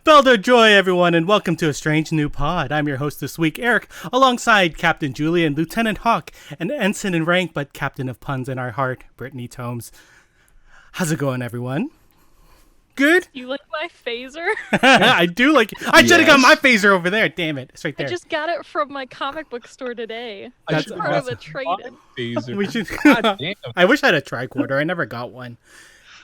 Belder joy, everyone, and welcome to a strange new pod. I'm your host this week, Erik, alongside Captain Julian, Lieutenant Hawk, and Ensign in rank, but Captain of Puns in our heart, Brittany Tomes. How's it going, everyone? Good? You like my phaser? I do like it. I should have got my phaser over there. Damn it. It's right there. I just got it from my comic book store today. That's part of a trade-in. We should... I wish I had a tricorder. I never got one.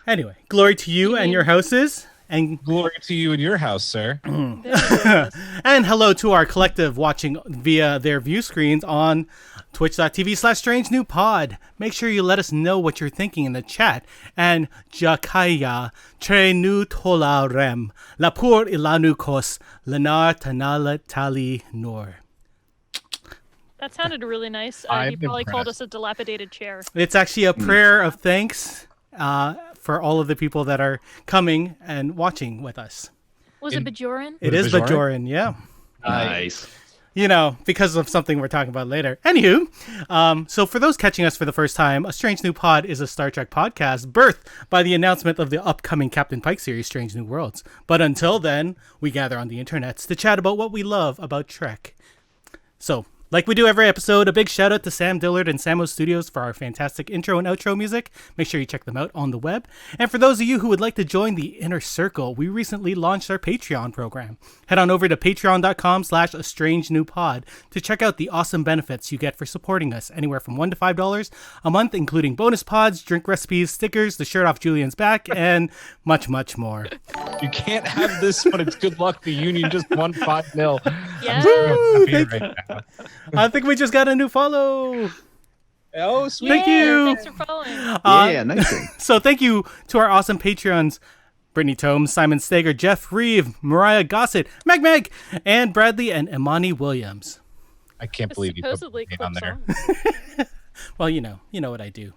Anyway, glory to you and your houses. And glory to you in your house, sir. And hello to our collective watching via their view screens on twitch.tv/strangenewpod. Make sure you let us know what you're thinking in the chat. And Jakaya tre nu tola rem lapur ilanu kos lenar tanala tali nor. That sounded really nice. You probably called us a dilapidated chair. It's actually a prayer of thanks for all of the people that are coming and watching with us. Was it Bajoran? It is Bajoran, yeah. Nice. You know, because of something we're talking about later. Anywho, so for those catching us for the first time, A Strange New Pod is a Star Trek podcast birthed by the announcement of the upcoming Captain Pike series, Strange New Worlds. But until then, we gather on the internets to chat about what we love about Trek. So, like we do every episode, a big shout out to Sam Dillard and Samo Studios for our fantastic intro and outro music. Make sure you check them out on the web. And for those of you who would like to join the inner circle, we recently launched our Patreon program. Head on over to patreon.com/astrangenewpod to check out the awesome benefits you get for supporting us, anywhere from $1 to $5 a month, including bonus pods, drink recipes, stickers, the shirt off Julian's back, and much, much more. You can't have this when it's good luck. The Union just won 5-0. Yeah. I think we just got a new follow. Oh, sweet. Thank you. Thanks for following. Yeah, nice thing. So thank you to our awesome Patreons, Brittany Tomes, Simon Steger, Jeff Reeve, Mariah Gossett, Meg, and Bradley and Imani Williams. I can't believe you put Supposedly me on there. Well, you know what I do.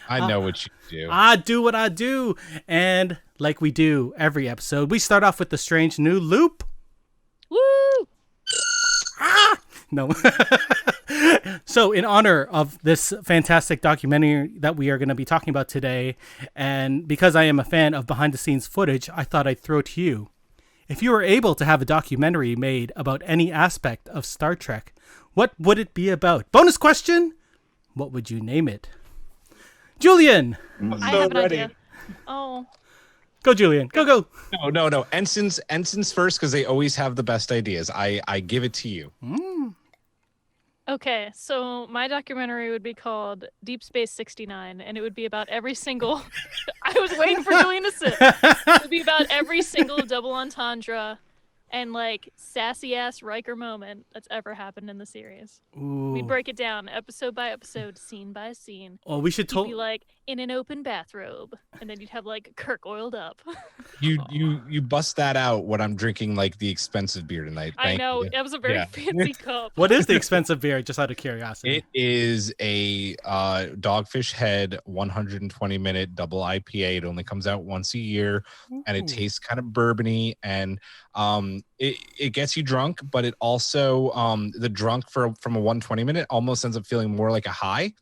I know what you do. I do what I do. And like we do every episode, we start off with the strange new loop. Woo! No. So in honor of this fantastic documentary that we are going to be talking about today, and because I am a fan of behind the scenes footage, I thought I'd throw to you. If you were able to have a documentary made about any aspect of Star Trek, what would it be about? Bonus question, what would you name it? Julian! I have an idea. Oh. Go, Julian. Go. No. Ensigns first, because they always have the best ideas. I give it to you. Okay, so my documentary would be called Deep Space 69, and it would be about every single... I was waiting for Julian to sit. It would be about every single double entendre and, like, sassy-ass Riker moment that's ever happened in the series. Ooh. We'd break it down episode by episode, scene by scene. Well, we should You'd be, like, in an open bathrobe, and then you'd have, like, Kirk oiled up. You bust that out when I'm drinking, like, the expensive beer tonight. I know, you. that was a very fancy cup. What is the expensive beer, just out of curiosity? It is a Dogfish Head 120-minute double IPA. It only comes out once a year, and it tastes kind of bourbony, and it gets you drunk, but it also the drunk from a 120-minute almost ends up feeling more like a high,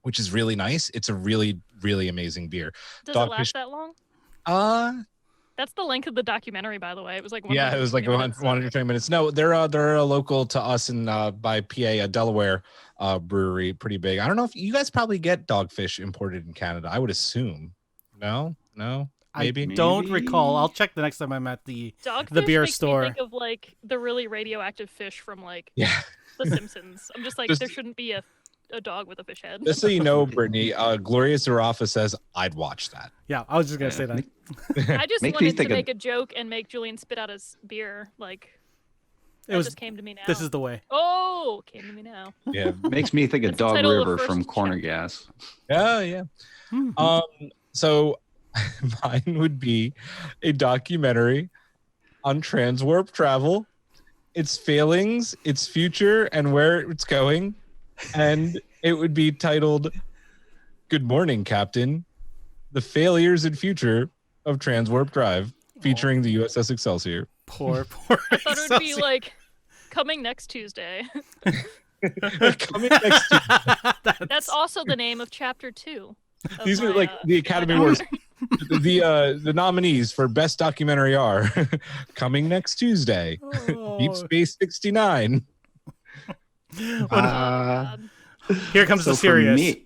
which is really nice. It's a really, really amazing beer. Does it last that long? That's the length of the documentary, by the way. It was like 120 minutes. No, they're a local to us in by PA, a Delaware brewery, pretty big. I don't know if you guys probably get Dogfish imported in Canada. I would assume. No. Maybe. I don't recall. I'll check the next time I'm at the Dogfish beer makes store. Me think of like the really radioactive fish from like The Simpsons. I'm just like, there shouldn't be a dog with a fish head. Just so you know, Brittany, Gloria Zarafa says I'd watch that. Yeah, I was just gonna say that. I just wanted to make a joke and make Julian spit out his beer. Like it just came to me now. This is the way. Oh, came to me now. Yeah, makes me think of Dog River from Corner Gas. Yeah. So mine would be a documentary on transwarp travel, its failings, its future, and where it's going. And it would be titled, "Good Morning, Captain, the Failures and Future of Transwarp Drive," featuring the USS Excelsior. Poor I thought it would be like, coming next Tuesday. Coming next Tuesday. That's also the name of chapter 2. These are like the Academy Awards. The nominees for best documentary are coming next Tuesday. Deep Space 69. Here comes the serious.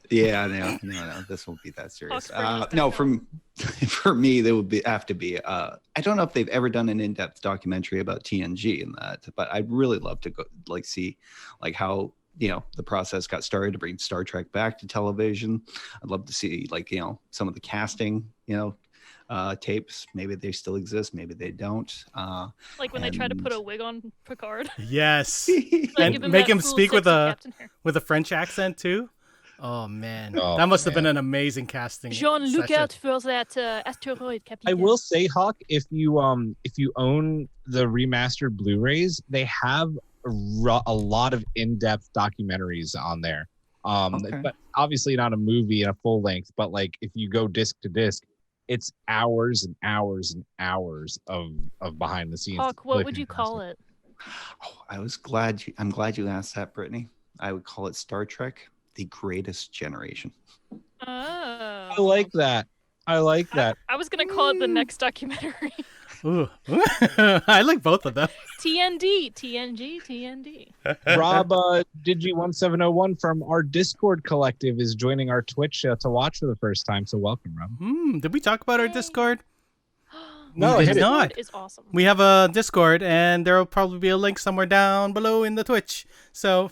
Yeah, no, this won't be that serious. Hawks No, for me, there would have to be. I don't know if they've ever done an in-depth documentary about TNG and that, but I'd really love to go see how the process got started to bring Star Trek back to television. I'd love to see some of the casting tapes. Maybe they still exist, maybe they don't. When they try to put a wig on Picard. Yes, Like, and make him speak with a French accent too. Oh man, that must have been an amazing casting. Jean, look out for that asteroid, Captain. I will say, Hawk, if you own the remastered Blu-rays, they have a lot of in-depth documentaries on there. But obviously not a movie in a full length. But if you go disc to disc, it's hours and hours and hours of behind the scenes. Hawk, what would you call it? Oh, I'm glad you asked that, Brittany. I would call it Star Trek: The Greatest Generation. Oh, I like that. I was gonna call it the next documentary. Ooh. I like both of them. TND, TNG, TND. Rob, Digi1701 from our Discord collective is joining our Twitch to watch for the first time. So welcome, Rob. Did we talk about our Discord? No, we did not. It's awesome. We have a Discord, and there will probably be a link somewhere down below in the Twitch. So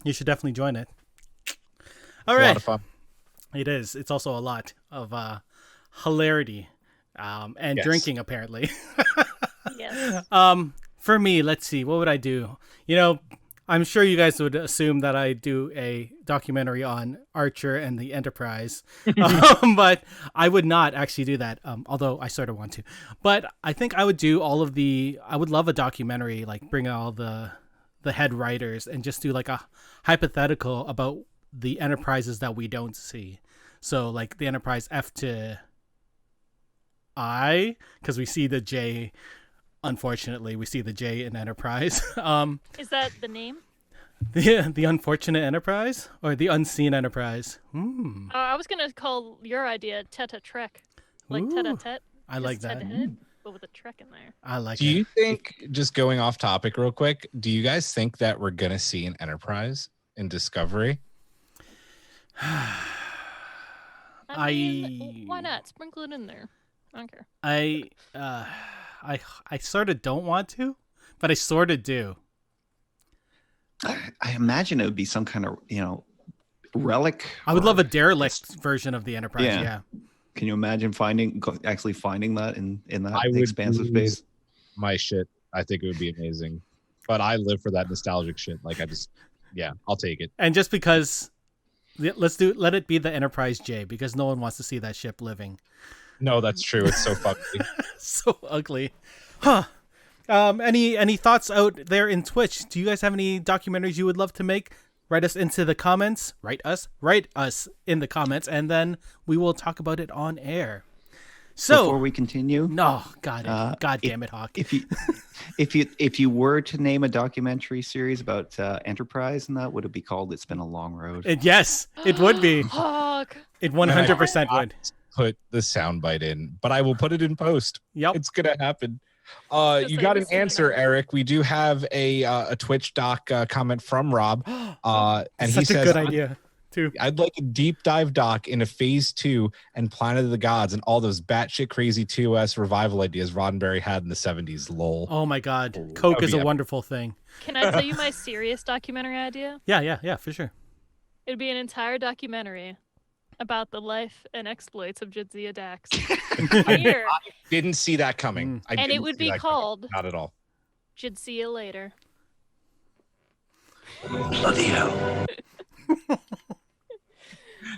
you should definitely join it. All right. A lot of fun. It is. It's also a lot of hilarity and drinking, apparently. Yes. For me, let's see. What would I do? I'm sure you guys would assume that I do a documentary on Archer and the Enterprise, but I would not actually do that. Although I sort of want to, but I think I would do I would love a documentary, bring all the head writers and just do a hypothetical about the Enterprises that we don't see. So the Enterprise F to I, because we see the J. Unfortunately, we see the J in Enterprise. Is that the name? The Unfortunate Enterprise or the Unseen Enterprise? I was gonna call your idea Teta Trek, Teta-a-tete. I like that. Head-to-head, but with a Trek in there. I like it. Do you think, just going off topic real quick, do you guys think that we're gonna see an Enterprise in Discovery? I mean, why not? Sprinkle it in there. I don't care. I sort of don't want to, but I sort of do. I imagine it would be some kind of, relic. I would love a derelict version of the Enterprise. Yeah. Can you imagine actually finding that in that I would expansive space? My shit. I think it would be amazing. But I live for that nostalgic shit. I'll take it. And just because, let it be the Enterprise J, because no one wants to see that ship living. No, that's true. It's so fucking so ugly. Huh. Any thoughts out there in Twitch? Do you guys have any documentaries you would love to make? Write us into the comments. Write us in the comments, and then we will talk about it on air. So before we continue, no, God damn it, Hawk. If you were to name a documentary series about Enterprise, and that would it be called "It's Been a Long Road"? Yes, it would be. Hawk. It 100% would. Put the soundbite in, but I will put it in post. Yep, it's gonna happen. You got an answer, Eric. We do have a Twitch doc comment from Rob, and he says, "Good idea too. I'd like a deep dive doc into Phase 2 and Planet of the Gods and all those batshit crazy TOS revival ideas Roddenberry had in the 70s. Lol. Oh my God, Coke is a wonderful thing. Can I tell you my serious documentary idea? Yeah, for sure. It'd be an entire documentary about the life and exploits of Jadzia Dax. I didn't see that coming. And it would be called Not at all. Jadzia Later. Bloody hell.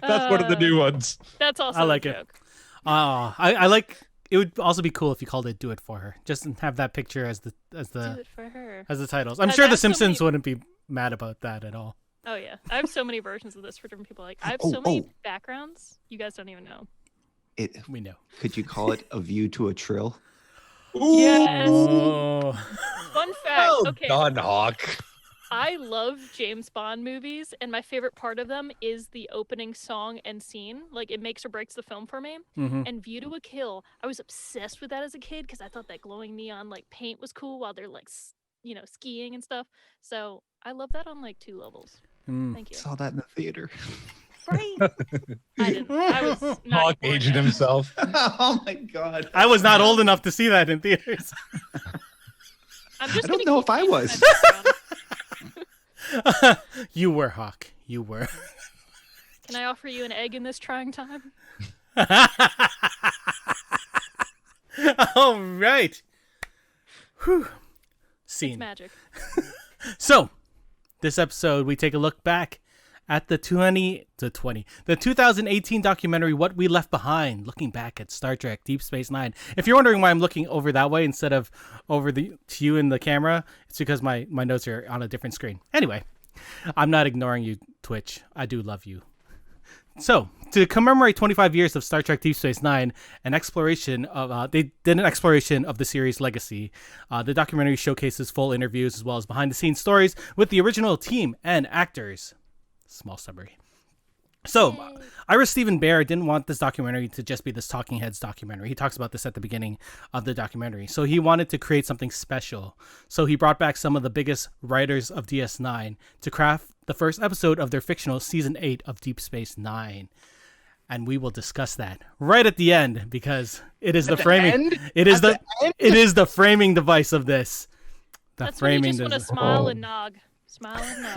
That's one of the new ones. That's also I like a it. joke. I like. It would also be cool if you called it "Do It for Her." Just have that picture as the Do it for her. as the titles. I'm sure the Simpsons wouldn't be mad about that at all. Oh yeah, I have so many versions of this for different people. I have so many backgrounds. You guys don't even know. We know. Could you call it "A View to a Trill"? Yes. Oh. Fun fact. Okay. Done, Hawk. I love James Bond movies, and my favorite part of them is the opening song and scene. Like, it makes or breaks the film for me. Mm-hmm. And View to a Kill, I was obsessed with that as a kid because I thought that glowing neon like paint was cool while they're like, skiing and stuff. So I love that on like 2 levels. Thank you. Saw that in the theater. Right? I didn't. I was not. Hawk aged himself. Oh my god. I was not old enough to see that in theaters. I'm just I don't gonna know keep if I using was. that background. You were, Hawk. You were. Can I offer you an egg in this trying time? All right. Whew. It's Scene. magic. So, this episode, we take a look back at the 2018 documentary, What We Left Behind, looking back at Star Trek Deep Space Nine. If you're wondering why I'm looking over that way instead of over to you in the camera, it's because my notes are on a different screen. Anyway, I'm not ignoring you, Twitch. I do love you. So, to commemorate 25 years of Star Trek Deep Space Nine, they did an exploration of the series' legacy. The documentary showcases full interviews as well as behind-the-scenes stories with the original team and actors. Small summary. So, Ira Stephen Bear didn't want this documentary to just be this Talking Heads documentary. He talks about this at the beginning of the documentary. So he wanted to create something special. So he brought back some of the biggest writers of DS9 to craft the first episode of their fictional Season 8 of Deep Space Nine. And we will discuss that right at the end because it is the framing. It is the framing device of this. That's when you just want to smile and nog. Smile and nog.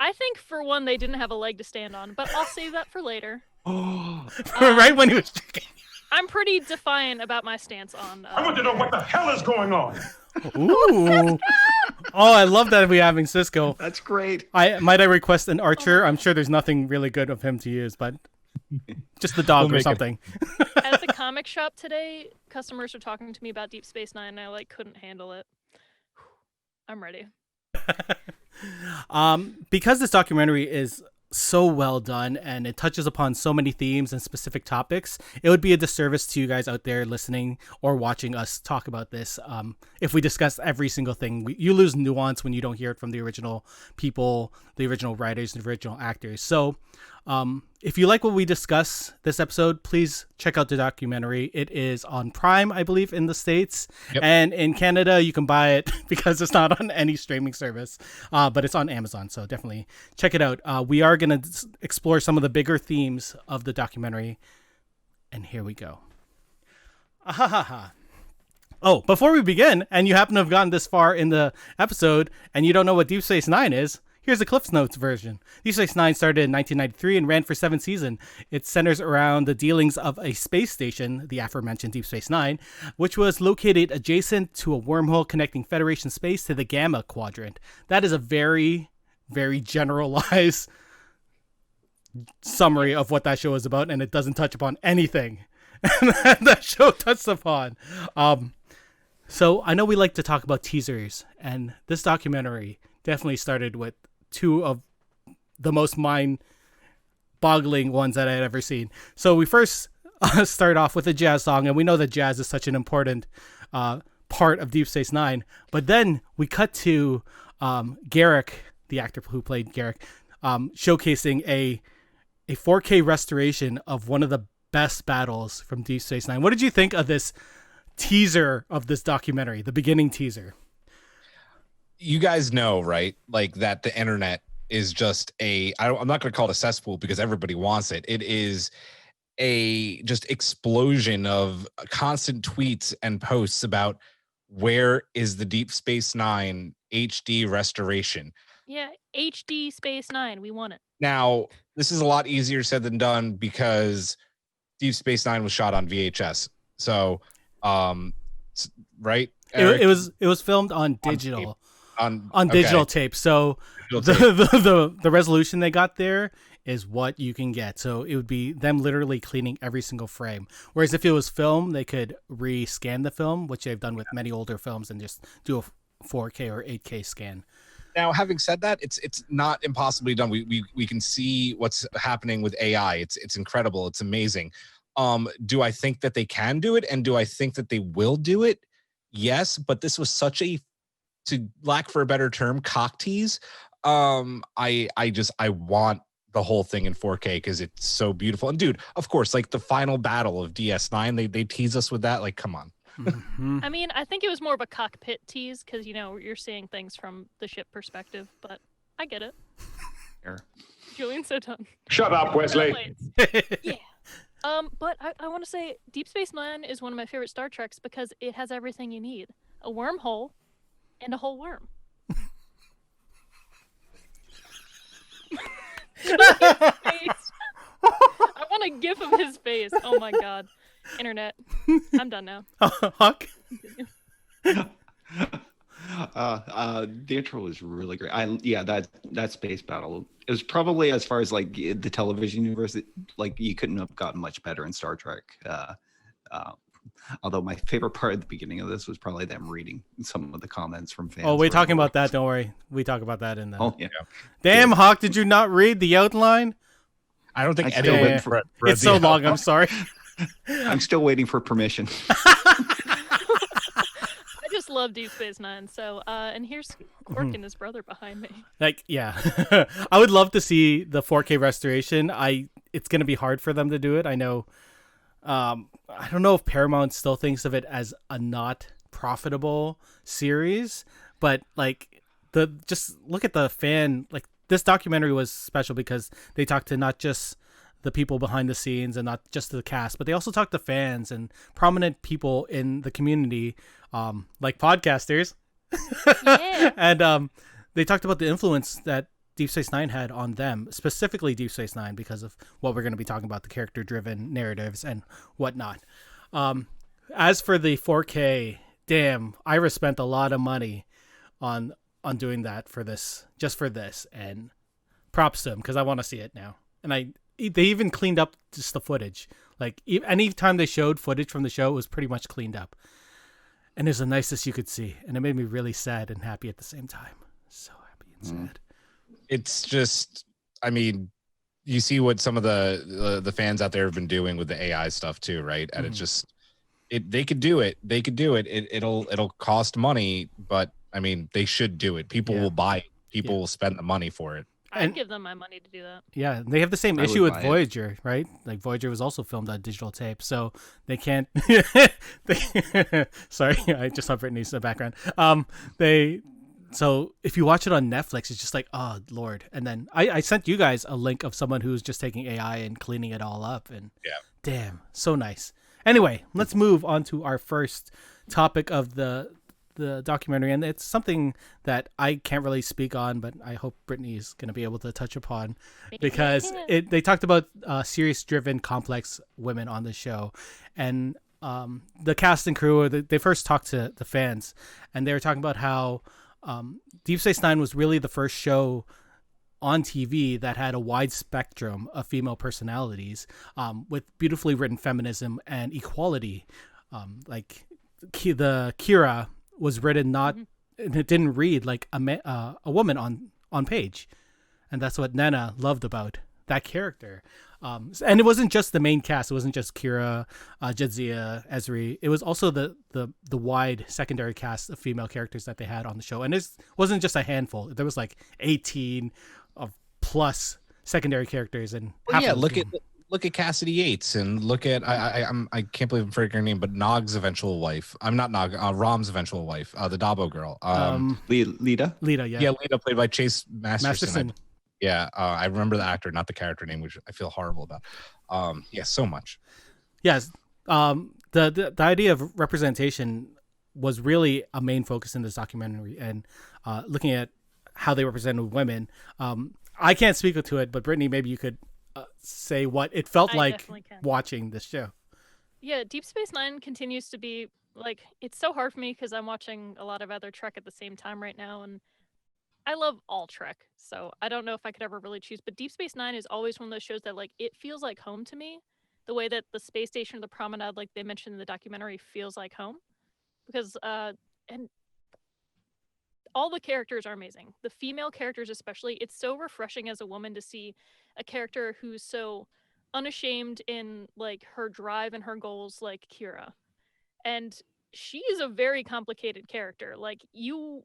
I think for one they didn't have a leg to stand on, but I'll save that for later. Right when he was checking. I'm pretty defiant about my stance on. I want to know what the hell is going on. Ooh. Oh, I love that we're having Cisco. That's great. I request an archer. I'm sure there's nothing really good of him to use, but just the dog or something. At the comic shop today, customers were talking to me about Deep Space Nine, and I couldn't handle it. I'm ready. Because this documentary is so well done and it touches upon so many themes and specific topics, it would be a disservice to you guys out there listening or watching us talk about this. If we discuss every single thing, you lose nuance when you don't hear it from the original people, the original writers, and the original actors. So if you like what we discuss this episode, please check out the documentary. It is on Prime, I believe, in the States. Yep. And in Canada, you can buy it because it's not on any streaming service, but it's on Amazon. So definitely check it out. We are going to explore some of the bigger themes of the documentary. And here we go. Oh, before we begin, and you happen to have gotten this far in the episode and you don't know what Deep Space Nine is, here's the Cliff Notes version. Deep Space Nine started in 1993 and ran for 7 seasons. It centers around the dealings of a space station, the aforementioned Deep Space Nine, which was located adjacent to a wormhole connecting Federation space to the Gamma Quadrant. That is a very, very generalized summary of what that show is about, and it doesn't touch upon anything that show touched upon. So I know we like to talk about teasers, and this documentary definitely started with 2 of the most mind-boggling ones that I had ever seen. So we first start off with a jazz song, and we know that jazz is such an important part of Deep Space Nine. But then we cut to Garrick, the actor who played Garrick, showcasing a 4K restoration of one of the best battles from Deep Space Nine. What did you think of this teaser of this documentary, the beginning teaser? You guys know, right? Like that the internet is just I'm not going to call it a cesspool because everybody wants it. It is a just explosion of constant tweets and posts about where is the Deep Space Nine HD restoration. Yeah, HD Space Nine. We want it. Now, this is a lot easier said than done because Deep Space Nine was shot on VHS. So, right? Erik? It was filmed on digital. On digital tape. So the resolution they got there is what you can get. So it would be them literally cleaning every single frame. Whereas if it was film, they could re-scan the film, which they've done with many older films, and just do a 4K or 8K scan. Now, having said that, it's not impossibly done. We can see what's happening with AI. It's incredible. It's amazing. Do I think that they can do it? And do I think that they will do it? Yes, but this was such a to lack for a better term, cock tease. I want the whole thing in 4K because it's so beautiful. And dude, of course, like the final battle of DS9, they tease us with that. Like, come on. I mean, I think it was more of a cockpit tease because you're seeing things from the ship perspective, but I get it. Sure. Julian's so done. Shut up, Wesley. Yeah. But I want to say Deep Space Nine is one of my favorite Star Treks because it has everything you need: a wormhole and a whole worm. Face. I want a gif of his face. Oh my god. Internet. I'm done now. Huck? The intro was really great. That space battle, it was probably, as far as like the television universe, like you couldn't have gotten much better in Star Trek. Although my favorite part at the beginning of this was probably them reading some of the comments from fans. Oh, we're talking about that. Don't worry. We talk about that in the... Oh, yeah. Damn, Hawk, did you not read the outline? I don't think I still anyone wait for read It's so long. I'm sorry. I'm still waiting for permission. I just love Deep Space Nine. So, and here's Quark and his brother behind me. Like, yeah. I would love to see the 4K restoration. It's going to be hard for them to do it. I know. I don't know if Paramount still thinks of it as a not profitable series, but like just look at the fan, like this documentary was special because they talked to not just the people behind the scenes and not just the cast, but they also talked to fans and prominent people in the community, like podcasters. Yeah. And they talked about the influence that Deep Space Nine had on them, specifically Deep Space Nine, because of what we're going to be talking about, the character-driven narratives and whatnot. As for the 4K, damn, Ira spent a lot of money on doing that for this, just for this, and props to him because I want to see it now. And they even cleaned up just the footage. Like anytime they showed footage from the show, it was pretty much cleaned up, and it was the nicest you could see, and it made me really sad and happy at the same time. So happy and sad. It's just, I mean, you see what some of the fans out there have been doing with the AI stuff too, right? And it's just, they could do it. They could do it. It'll cost money, but I mean, they should do it. People will buy it. People will spend the money for it. I'd give them my money to do that. Yeah, they have the same issue with Voyager, right? Like Voyager was also filmed on digital tape, so they can't. Sorry, I just saw Brittany's in the background. So if you watch it on Netflix, it's just like, oh Lord. And then I sent you guys a link of someone who's just taking AI and cleaning it all up, and damn, so nice. Anyway, let's move on to our first topic of the documentary, and it's something that I can't really speak on, but I hope Brittany is going to be able to touch upon, because they talked about serious-driven, complex women on the show, and the cast and crew. They first talked to the fans, and they were talking about how Deep Space Nine was really the first show on TV that had a wide spectrum of female personalities, with beautifully written feminism and equality. Like the Kira was written not, and it didn't read like a woman on page, and that's what Nana loved about that character. And it wasn't just the main cast. It wasn't just Kira, Jadzia, Ezri. It was also the wide secondary cast of female characters that they had on the show. And it wasn't just a handful. There was like 18 of plus secondary characters. And look at Cassidy Yates, and look at I can't believe I'm forgetting her name, but Nog's eventual wife. I'm not Nog. Rom's eventual wife, the Dabo girl. Lita. Yeah, Lita, played by Chase Masterson. Yeah, I remember the actor, not the character name, which I feel horrible about. So much. Yes, the idea of representation was really a main focus in this documentary, and looking at how they represented women. I can't speak to it, but Brittany, maybe you could say what it felt like watching this show. Yeah, Deep Space Nine continues to be like, it's so hard for me because I'm watching a lot of other Trek at the same time right now, and I love all Trek, so I don't know if I could ever really choose, but Deep Space Nine is always one of those shows that, like, it feels like home to me, the way that the space station or the promenade, like they mentioned in the documentary, feels like home, because and all the characters are amazing. The female characters especially, it's so refreshing as a woman to see a character who's so unashamed in, like, her drive and her goals, like Kira. And she is a very complicated character. Like, you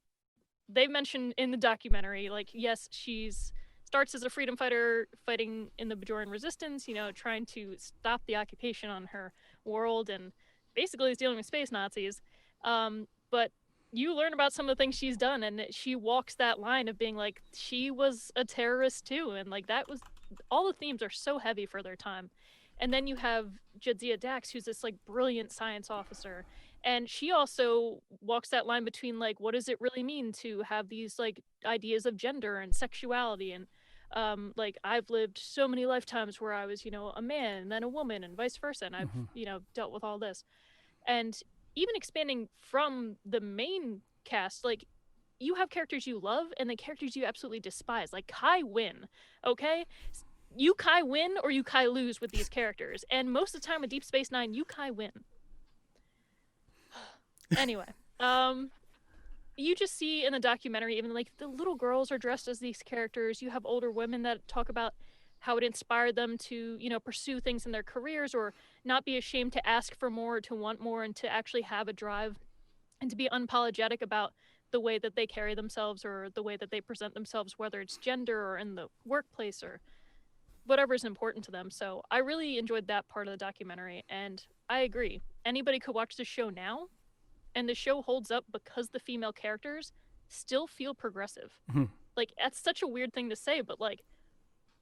they mentioned in the documentary, like, yes, she's starts as a freedom fighter fighting in the Bajoran resistance, trying to stop the occupation on her world, and basically is dealing with space Nazis. But you learn about some of the things she's done, and she walks that line of being like, she was a terrorist too, and like that was all the themes are so heavy for their time. And then you have Jadzia Dax, who's this like brilliant science officer, and she also walks that line between like, what does it really mean to have these like ideas of gender and sexuality, and like, I've lived so many lifetimes where I was, a man and then a woman and vice versa, and I've dealt with all this. And even expanding from the main cast, like, you have characters you love and the characters you absolutely despise, like Kai win. Okay, you Kai win or you Kai lose with these characters, and most of the time with Deep Space Nine, you Kai win. Anyway, you just see in the documentary, even like the little girls are dressed as these characters. You have older women that talk about how it inspired them to, pursue things in their careers, or not be ashamed to ask for more, to want more, and to actually have a drive, and to be unapologetic about the way that they carry themselves or the way that they present themselves, whether it's gender or in the workplace or whatever is important to them. So I really enjoyed that part of the documentary, and I agree. Anybody could watch the show now, and the show holds up because the female characters still feel progressive. Like, that's such a weird thing to say, but like,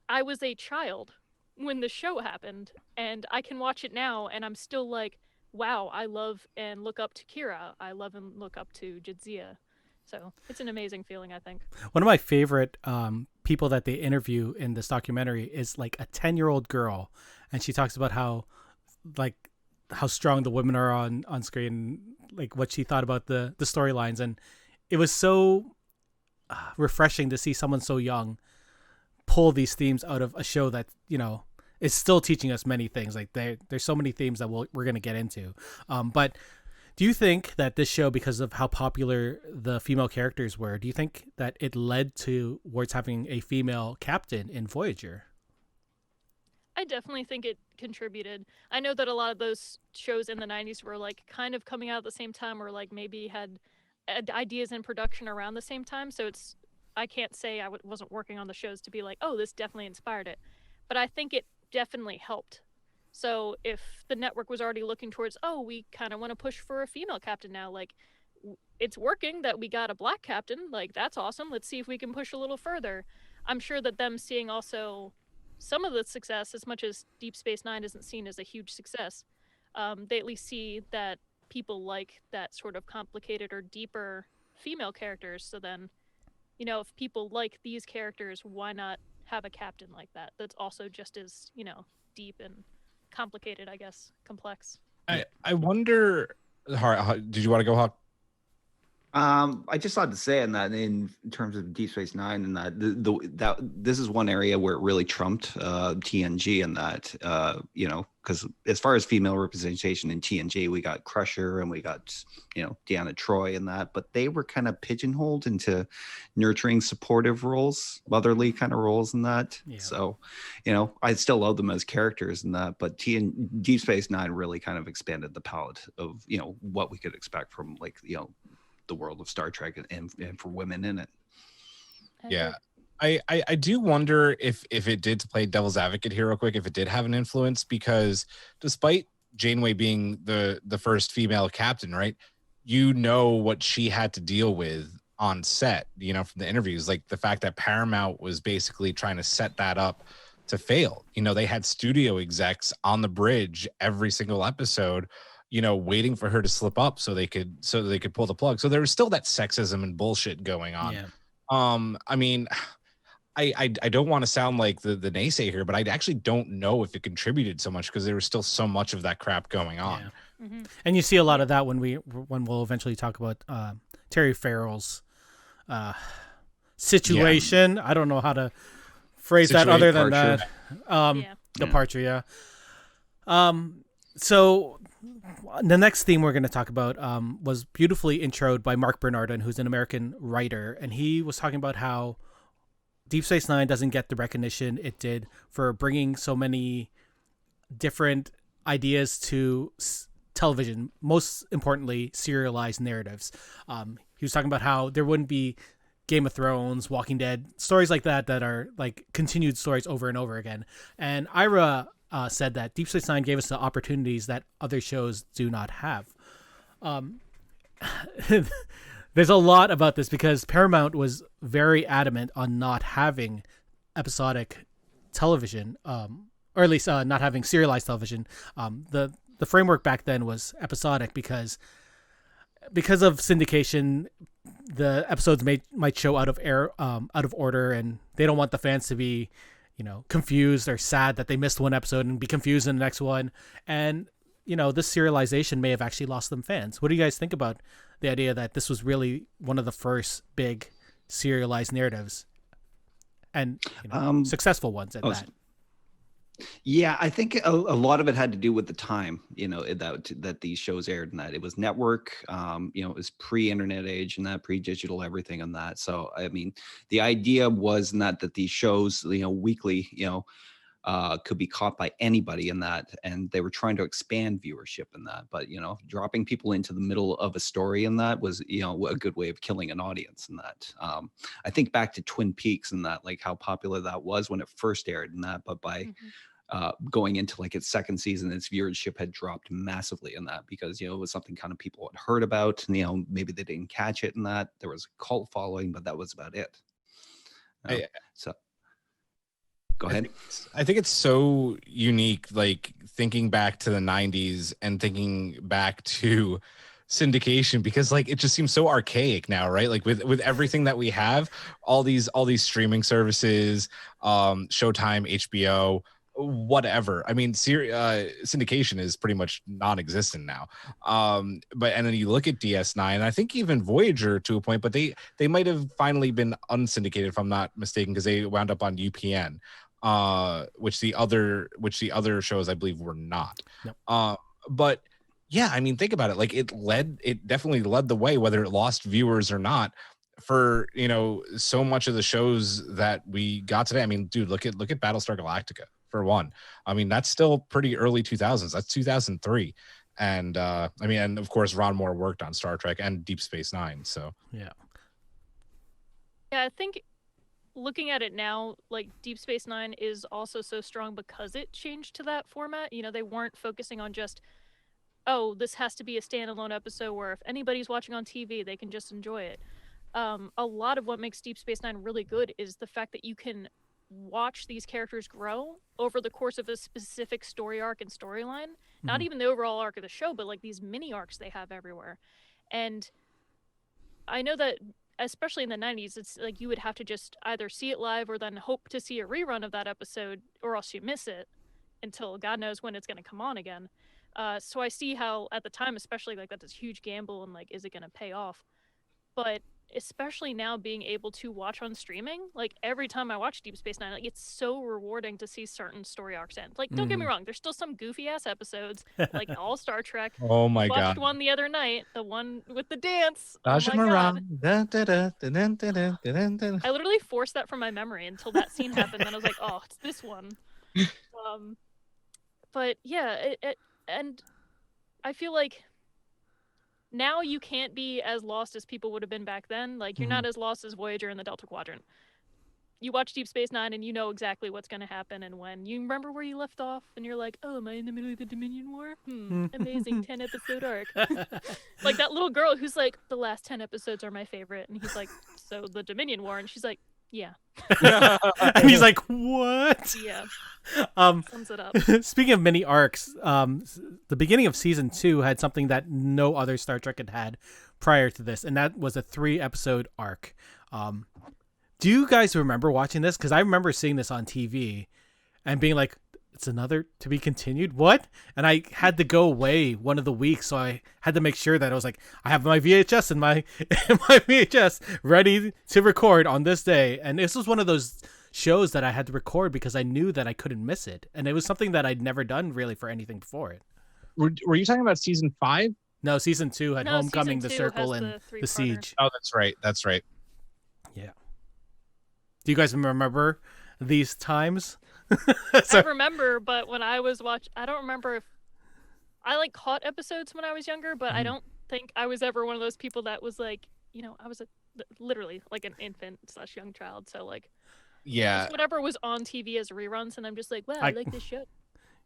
I was a child when the show happened, and I can watch it now, and I'm still like, wow, I love and look up to Kira. I love and look up to Jadzia. So it's an amazing feeling, I think. One of my favorite people that they interview in this documentary is like a 10-year-old girl, and she talks about how strong the women are on screen, like what she thought about the storylines, and it was so refreshing to see someone so young pull these themes out of a show that is still teaching us many things. Like, there's so many themes that we're going to get into, but do you think that this show, because of how popular the female characters were, do you think that it led towards having a female captain in Voyager? I definitely think it contributed. I know that a lot of those shows in the 90s were like kind of coming out at the same time, or like maybe had ideas in production around the same time. So I can't say I wasn't working on the shows to be like, oh, this definitely inspired it. But I think it definitely helped. So if the network was already looking towards, oh, we kind of want to push for a female captain now, like, it's working that we got a black captain, like, that's awesome. Let's see if we can push a little further. I'm sure that them seeing also some of the success, as much as Deep Space Nine isn't seen as a huge success, they at least see that people like that sort of complicated or deeper female characters. So then, if people like these characters, why not have a captain like that that's also just as, deep and complicated, I guess, complex. I wonder, did you want to go, Hawk? I just thought to say in that, in terms of Deep Space Nine, and that this is one area where it really trumped TNG, and that because as far as female representation in TNG, we got Crusher and we got Deanna Troi and that, but they were kind of pigeonholed into nurturing, supportive roles, motherly kind of roles in that. Yeah. So, I still love them as characters in that, but Deep Space Nine really kind of expanded the palette of what we could expect from the world of Star Trek and for women in it. Yeah. I do wonder if it did, to play devil's advocate here real quick, if it did have an influence, because despite Janeway being the first female captain, right, what she had to deal with on set, from the interviews, like the fact that Paramount was basically trying to set that up to fail. They had studio execs on the bridge every single episode, waiting for her to slip up so they could pull the plug. So there was still that sexism and bullshit going on. Yeah. I mean, I don't want to sound like the naysay here, but I actually don't know if it contributed so much, because there was still so much of that crap going on. Yeah. Mm-hmm. And you see a lot of that when we'll eventually talk about Terry Farrell's situation. Yeah. I don't know how to phrase that other than that. Departure, yeah. So the next theme we're going to talk about was beautifully introed by Mark Bernardin, who's an American writer, and he was talking about how Deep Space Nine doesn't get the recognition it did for bringing so many different ideas to television, most importantly, serialized narratives. He was talking about how there wouldn't be Game of Thrones, Walking Dead, stories like that are like continued stories over and over again. And Ira said that Deep Space Nine gave us the opportunities that other shows do not have. There's a lot about this because Paramount was very adamant on not having episodic television, or at least not having serialized television. The framework back then was episodic because of syndication. The episodes might show out of order, and they don't want the fans to be, confused or sad that they missed one episode and be confused in the next one. And this serialization may have actually lost them fans. What do you guys think about the idea that this was really one of the first big serialized narratives, and successful ones at that? Yeah, I think a lot of it had to do with the time, that these shows aired, and that it was network, it was pre-internet age and that pre-digital everything on that. So, I mean, the idea was not that these shows, weekly, could be caught by anybody in that, and they were trying to expand viewership in that. But dropping people into the middle of a story in that was a good way of killing an audience in that. I think back to Twin Peaks and that, like how popular that was when it first aired in that, but by going into like its second season, its viewership had dropped massively in that because it was something kind of people had heard about, and maybe they didn't catch it in that. There was a cult following, but that was about it. So go ahead. I think it's so unique, like thinking back to the 90s and thinking back to syndication, because like it just seems so archaic now, right? Like with everything that we have, all these streaming services, Showtime, HBO, whatever. I mean, syndication is pretty much non-existent now. And then you look at DS9, I think even Voyager to a point, but they might have finally been unsyndicated, if I'm not mistaken, because they wound up on UPN. Which the other shows I believe were not. Nope. But yeah, I mean, think about it. Like it definitely led the way, whether it lost viewers or not, for so much of the shows that we got today. I mean, dude, look at Battlestar Galactica for one. I mean, that's still pretty early 2000s. That's 2003. And and of course Ron Moore worked on Star Trek and Deep Space Nine. So yeah, I think looking at it now, like Deep Space Nine is also so strong because it changed to that format. They weren't focusing on just, oh, this has to be a standalone episode where if anybody's watching on TV, they can just enjoy it. A lot of what makes Deep Space Nine really good is the fact that you can watch these characters grow over the course of a specific story arc and storyline. Not even the overall arc of the show, but like these mini arcs they have everywhere. And I know that especially in the 90s, it's like you would have to just either see it live or then hope to see a rerun of that episode, or else you miss it until God knows when it's going to come on again. So I see how at the time, especially, like that's this huge gamble and like, is it going to pay off? But especially now being able to watch on streaming, like every time I watch Deep Space Nine, like it's so rewarding to see certain story arcs end. Like, don't get me wrong, there's still some goofy ass episodes, like all Star Trek. Oh my watched God. one the other night, the one with the dance. Oh I literally forced that from my memory until that scene happened. Then I was like, oh, it's this one. But yeah, and I feel like now you can't be as lost as people would have been back then. Like, you're not as lost as Voyager in the Delta Quadrant. You watch Deep Space Nine and you know exactly what's going to happen and when. You remember where you left off and you're like, oh, am I in the middle of the Dominion War? Amazing 10-episode arc. Like that little girl who's like, the last 10 episodes are my favorite. And he's like, so the Dominion War? And she's like, yeah. And he's like, what? Yeah. Sums it up. Speaking of mini arcs, the beginning of season 2 had something that no other Star Trek had prior to this, and that was a 3-episode arc. Do you guys remember watching this? Because I remember seeing this on TV and being like, it's another to be continued? What? And I had to go away one of the weeks, so I had to make sure that I was like, I have my VHS and my VHS ready to record on this day. And this was one of those shows that I had to record because I knew that I couldn't miss it. And it was something that I'd never done really for anything before it. Were you talking about season 5? No, season 2 had Homecoming, The season 2 Circle, has and the The Siege. Oh, that's right. Yeah. Do you guys remember these times? I remember, but when I was watching, I don't remember if I like caught episodes when I was younger, but I don't think I was ever one of those people that was like, I was literally like an infant / young child. So like, just whatever was on TV as reruns, and I'm just like, wow, I like this show.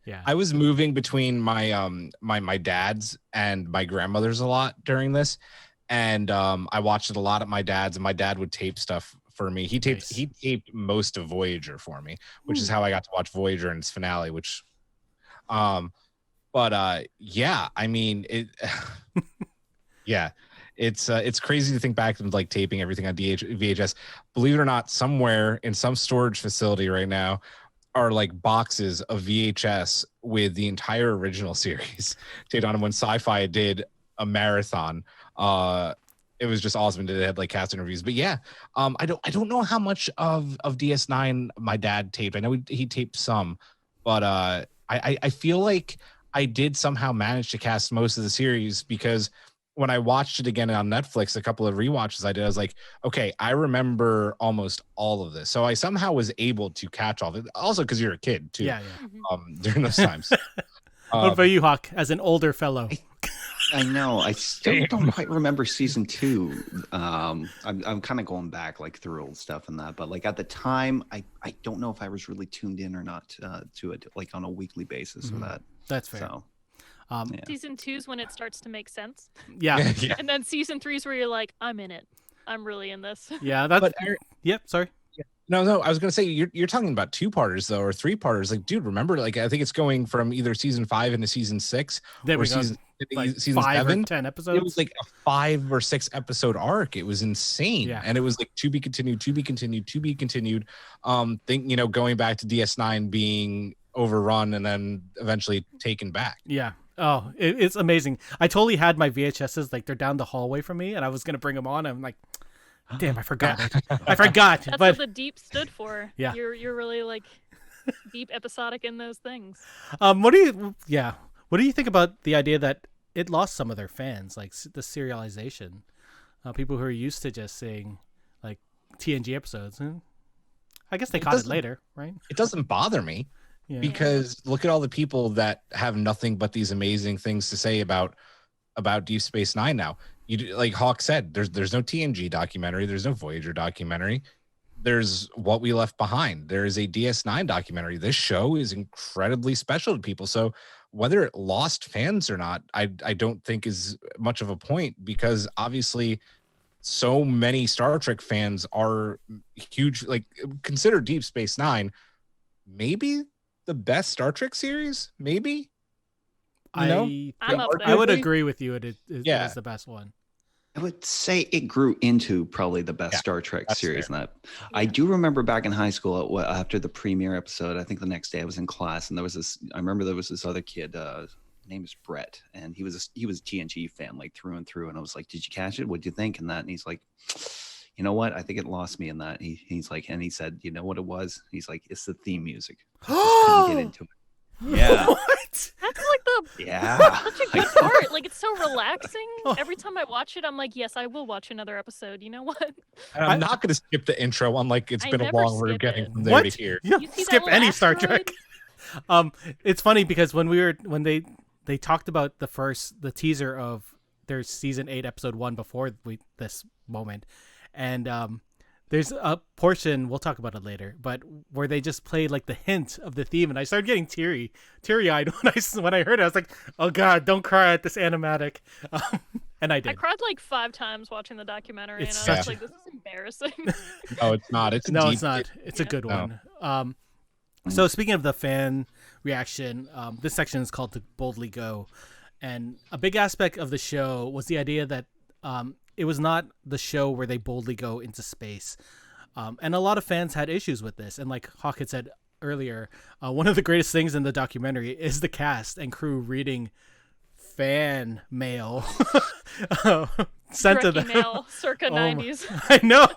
Yeah. I was moving between my my dad's and my grandmother's a lot during this, and I watched it a lot at my dad's, and my dad would tape stuff for me. He taped most of Voyager for me, which is how I got to watch Voyager and its finale. Which, yeah, I mean it. Yeah, it's crazy to think back to like taping everything on VHS. Believe it or not, somewhere in some storage facility right now are like boxes of VHS with the entire original series taped on them when Sci-Fi did a marathon. It was just awesome. They had like cast interviews, but yeah, I don't know how much of DS9 my dad taped. I know he taped some, but I feel like I did somehow manage to cast most of the series, because when I watched it again on Netflix, a couple of rewatches I did, I was like, okay, I remember almost all of this. So I somehow was able to catch all of it. Also, because you're a kid too. Yeah. During those times. What about you, Hawk, as an older fellow? I know. I still don't quite remember season 2. I'm kind of going back like through old stuff and that, but like at the time, I don't know if I was really tuned in or not to it like on a weekly basis or that. That's fair. So. Season 2 is when it starts to make sense. Yeah. And then season 3 is where you're like, I'm in it. I'm really in this. Yeah. That's. Yep. Sorry. No. I was gonna say you're talking about 2-parters though, or 3-parters. Like, dude, remember? Like, I think it's going from either season 5 into season 6, or season 5 7. or 10 episodes. It was like a 5 or 6 episode arc. It was insane, and it was like to be continued, to be continued, to be continued. Going back to DS9 being overrun and then eventually taken back. Yeah. Oh, it's amazing. I totally had my VHSs, like they're down the hallway from me, and I was going to bring them on. I'm like, damn, I forgot. I forgot. That's but what the deep stood for. Yeah. You're really like deep episodic in those things. What do you think about the idea that it lost some of their fans, like the serialization? People who are used to just seeing like TNG episodes. I guess they caught it later, right? It doesn't bother me. Yeah. Because look at all the people that have nothing but these amazing things to say about Deep Space Nine now. You, like Hawk said, there's no TNG documentary, there's no Voyager documentary, there's What We Left Behind, there is a DS9 documentary. This show is incredibly special to people. So whether it lost fans or not, I don't think is much of a point, because obviously so many Star Trek fans are huge. Like, consider Deep Space Nine maybe the best Star Trek series, maybe. I would agree with you. It is the best one. I would say it grew into probably the best Star Trek series. Fair. And that I do remember back in high school after the premiere episode, I think the next day I was in class, and there was this other kid, his name is Brett, and he was a TNG fan like through and through, and I was like, did you catch it? What'd you think? And he's like, you know what? I think it lost me in that. He's like, and he said, you know what it was? He's like, it's the theme music. I just couldn't get into it. Yeah. What? That's like such a good part. Like, it's so relaxing. Every time I watch it, I'm like, yes, I will watch another episode. You know what? And I'm not going to skip the intro, unlike it's been a long road getting from there to here. You don't skip any Star Trek. It's funny because when they talked about the teaser of their season 8 episode 1 before this moment, and there's a portion, we'll talk about it later, but where they just played like the hint of the theme, and I started getting teary-eyed when I heard it. I was like, oh god, don't cry at this animatic. And I did. I cried like 5 times watching the documentary, and I was like, this is embarrassing. No, it's not. It's not. It's a good one. So speaking of the fan reaction, this section is called "To Boldly Go," and a big aspect of the show was the idea that it was not the show where they boldly go into space. And a lot of fans had issues with this. And like Hawk had said earlier, one of the greatest things in the documentary is the cast and crew reading fan mail sent to them. Mail, circa 90s. I know.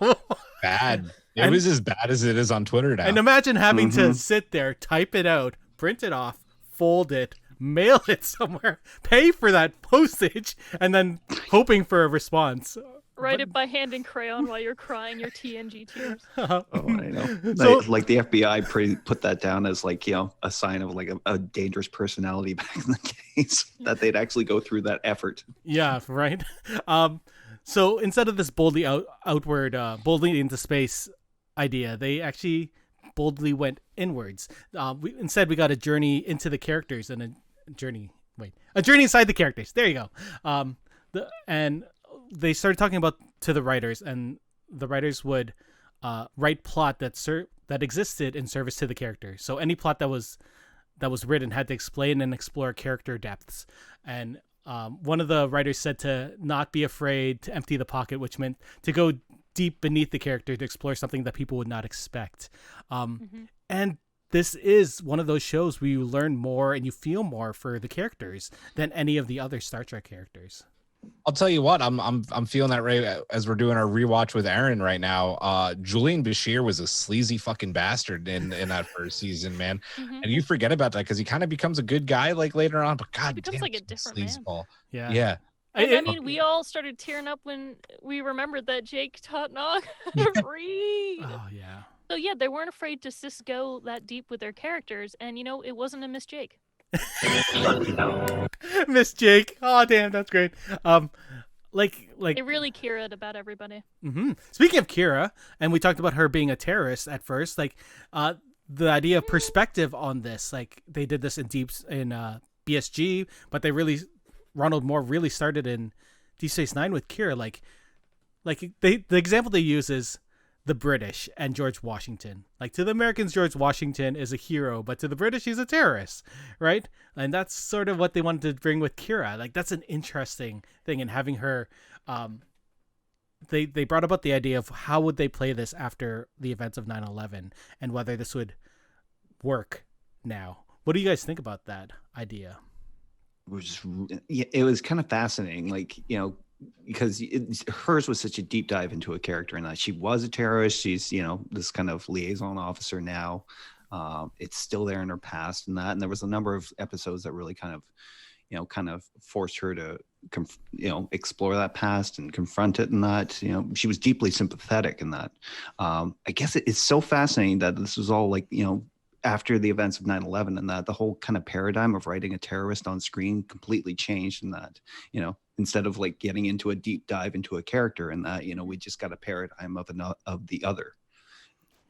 Bad. It was as bad as it is on Twitter now. And imagine having to sit there, type it out, print it off, fold it, mail it somewhere, pay for that postage, and then hoping for a response. Write it by hand in crayon while you're crying your TNG tears. Oh, I know. So- Like the FBI put that down as like, you know, a sign of like a dangerous personality back in the case, that they'd actually go through that effort. Yeah, right. So instead of this boldly outward, boldly into space idea, they actually boldly went inwards. Instead, we got a journey into the characters and a journey inside the characters. There you go. And they started talking about to the writers, and the writers would write plot that existed in service to the characters. So any plot that was written had to explain and explore character depths. And one of the writers said to not be afraid to empty the pocket, which meant to go deep beneath the character to explore something that people would not expect. And this is one of those shows where you learn more and you feel more for the characters than any of the other Star Trek characters. I'll tell you what, I'm feeling that right as we're doing our rewatch with Aaron right now. Julian Bashir was a sleazy fucking bastard in that first season, man. And you forget about that because he kind of becomes a good guy like later on, but god He becomes damn, like a different man. sleazeball. Yeah. Yeah. And I mean, we all started tearing up when we remembered that Jake taught Nog how to read. Oh yeah. So yeah, they weren't afraid to go that deep with their characters, and you know, it wasn't a Miss Jake. Miss Jake. Oh damn, that's great. Like It really Kira'd about everybody. Speaking of Kira, and we talked about her being a terrorist at first, like the idea of perspective on this, like they did this in BSG, but Ronald Moore really started in DS9 with Kira. Like the example they use is the British and George Washington. Like to the Americans, George Washington is a hero, but to the British, he's a terrorist, right? And that's sort of what they wanted to bring with Kira. Like that's an interesting thing, and having her, they brought about the idea of how would they play this after the events of 9/11 and whether this would work now. What do you guys think about that idea? It was kind of fascinating, like, you know, because hers was such a deep dive into a character, and that she was a terrorist. She's, you know, this kind of liaison officer now. It's still there in her past and that. And there was a number of episodes that really kind of forced her to, explore that past and confront it. And that, you know, she was deeply sympathetic in that. I guess it's so fascinating that this was all like, you know, after the events of 9/11, and that the whole kind of paradigm of writing a terrorist on screen completely changed. In that, you know, instead of like getting into a deep dive into a character, and that, you know, we just got a paradigm of the other.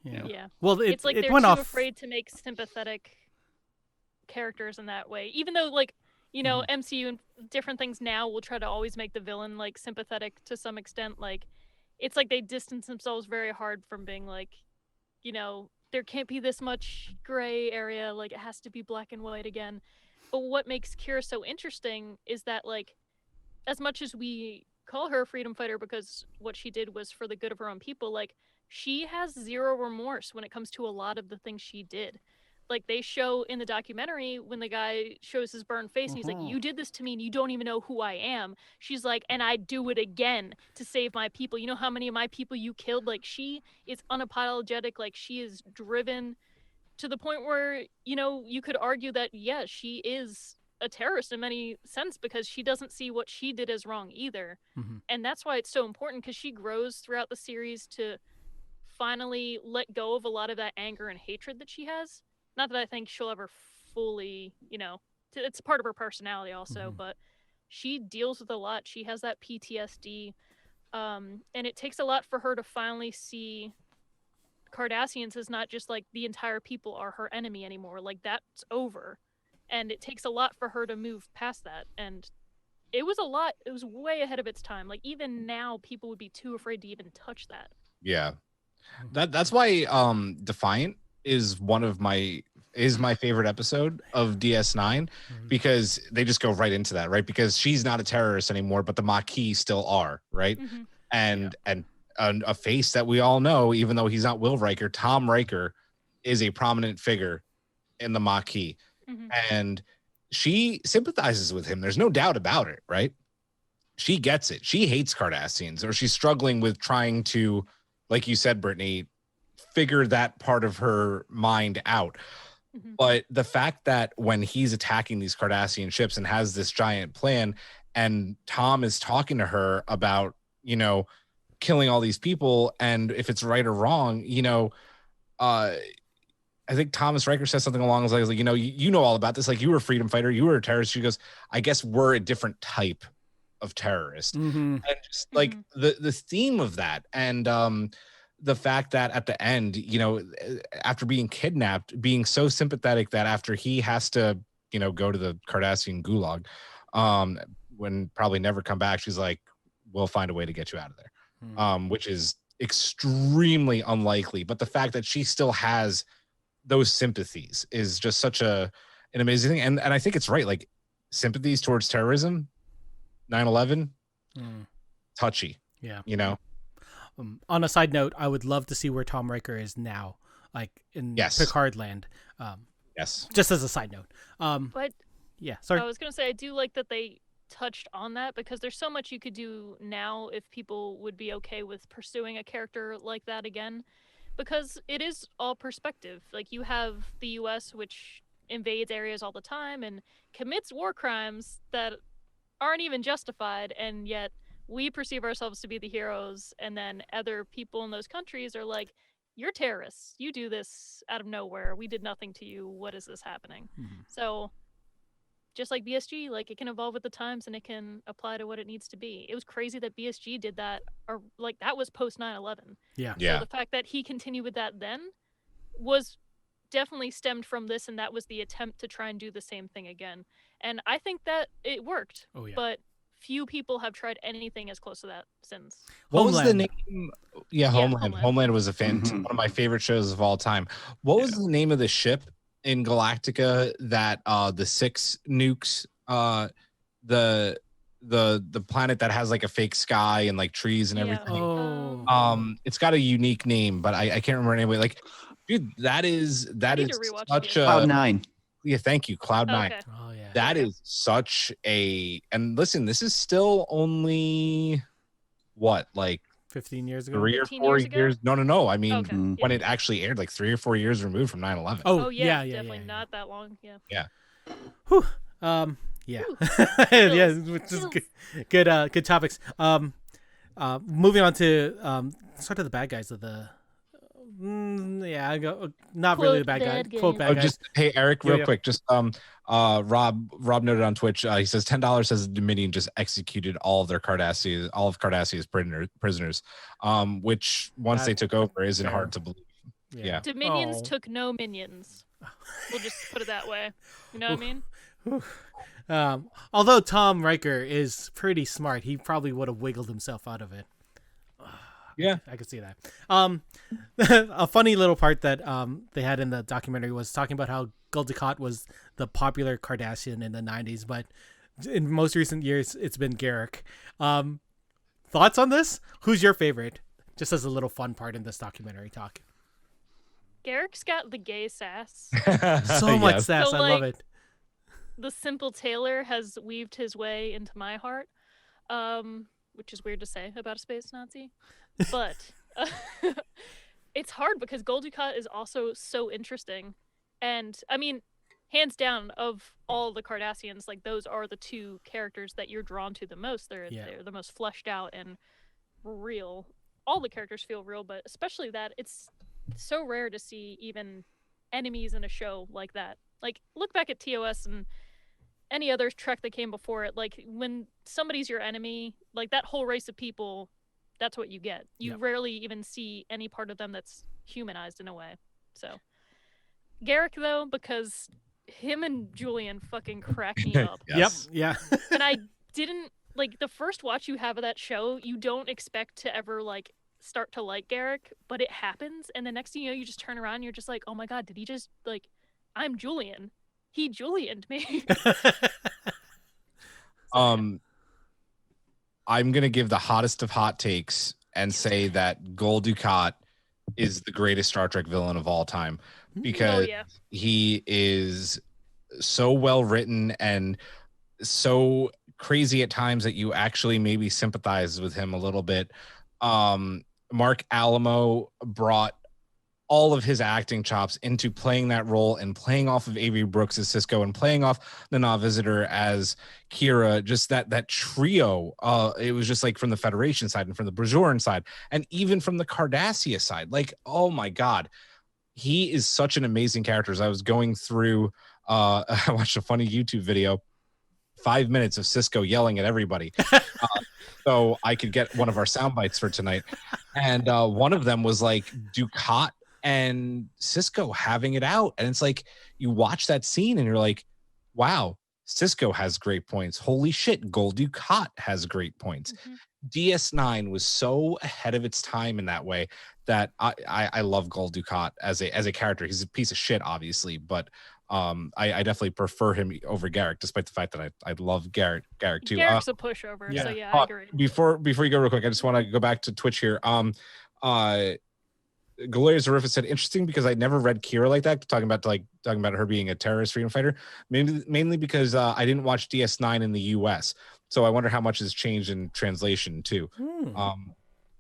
You know? Yeah. Well, It's like it they're went too off. afraid to make sympathetic characters in that way. Even though, like, you know, MCU and different things now will try to always make the villain like sympathetic to some extent. Like, it's like they distance themselves very hard from being like, you know, there can't be this much gray area. Like, it has to be black and white again. But what makes Kira so interesting is that, like, as much as we call her a freedom fighter because what she did was for the good of her own people, like, she has zero remorse when it comes to a lot of the things she did. Like, they show in the documentary when the guy shows his burned face and he's like, you did this to me and you don't even know who I am. She's like, and I'd do it again to save my people. You know how many of my people you killed? Like, she is unapologetic. Like, she is driven to the point where, you know, you could argue that, yeah, she is a terrorist in many sense because she doesn't see what she did as wrong either. And that's why it's so important, because she grows throughout the series to finally let go of a lot of that anger and hatred that she has. Not that I think she'll ever fully, you know, it's part of her personality also, but she deals with a lot. She has that PTSD. And it takes a lot for her to finally see Cardassians as not just like the entire people are her enemy anymore. Like, that's over. And it takes a lot for her to move past that. And it was a lot. It was way ahead of its time. Like, even now, people would be too afraid to even touch that. Yeah. That's why Defiant is my favorite episode of DS9, because they just go right into that, right? Because she's not a terrorist anymore, but the Maquis still are, right? And a face that we all know, even though he's not Will Riker, Tom Riker is a prominent figure in the Maquis. And she sympathizes with him. There's no doubt about it, right? She gets it. She hates Cardassians, or she's struggling with trying to, like you said, Brittany, figure that part of her mind out. But the fact that when he's attacking these Cardassian ships and has this giant plan, and Tom is talking to her about, you know, killing all these people, and if it's right or wrong, I think Thomas Riker says something along those lines, like, you know all about this. Like, you were a freedom fighter, you were a terrorist. She goes, I guess we're a different type of terrorist. Mm-hmm. And just like the theme of that, and the fact that at the end, after being kidnapped, being so sympathetic that after he has to, go to the Cardassian gulag, when probably never come back, she's like, we'll find a way to get you out of there, which is extremely unlikely. But the fact that she still has those sympathies is just such an amazing thing. And I think it's right. Like, sympathies towards terrorism, 9/11, touchy. Yeah. On a side note, I would love to see where Tom Riker is now, like in Picard land. Yes. Just as a side note. But yeah, sorry. I was going to say, I do like that they touched on that, because there's so much you could do now if people would be okay with pursuing a character like that again, because it is all perspective. Like, you have the US, which invades areas all the time and commits war crimes that aren't even justified, and yet we perceive ourselves to be the heroes, and then other people in those countries are like, you're terrorists, you do this out of nowhere, we did nothing to you, what is this happening? So just like BSG, like, it can evolve with the times and it can apply to what it needs to be. It was crazy that BSG did that, or like, that was post 9/11. Yeah. So the fact that he continued with that then was definitely stemmed from this, and that was the attempt to try and do the same thing again. And I think that it worked. Oh, yeah. But few people have tried anything as close to that since. What Homeland. was the name? Yeah, Homeland. Homeland was one of my favorite shows of all time. What was the name of the ship in Galactica that the 6 nukes the planet that has like a fake sky and like trees and everything? It's got a unique name, but I can't remember anyway. Like, dude, that is such a Cloud9. Yeah, thank you, Cloud9. Okay. Oh yeah. That is such a, and listen, this is still only what, like 15 years ago. 3 or 4 years? No. I mean, Okay. when it actually aired, like 3 or 4 years removed from 9/11. Oh yeah, definitely not that long. Yeah. Whew. Yeah. Yeah, which is good topics. Moving on to sort of the bad guys of the I go not Quote really the bad guy. Quote bad guys. Just hey Eric, real quick, just Rob noted on Twitch, he says $10 says the Dominion just executed all of Cardassia's prisoners, which once they took over isn't hard to believe. Yeah. Dominions took no minions. We'll just put it that way. You know what I mean? Although Tom Riker is pretty smart, he probably would have wiggled himself out of it. Yeah, I could see that. A funny little part that they had in the documentary was talking about how Gul Dukat was the popular Cardassian in the 90s, but in most recent years, it's been Garak. Thoughts on this? Who's your favorite? Just as a little fun part in this documentary talk. Garak's got the gay sass. So much sass. So, I love it. The simple tailor has weaved his way into my heart, which is weird to say about a space Nazi. But it's hard because Gul Dukat is also so interesting. And, I mean, hands down, of all the Cardassians, like, those are the 2 characters that you're drawn to the most. They're the most fleshed out and real. All the characters feel real, but especially that it's so rare to see even enemies in a show like that. Like, look back at TOS and any other Trek that came before it. Like, when somebody's your enemy, like, that whole race of people, that's what you get. You rarely even see any part of them that's humanized in a way. So, Garak, though, because him and Julian fucking crack me up. Yes. Yep. Yeah. And I didn't, like, the first watch you have of that show, you don't expect to ever, like, start to like Garak, but it happens. And the next thing you know, you just turn around and you're just like, oh my God, did he just, like, I'm Julian. He Julian'd me. I'm gonna give the hottest of hot takes and say that Gul Dukat is the greatest Star Trek villain of all time, because he is so well written and so crazy at times that you actually maybe sympathize with him a little bit. Mark Alamo brought all of his acting chops into playing that role and playing off of Avery Brooks as Cisco and playing off the Nah Visitor as Kira. Just that trio. It was just like from the Federation side and from the Bajoran side and even from the Cardassia side. Like, oh my God, he is such an amazing character. As I was going through, I watched a funny YouTube video, 5 minutes of Cisco yelling at everybody. So I could get one of our sound bites for tonight. And one of them was like Ducat and Cisco having it out. And it's like, you watch that scene and you're like, wow, Cisco has great points. Holy shit, Gold Ducat has great points. Mm-hmm. DS9 was so ahead of its time in that way that I love Gold Ducat as a character. He's a piece of shit, obviously, but I definitely prefer him over Garrick, despite the fact that I love Garrick too. Garrick's a pushover, so yeah, I agree. Before you go real quick, I just want to go back to Twitch here. Glorious Zeriffa said, interesting because I never read Kira like that, talking about her being a terrorist freedom fighter, mainly because I didn't watch DS9 in the US, so I wonder how much has changed in translation too.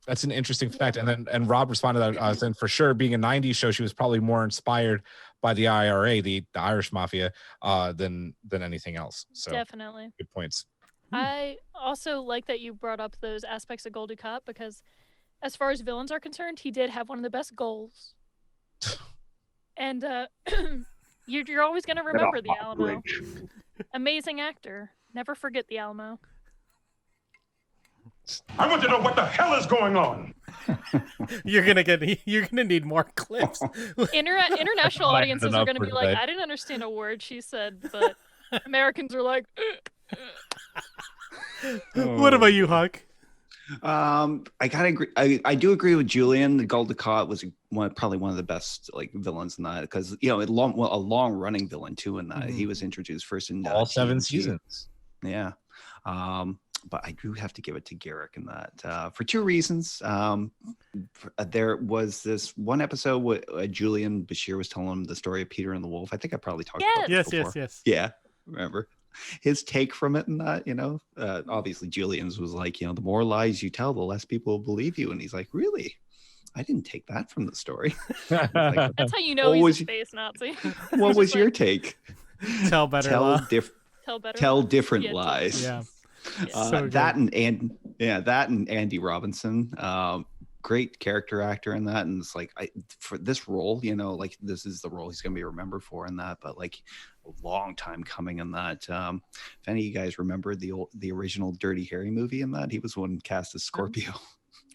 That's an interesting fact. And Rob responded that saying for sure, being a 90s show, she was probably more inspired by the IRA, the Irish mafia, than anything else. So definitely good points. I also like that you brought up those aspects of Gul Dukat because as far as villains are concerned, he did have one of the best goals. And you're always going to remember the Alamo. Amazing actor. Never forget the Alamo. I want to know what the hell is going on. You're gonna need more clips. International audiences are gonna be like, I didn't understand a word she said, but Americans are like. What about you, Huck? I kind of agree. I do agree with Julian. The Gul Dukat was probably one of the best like villains in that because a long running villain too. In that he was introduced first in all 7 TNG. seasons. Yeah. But I do have to give it to Garrick in that for 2 reasons. There was this one episode where Julian Bashir was telling him the story of Peter and the Wolf. I think I probably talked about this before. Yes. Yeah, remember his take from it and that, obviously Julian's was like, the more lies you tell, the less people will believe you. And he's like, really? I didn't take that from the story. Like, that's how you know he's a space Nazi. What was your take? Tell better. Tell different lies. Yeah. That and Andy Robinson, great character actor in that, and it's like for this role, like this is the role he's gonna be remembered for in that, but like a long time coming in that. If any of you guys remember the original Dirty Harry movie in that, he was one cast as Scorpio.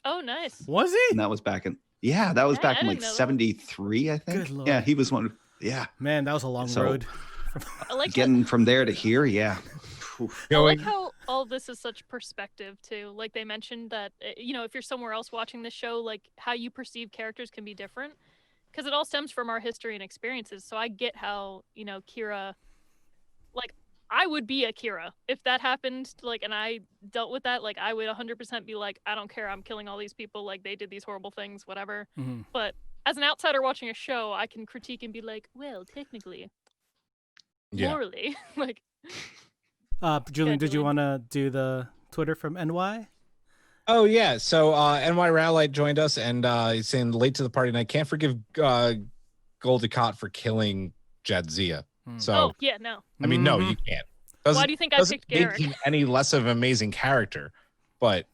Oh, nice. Was he? And that was back in back in like 73, I think. Good Lord. Yeah, he was one. Yeah, man, that was a long road. I like getting from there to here. Yeah. I like how all this is such perspective too. Like they mentioned that if you're somewhere else watching the show, like how you perceive characters can be different because it all stems from our history and experiences. So I get how Kira, like I would be a Kira if that happened. Like, and I dealt with that. Like I would 100% be like, I don't care. I'm killing all these people. Like they did these horrible things, whatever. Mm-hmm. But as an outsider watching a show, I can critique and be like, well, technically, morally, like. Julian, did you want to do the Twitter from NY? Oh, yeah. So NY Rowlight joined us and he's saying late to the party, and I can't forgive Gul Dukat for killing Jadzia. So, no. I mean, no, you can't. Why do you think I picked Garrick? Make him any less of an amazing character, but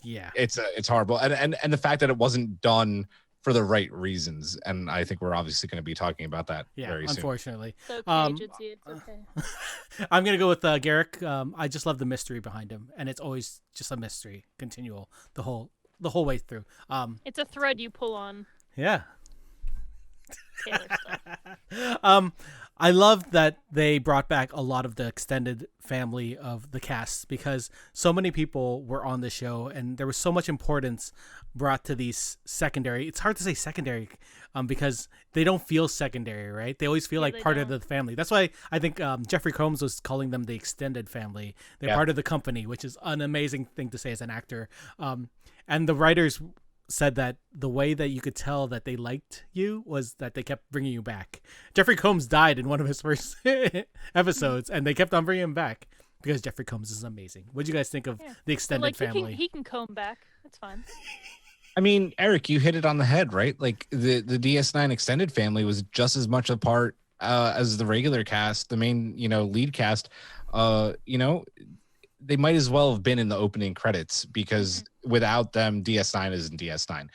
yeah, it's horrible. And the fact that it wasn't done for the right reasons, and I think we're obviously going to be talking about that very soon. Unfortunately. It's okay, it's okay. I'm going to go with Garrick. I just love the mystery behind him, and it's always just a mystery, continual, the whole way through. It's a thread you pull on. Yeah. Taylor stuff. I love that they brought back a lot of the extended family of the cast because so many people were on the show and there was so much importance brought to these secondary. It's hard to say secondary because they don't feel secondary, right? They always feel like part of the family. That's why I think Jeffrey Combs was calling them the extended family. They're part of the company, which is an amazing thing to say as an actor. And the writers said that the way that you could tell that they liked you was that they kept bringing you back. Jeffrey Combs died in one of his first episodes, and they kept on bringing him back because Jeffrey Combs is amazing. What do you guys think of the extended family? He can comb back. That's fine. I mean, Eric, you hit it on the head, right? Like the DS9 extended family was just as much a part as the regular cast, the main, lead cast. They might as well have been in the opening credits because without them, DS9 isn't DS9.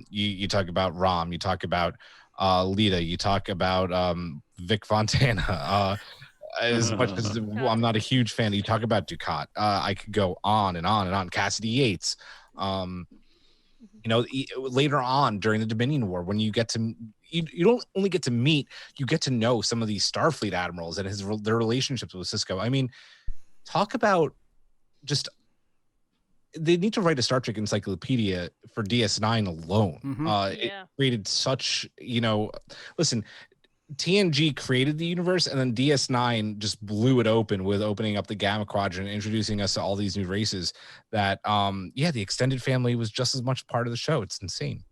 You talk about Rom, you talk about Lita, you talk about Vic Fontana. As much as I'm not a huge fan, you talk about Ducat. I could go on and on and on. Cassidy Yates. Later on during the Dominion War, when you get to you don't only get to meet, you get to know some of these Starfleet admirals and their relationships with Cisco. I mean, talk about just they need to write a Star Trek encyclopedia for DS9 alone. It created such, listen, TNG created the universe, and then DS9 just blew it open with opening up the Gamma Quadrant, introducing us to all these new races that, the extended family was just as much part of the show. It's insane.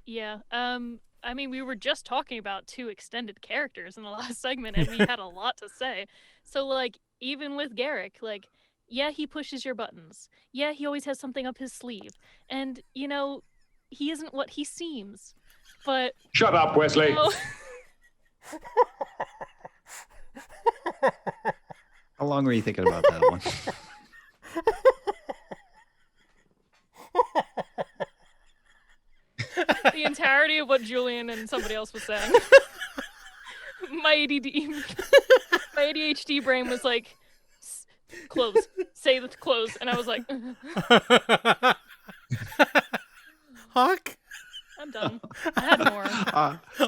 Yeah. I mean, we were just talking about 2 extended characters in the last segment, and we had a lot to say. So, like, even with Garrick, like, yeah, he pushes your buttons. Yeah, he always has something up his sleeve. And, he isn't what he seems. But shut up, Wesley. How long were you thinking about that one? The entirety of what Julian and somebody else was saying. My ADHD brain was like, close, say the close, and I was like, Hawk? I'm done. I had more.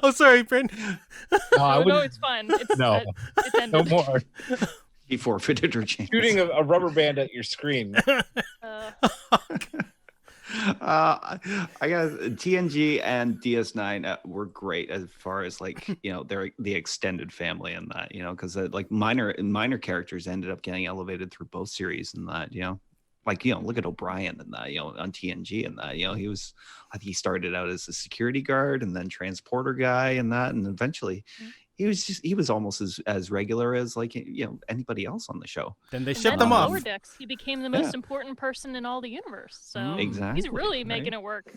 Oh, sorry, Brent. No, it's fine. It's ended. No more. He forfeited her chance. Shooting a rubber band at your screen. I guess TNG and DS9 were great as far as they're the extended family and that, because like minor characters ended up getting elevated through both series and that, look at O'Brien and that, on TNG and that, I think he started out as a security guard and then transporter guy and that, and eventually he was almost as regular as anybody else on the show. Then they shipped him off. Lower Decks, he became the most important person in all the universe. So exactly, he's really making it work.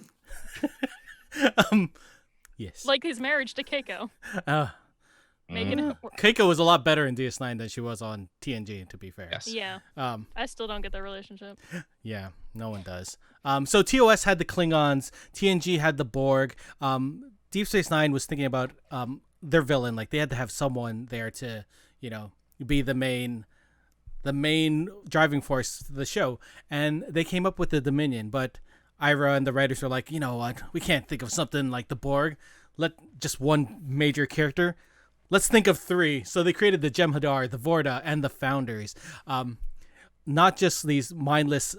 Yes. Like his marriage to Keiko. Making it work. Keiko was a lot better in DS9 than she was on TNG, to be fair. Yes. Yeah. I still don't get their relationship. Yeah, no one does. So TOS had the Klingons, TNG had the Borg. Deep Space Nine was thinking about their villain. Like they had to have someone there to, be the main driving force of the show. And they came up with the Dominion, but Ira and the writers were like, you know what, we can't think of something like the Borg. Let just one major character. Let's think of 3. So they created the Jem'Hadar, the Vorta, and the Founders. Not just these mindless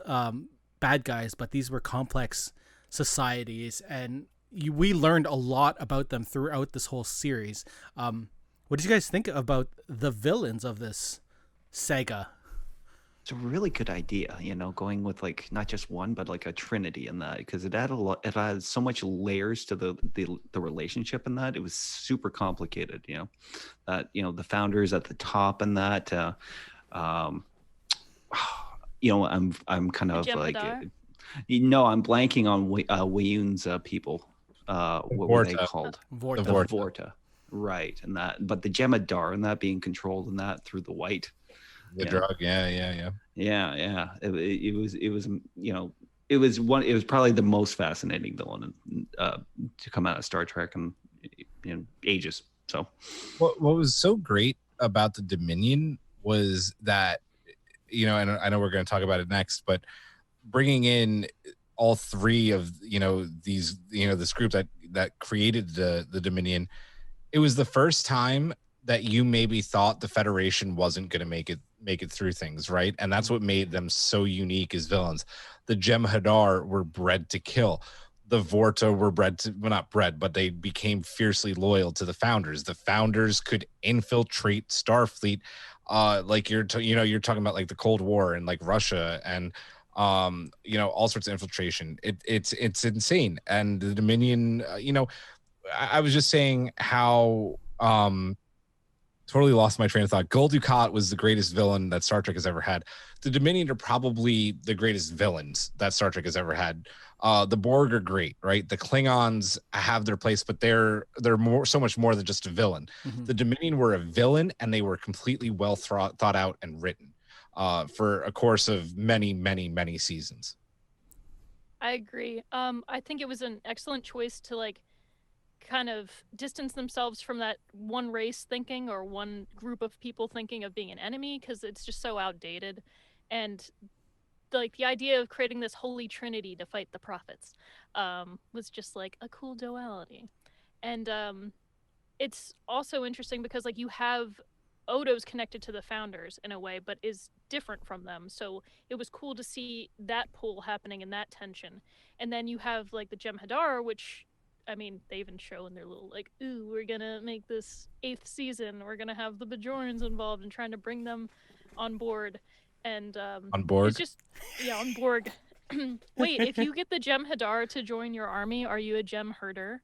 bad guys, but these were complex societies, and we learned a lot about them throughout this whole series. What did you guys think about the villains of this saga? It's a really good idea, going with not just one, but a trinity in that, because it had so much layers to the relationship in that. It was super complicated, that the Founders at the top and that I'm kind of Jem'Hadar? I'm blanking on Wayun's people. What were they called? Vorta. The Vorta, right? And that, but the Jem'Hadar and that being controlled in that through the white. The drug, yeah. It was probably the most fascinating villain to come out of Star Trek in ages. So, what was so great about the Dominion was that, and I know we're going to talk about it next, but bringing in all 3 of these this group that created the Dominion, it was the first time that you maybe thought the Federation wasn't going to make it through things, right? And that's what made them so unique as villains. The Jem'Hadar were bred to kill. The Vorta were not bred, but they became fiercely loyal to the Founders. The Founders could infiltrate Starfleet, like you're talking about like the Cold War and like Russia and all sorts of infiltration. It's insane. And the Dominion, I was just saying how Totally lost my train of thought. Gul Dukat was the greatest villain that Star Trek has ever had. The Dominion are probably the greatest villains that Star Trek has ever had. The Borg are great, right? The Klingons have their place, but they're so much more than just a villain. Mm-hmm. The Dominion were a villain, and they were completely well thought out and written for a course of many, many, many seasons. I agree. I think it was an excellent choice to like kind of distance themselves from that one race thinking or one group of people thinking of being an enemy, because it's just so outdated. And like the idea of creating this holy trinity to fight the prophets was just like a cool duality. And it's also interesting because like you have Odo's connected to the founders in a way, but is different from them. So it was cool to see that pull happening and that tension. And then you have like the Jem'Hadar, which, I mean, they even show in their little like, ooh, we're gonna make this 8th season. We're gonna have the Bajorans involved and trying to bring them on board. And On board? It's just, yeah, on board. Wait, if you get the Jem'Hadar to join your army, are you a Gem herder?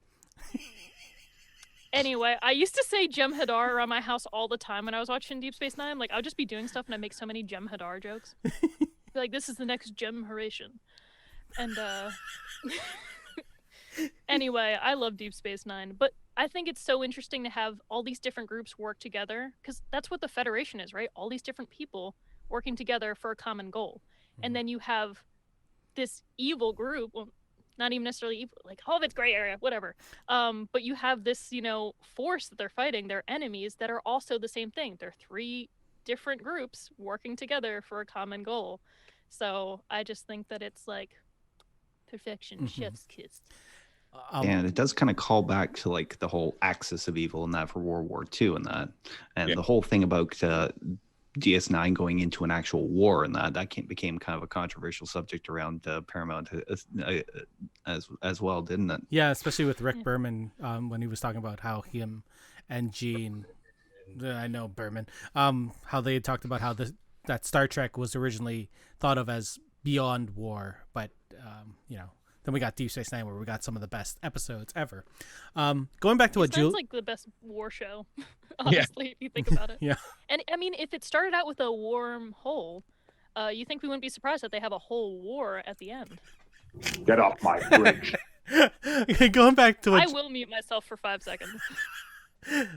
Anyway, I used to say Jem'Hadar around my house all the time when I was watching Deep Space Nine. Like, I would just be doing stuff and I make so many Jem'Hadar jokes. Like, this is the next Jem'Haration. And, anyway, I love Deep Space Nine. But I think it's so interesting to have all these different groups work together. Because that's what the Federation is, right? All these different people working together for a common goal. And then you have this evil group, well, not even necessarily evil, like all of it's gray area, whatever. But you have this, you know, force that they're fighting, their enemies that are also the same thing. They're 3 different groups working together for a common goal. So I just think that it's like perfection, chef's kiss. And it does kind of call back to like the whole axis of evil and that for World War II and that, and the whole thing about DS9 going into an actual war, and that became kind of a controversial subject around Paramount as well, didn't it? Yeah, especially with Rick Berman when he was talking about how him and Gene, I know Berman, how they had talked about how that Star Trek was originally thought of as beyond war, but you know, then we got Deep Space Nine where we got some of the best episodes ever. Going back to what Julian, like the best war show, honestly, if you think about it. Yeah. And I mean, if it started out with a wormhole, you think we wouldn't be surprised that they have a whole war at the end. Get off my bridge. Going back to what I will mute myself for 5 seconds.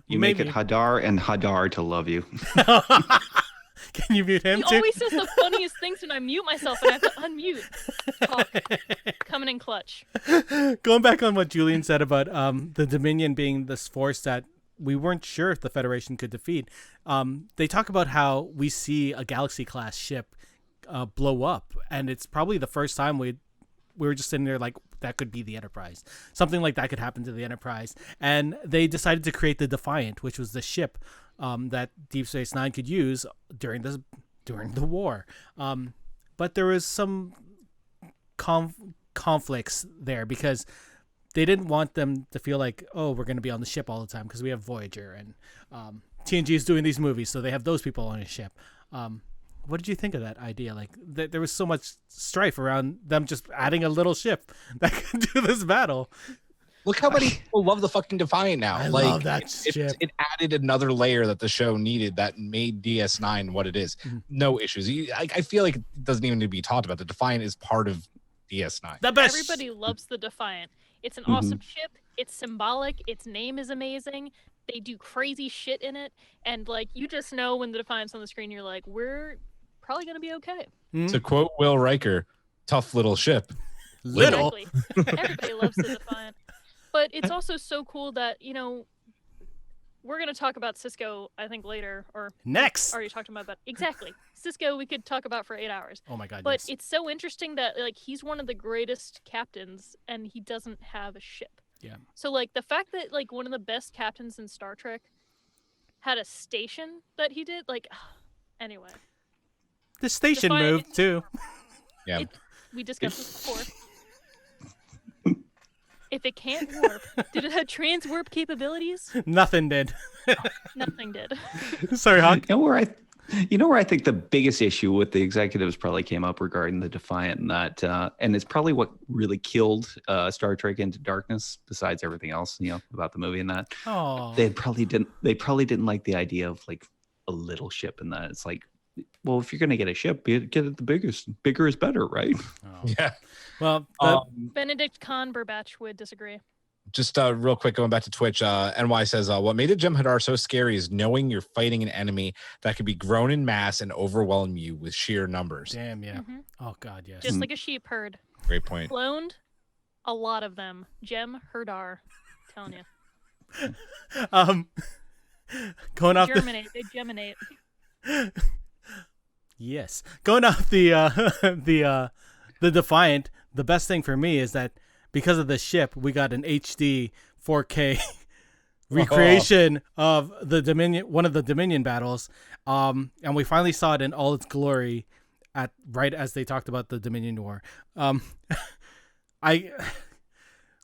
You make it Hadar and Hadar to love you. Can you mute him He too? always says the funniest things when I mute myself and I have to unmute. Talk. Coming in clutch. Going back on what Julian said about the Dominion being this force that we weren't sure if the Federation could defeat. They talk about how we see a Galaxy-class ship blow up, and it's probably the first time we were just sitting there like, that could be the Enterprise. Something like that could happen to the Enterprise. And they decided to create the Defiant, which was the ship that Deep Space Nine could use during the war. But there was some conflicts there because they didn't want them to feel like, oh, we're going to be on the ship all the time because we have Voyager and TNG is doing these movies, so they have those people on a ship. What did you think of that idea? Like, there was so much strife around them just adding a little ship that could do this battle. Look how many people love the fucking Defiant now. I like, love that ship. It added another layer that the show needed that made DS9 what it is. No issues. I feel like it doesn't even need to be talked about. The Defiant is part of DS9. The best. Everybody loves the Defiant. It's an awesome ship. It's symbolic. Its name is amazing. They do crazy shit in it. And, like, you just know when the Defiant's on the screen, you're like, we're probably going to be okay. To quote Will Riker, tough little ship. Little. Exactly. Everybody loves the Defiant. But it's also so cool that, you know, we're going to talk about Cisco, I think, later. Or Next. already talked about exactly. Cisco we could talk about for 8 hours. Oh, my God. But yes. it's so interesting that, like, he's one of the greatest captains, and he doesn't have a ship. Yeah. So, like, the fact that, like, one of the best captains in Star Trek had a station that he did, like, anyway. The station Defiant- moved, too. Yeah. We discussed this before. If it can't warp, did it have trans-warp capabilities? Nothing did. Nothing did. Sorry, Hawk. You know where You know where I think the biggest issue with the executives probably came up regarding the Defiant, and that, and it's probably what really killed Star Trek Into Darkness, besides everything else, about the movie and that. Oh, They probably didn't like the idea of like a little ship, and that it's like, well, if you're gonna get a ship, get it the biggest. Bigger is better, right? Yeah. well, Benedict Cumberbatch would disagree. Just real quick, going back to Twitch, NY says, what made the Jem'Hadar so scary is knowing you're fighting an enemy that could be grown in mass and overwhelm you with sheer numbers. damn, yeah. Mhm. Oh God, yes. Just like a sheep herd. Great point. Cloned, a lot of them. Jem'Hadar. Telling you. Going off Germinate. They geminate. Yes. Going off the Defiant, the best thing for me is that because of the ship, we got an HD 4K recreation of the Dominion, one of the Dominion battles, and we finally saw it in all its glory right as they talked about the Dominion War.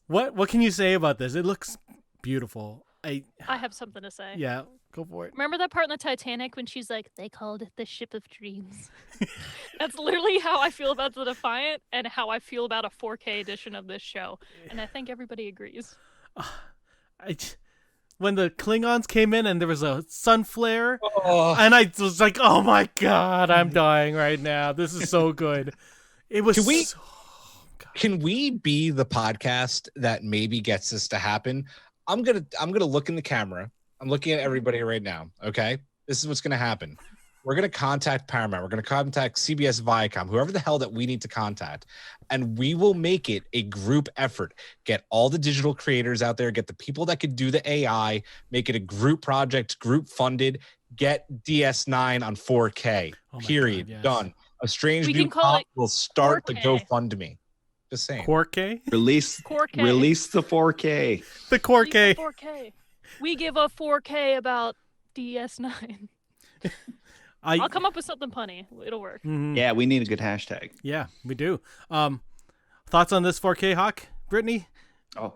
What can you say about this? It looks beautiful. I have something to say. Yeah, go for it. Remember that part in the Titanic when she's like, they called it the ship of dreams? That's literally how I feel about the Defiant and how I feel about a 4K edition of this show. And I think everybody agrees. When the Klingons came in and there was a sun flare, and I was like, oh my God, I'm dying right now. This is so good. It was Can we be the podcast that maybe gets this to happen? I'm gonna look in the camera. I'm looking at everybody right now. Okay, this is what's gonna happen. We're gonna contact Paramount. We're gonna contact CBS, Viacom, whoever the hell that we need to contact, and we will make it a group effort. Get all the digital creators out there. Get the people that could do the AI. Make it a group project, group funded. Get DS9 on 4K. Period. God, yes. Done. A Strange We New can call Pop it will start the 4K. GoFundMe. Just saying. 4K? Release 4K. release the 4K. The 4K. 4K. We give a 4K about DS9. I'll come up with something punny. It'll work. Mhm. Yeah, we need a good hashtag. Yeah, we do. Thoughts on this 4K, Hawk? Brittany? Oh,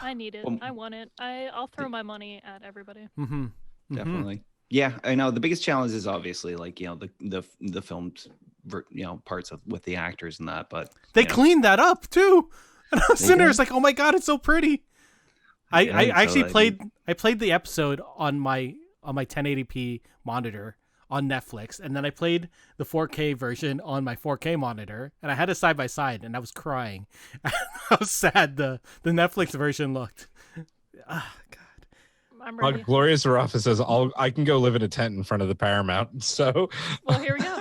I need it. I want it. I'll throw my money at everybody. Mm-hmm. definitely. Yeah, I know. The biggest challenge is obviously like the filmed parts of with the actors and that, but They cleaned that up too. And I was sitting there, did? it's like, oh my God, it's so pretty. I Yeah, actually so played the episode on my 1080p monitor on Netflix, and then I played the 4K version on my 4K monitor, and I had it side by side, and I was crying. How sad the Netflix version looked. Ah, God. I'm ready. Glorious Rafa says, I can go live in a tent in front of the Paramount. So, Well, here we go.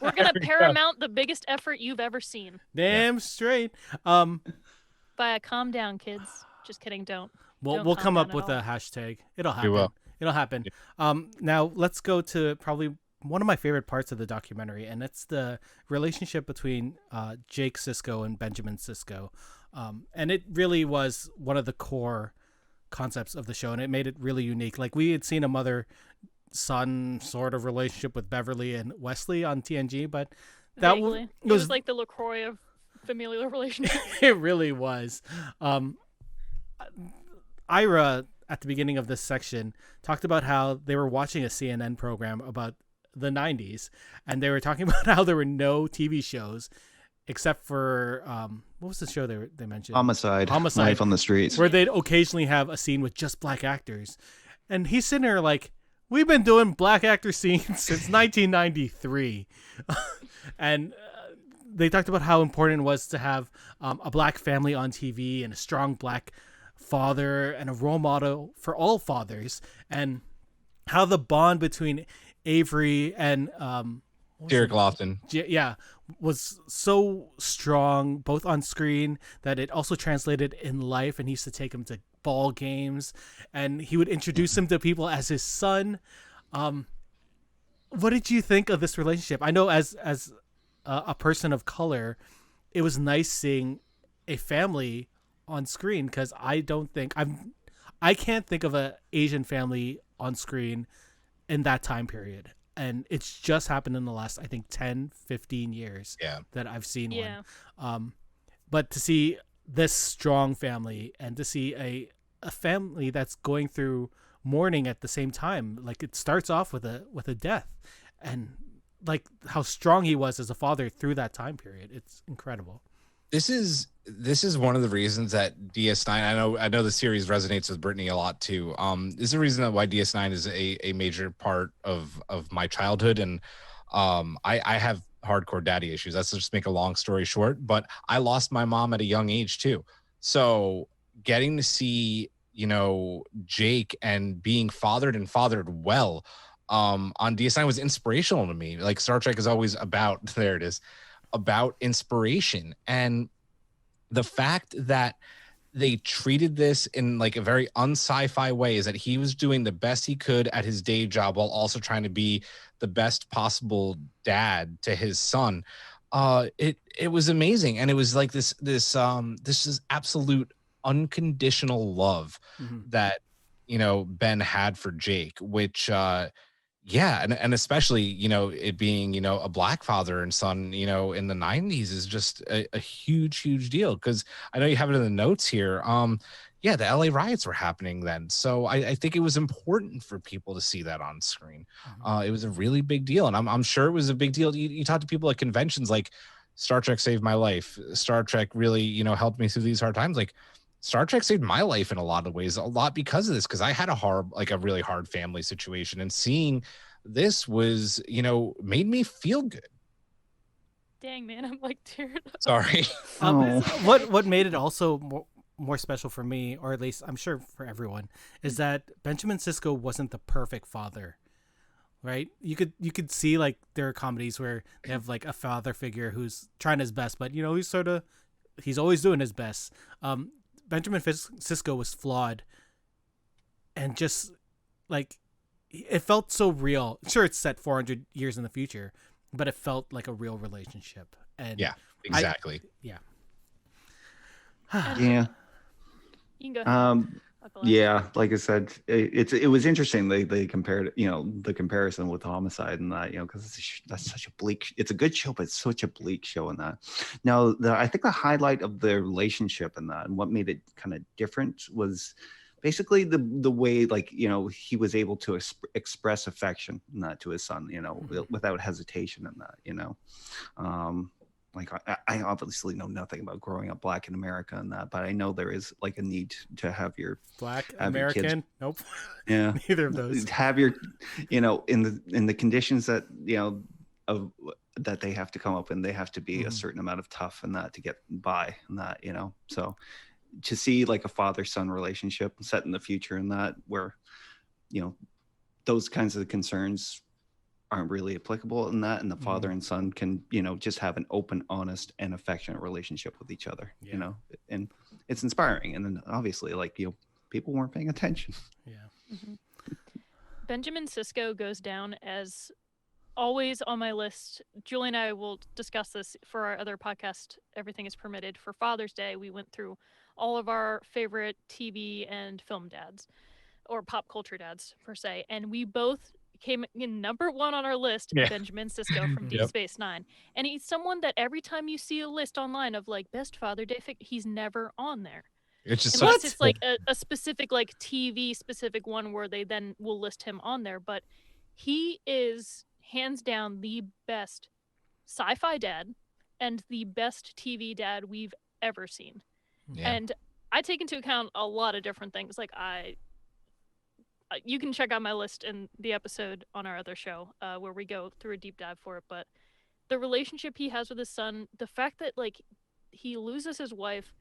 We're gonna Paramount the biggest effort you've ever seen. Damn straight. Calm down, kids. Just kidding. Don't. We'll Don't come calm up down with at a hashtag. It'll happen. will. It'll happen. Now let's go to probably one of my favorite parts of the documentary, and it's the relationship between Jake Sisko and Benjamin Sisko. And it really was one of the core concepts of the show, and it made it really unique. Like, we had seen a mother-son sort of relationship with Beverly and Wesley on TNG, but that Vaguely. It was like the LaCroix of familial relationship. it really was. Ira, at the beginning of this section, talked about how they were watching a CNN program about the 90s, and they were talking about how there were no TV shows except for what was the show they mentioned? Homicide. Homicide. Life on the Streets. Where they'd occasionally have a scene with just black actors. And he's sitting there like, we've been doing black actor scenes since 1993. And they talked about how important it was to have a black family on TV and a strong black father and a role model for all fathers, and how the bond between Avery and Derek Lofton. was so strong both on screen that it also translated in life, and he used to take him to ball games and he would introduce him to people as his son. What did you think of this relationship? I know as a person of color, it was nice seeing a family on screen, because I can't think of a Asian family on screen in that time period. And it's just happened in the last, I think, 10, 15 years that I've seen one. But to see this strong family and to see a family that's going through mourning at the same time. Like it starts off with a death, and like how strong he was as a father through that time period. It's incredible. This is one of the reasons that DS9. I know the series resonates with Brittany a lot too. This is the reason that why DS9 is a major part of my childhood, and I have hardcore daddy issues. Let's just make a long story short. But I lost my mom at a young age too, so getting to see Jake and being fathered and fathered well on DS9 was inspirational to me. Like Star Trek is always about about inspiration, and the fact that they treated this in like a very un-sci-fi way is that he was doing the best he could at his day job while also trying to be the best possible dad to his son. It was amazing, and it was like this is absolute unconditional love that Ben had for Jake, which and especially it being a black father and son in the 90s is just a huge deal, because I know you have it in the notes here. The LA riots were happening then, so I think it was important for people to see that on screen. It was a really big deal, and I'm sure it was a big deal. You talk to people at conventions, like Star Trek saved my life, Star Trek really helped me through these hard times. Like Star Trek saved my life in a lot of ways, a lot because of this, because I had a really hard family situation, and seeing this was, made me feel good. Dang, man, I'm like tearing up. Sorry. What made it also more special for me, or at least I'm sure for everyone, is that Benjamin Sisko wasn't the perfect father, right? You could see like there are comedies where they have like a father figure who's trying his best, but he's always doing his best. Benjamin Sisko was flawed, and just like it felt so real. Sure, it's set 400 years in the future, but it felt like a real relationship. And yeah, exactly. Yeah. You can go ahead. Yeah, like I said, it was interesting. They compared, the comparison with Homicide and that, because that's such a bleak. It's a good show, but it's such a bleak show in that. Now, I think the highlight of their relationship in that, and what made it kind of different, was basically the way, like, he was able to express affection in that to his son, without hesitation in that, like I obviously know nothing about growing up black in America and that, but I know there is like a need to have your black American. Nope. Yeah. Neither of those. Have your, in the conditions that, of that they have to come up in, they have to be a certain amount of tough and that to get by and that, so to see like a father-son relationship set in the future and that where, those kinds of concerns aren't really applicable in that, and the father and son can just have an open, honest, and affectionate relationship with each other. And it's inspiring. And then obviously, like, people weren't paying attention. Benjamin Sisko goes down as always on my list. Julian and I will discuss this for our other podcast, Everything is Permitted. For Father's Day, we went through all of our favorite TV and film dads, or pop culture dads per se, and we both came in number one on our list, Benjamin Sisko from Deep Space Nine. And he's someone that every time you see a list online of like best Father Day he's never on there. It's just unless it's like a specific like TV specific one where they then will list him on there. But he is hands down the best sci-fi dad and the best TV dad we've ever seen. And I take into account a lot of different things. Like you can check out my list in the episode on our other show where we go through a deep dive for it. But the relationship he has with his son, the fact that like he loses his wife,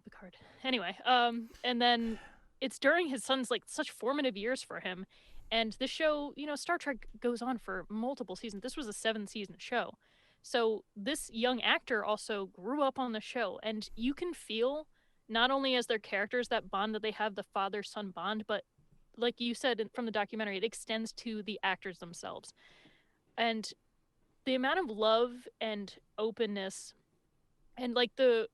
Picard. Anyway, and then it's during his son's like such formative years for him. And the show, Star Trek goes on for multiple seasons. This was a 7-season show. So this young actor also grew up on the show, and you can feel not only as their characters that bond that they have, the father-son bond, but like you said from the documentary, it extends to the actors themselves. And the amount of love and openness and like the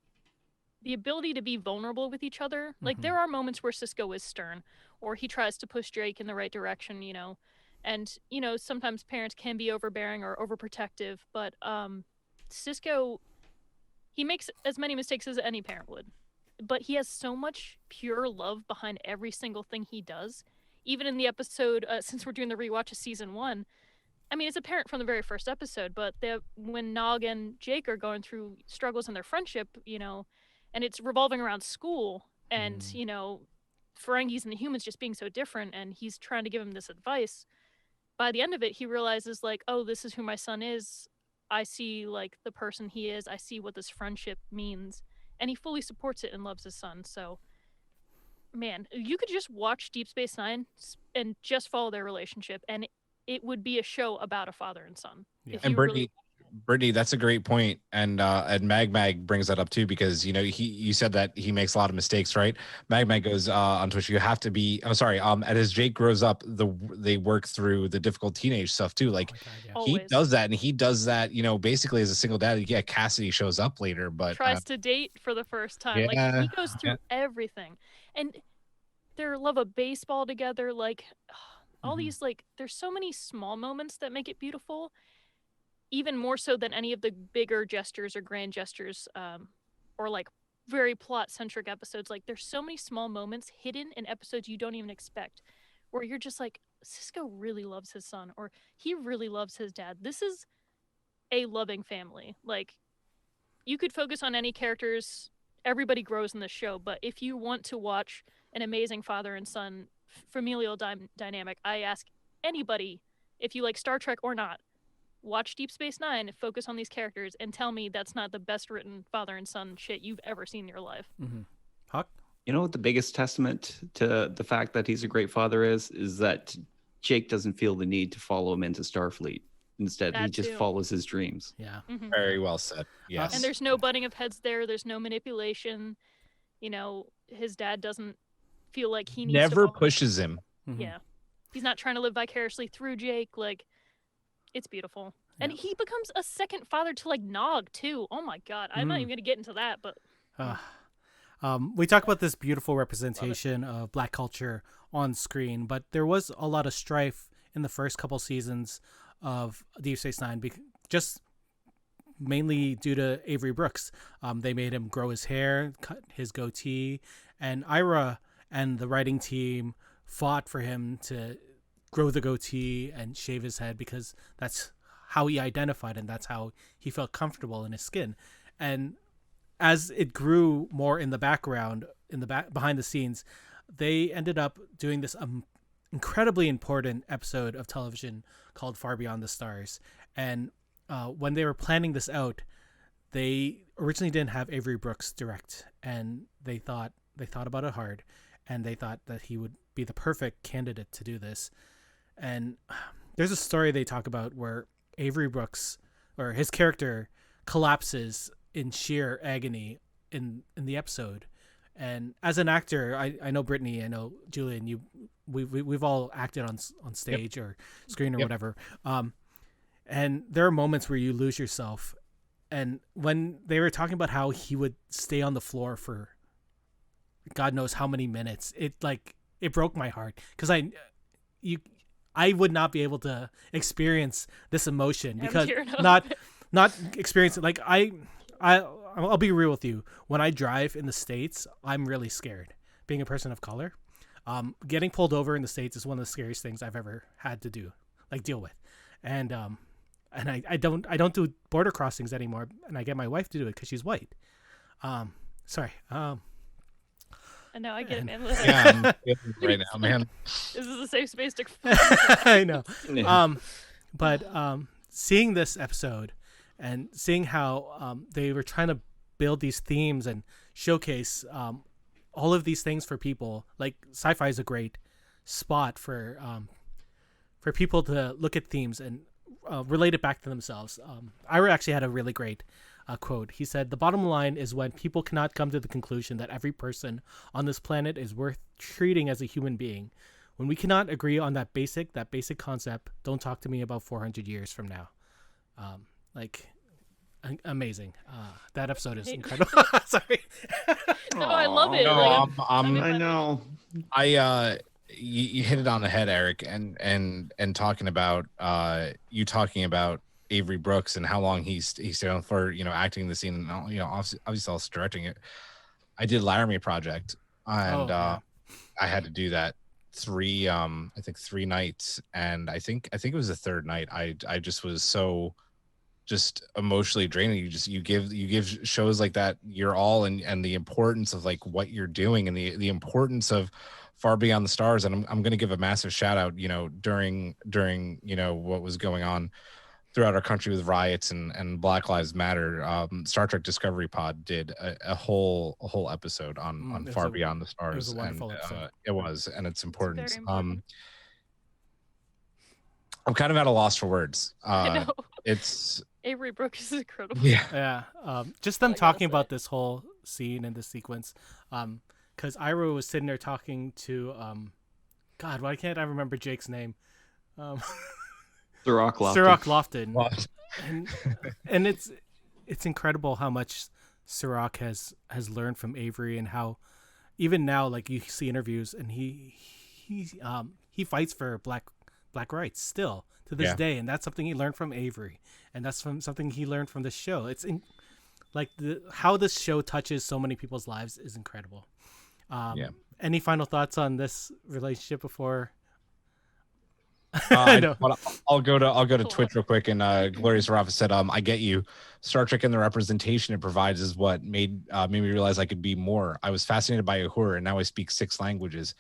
ability to be vulnerable with each other. Like there are moments where Sisko is stern, or he tries to push Drake in the right direction, and sometimes parents can be overbearing or overprotective, but Sisko, he makes as many mistakes as any parent would. but he has so much pure love behind every single thing he does. Even in the episode, since we're doing the rewatch of season 1, I mean, it's apparent from the very first episode, but when Nog and Jake are going through struggles in their friendship, and it's revolving around school and, Ferengis and the humans just being so different, and he's trying to give him this advice. By the end of it, he realizes, like, oh, this is who my son is. I see, like, the person he is. I see what this friendship means. And he fully supports it and loves his son. So, man, you could just watch Deep Space Nine and just follow their relationship, and it would be a show about a father and son. Yeah. And Brittany, that's a great point, and Mag brings that up too, because you said that he makes a lot of mistakes, right? Mag goes on Twitch. You have to be. I'm sorry. As Jake grows up, they work through the difficult teenage stuff too. Like he does that, and he does that. Basically as a single dad. Yeah, Cassidy shows up later, but tries to date for the first time. Like he goes through everything, and their love of baseball together. Like all these, like there's so many small moments that make it beautiful. Even more so than any of the bigger gestures or grand gestures, or like very plot-centric episodes. Like there's so many small moments hidden in episodes you don't even expect, where you're just like, Sisko really loves his son, or he really loves his dad. This is a loving family. Like, you could focus on any characters. Everybody grows in this show, but if you want to watch an amazing father and son familial dynamic, I ask anybody, if you like Star Trek or not, watch Deep Space Nine, focus on these characters, and tell me that's not the best written father and son shit you've ever seen in your life. Huck? You know what the biggest testament to the fact that he's a great father is that Jake doesn't feel the need to follow him into Starfleet. Instead, he just follows his dreams. Yeah. Very well said. Yes. And there's no butting of heads there. There's no manipulation. His dad doesn't feel like he needs never to pushes him. Yeah. He's not trying to live vicariously through Jake. Like, it's beautiful. Yeah. And he becomes a second father to, like, Nog, too. Oh, my God. I'm not even going to get into that, but... we talk about this beautiful representation of Black culture on screen, but there was a lot of strife in the first couple seasons of Deep Space Nine, just mainly due to Avery Brooks. They made him grow his hair, cut his goatee, and Ira and the writing team fought for him to grow the goatee and shave his head, because that's how he identified and that's how he felt comfortable in his skin. And as it grew more in the background, behind the scenes, they ended up doing this incredibly important episode of television called Far Beyond the Stars. And when they were planning this out, they originally didn't have Avery Brooks direct, and they thought about it hard, and they thought that he would be the perfect candidate to do this. And there's a story they talk about where Avery Brooks, or his character, collapses in sheer agony in the episode. And as an actor, I know Brittany, I know Julian, we've all acted on stage or screen or whatever. And there are moments where you lose yourself. And when they were talking about how he would stay on the floor for God knows how many minutes, it broke my heart, because I would not be able to experience this emotion, because not experience it. Like I'll be real with you. When I drive in the States, I'm really scared. Being a person of color, getting pulled over in the States is one of the scariest things I've ever had to deal with. And I don't do border crossings anymore, and I get my wife to do it because she's white. Sorry. I know, I get it, man. Yeah, I'm right now, man. This is a safe space to... I know. But seeing this episode and seeing how they were trying to build these themes and showcase all of these things for people, like sci-fi is a great spot for people to look at themes and relate it back to themselves. Ira actually had a really great quote. He said, "The bottom line is when people cannot come to the conclusion that every person on this planet is worth treating as a human being. When we cannot agree on that basic concept, don't talk to me about 400 years from now." Amazing. That episode is incredible. Sorry. No, I love it. No, I know. You hit it on the head, Eric, and talking about Avery Brooks and how long he stayed on for, acting the scene, and obviously also directing it. I did Laramie Project, and yeah. I had to do that I think 3 nights, and I think it was the third night. I just was so just emotionally draining. You give shows like that your all, and the importance of like what you're doing, and the importance of Far Beyond the Stars. And I'm going to give a massive shout out, during what was going on throughout our country with riots and Black Lives Matter. Star Trek Discovery Pod did a whole episode on Far Beyond the Stars. It was a wonderful episode. It was, and its importance. Very important. I'm kind of at a loss for words. I know. It's Avery Brooks is incredible. yeah. Just them I gotta talking say. about this whole scene and this sequence. Because Ira was sitting there talking to, God, why can't I remember Jake's name? Sirach Lofton. Sirach Lofton. And it's incredible how much Sirach has learned from Avery, and how even now, like, you see interviews, and he fights for black rights still to this day, and that's something he learned from Avery, and that's something he learned from the show. It's how this show touches so many people's lives is incredible. Any final thoughts on this relationship before? I'll go to Twitch real quick, and Glorious Rafa said, I get you. Star Trek and the representation it provides is what made me realize I could be more. I was fascinated by Uhura, and now I speak 6 languages.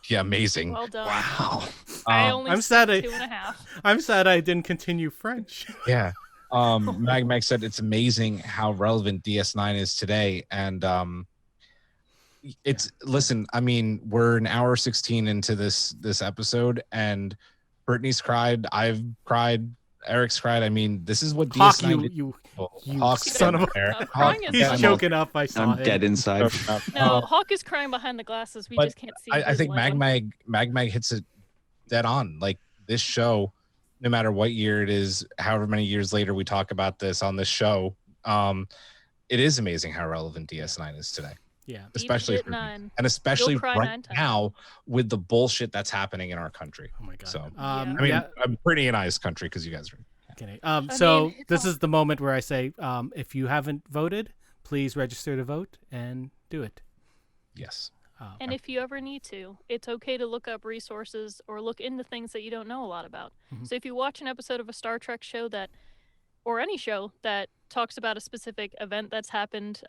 Yeah, amazing. Well done. Wow. I'm sad 2.5. I'm sad I didn't continue French. Yeah. Mag said it's amazing how relevant DS9 is today, and listen, I mean, we're an hour 16 into this episode, and Brittany's cried, I've cried, Eric's cried. I mean, this is what Hawk, DS9 did. you Hawk, son of a- Hawk, He's choking up. I saw I'm him. dead inside. No, Hawk is crying behind the glasses. We But just can't see. I his think light. Mag hits it dead on. Like, this show, no matter what year it is, however many years later we talk about this on this show, it is amazing how relevant DS9 is today. Yeah. Especially Deep for shit me. 9. And especially You'll cry right 9 times. now with the bullshit that's happening in our country. Oh my god. So, Yeah. I mean, I'm pretty in I's country because you guys are. Kidding. I So mean, it's this all- is the moment where I say, if you haven't voted, please register to vote and do it. Yes. And if you ever need to, it's okay to look up resources or look into things that you don't know a lot about. Mhm. So if you watch an episode of a Star Trek show or any show that talks about a specific event that's happened,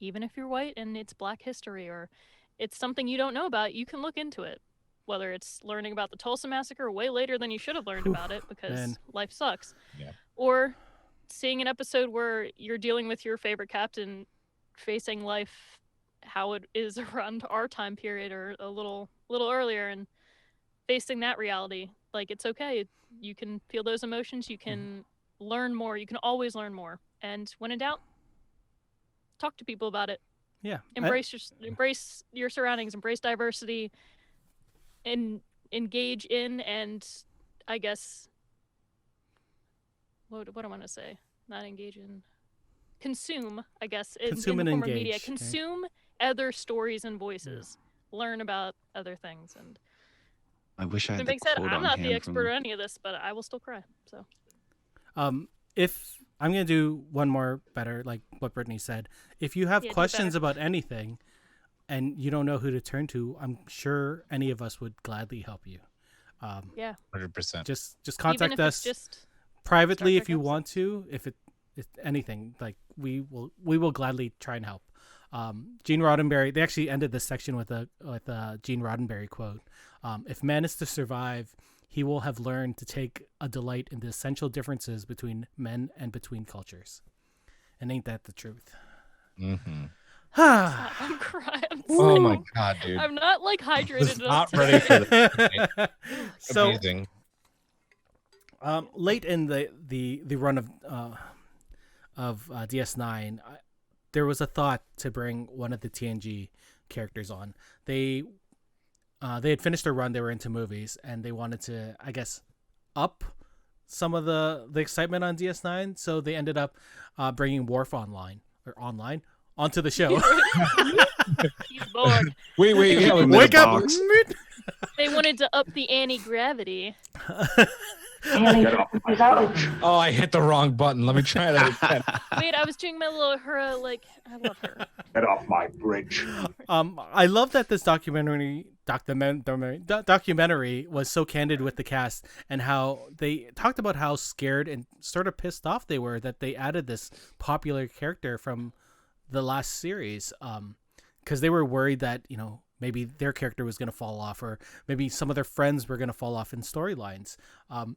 even if you're white and it's Black history or it's something you don't know about, you can look into it. Whether it's learning about the Tulsa Massacre way later than you should have learned about it because man. life sucks. Yeah. Or seeing an episode where you're dealing with your favorite captain facing life how it is around our time period or a little earlier and facing that reality. Like, it's okay. You can feel those emotions. You can learn more. You can always learn more. And when in doubt, talk to people about it. Yeah. Embrace your surroundings, embrace diversity, and engage in, and I guess what do I want to say? Not engage in. Consume, I guess, Consume in the and form of media. engage, okay. Consume other stories and voices. Learn about other things. And I wish I had that the being said, quote I'm on not the hand expert on any of this, but I will still cry. So If I'm gonna do one more better, like what Brittany said. If you have Yeah, do questions better. about anything, and you don't know who to turn to, I'm sure any of us would gladly help you. yeah, 100%. Just even contact if us it's just privately Star if Trek you episode. want to. If anything, like we will gladly try and help. Gene Roddenberry. They actually ended this section with a Gene Roddenberry quote. If man is to survive, he will have learned to take a delight in the essential differences between men and between cultures. And ain't that the truth? Mm-hmm. I'm crying. Oh my god, dude. I'm not like hydrated enough. Not to ready for say this. So Amazing. late in the run of DS9, there was a thought to bring one of the TNG characters on. They had finished their run. They were into movies, and they wanted to, I guess, up some of the excitement on DS9. So they ended up bringing Worf onto the show. He's bored. Wait, yeah, Keep him in Wake a up! box. They wanted to up the anti-gravity. Get off my bridge. Oh, I hit the wrong button. Let me try that again. Wait, I was doing my little her like I love her. Get off my bridge. I love that this documentary was so candid with the cast and how they talked about how scared and sort of pissed off they were that they added this popular character from the last series, because they were worried that, you know, maybe their character was going to fall off, or maybe some of their friends were going to fall off in storylines,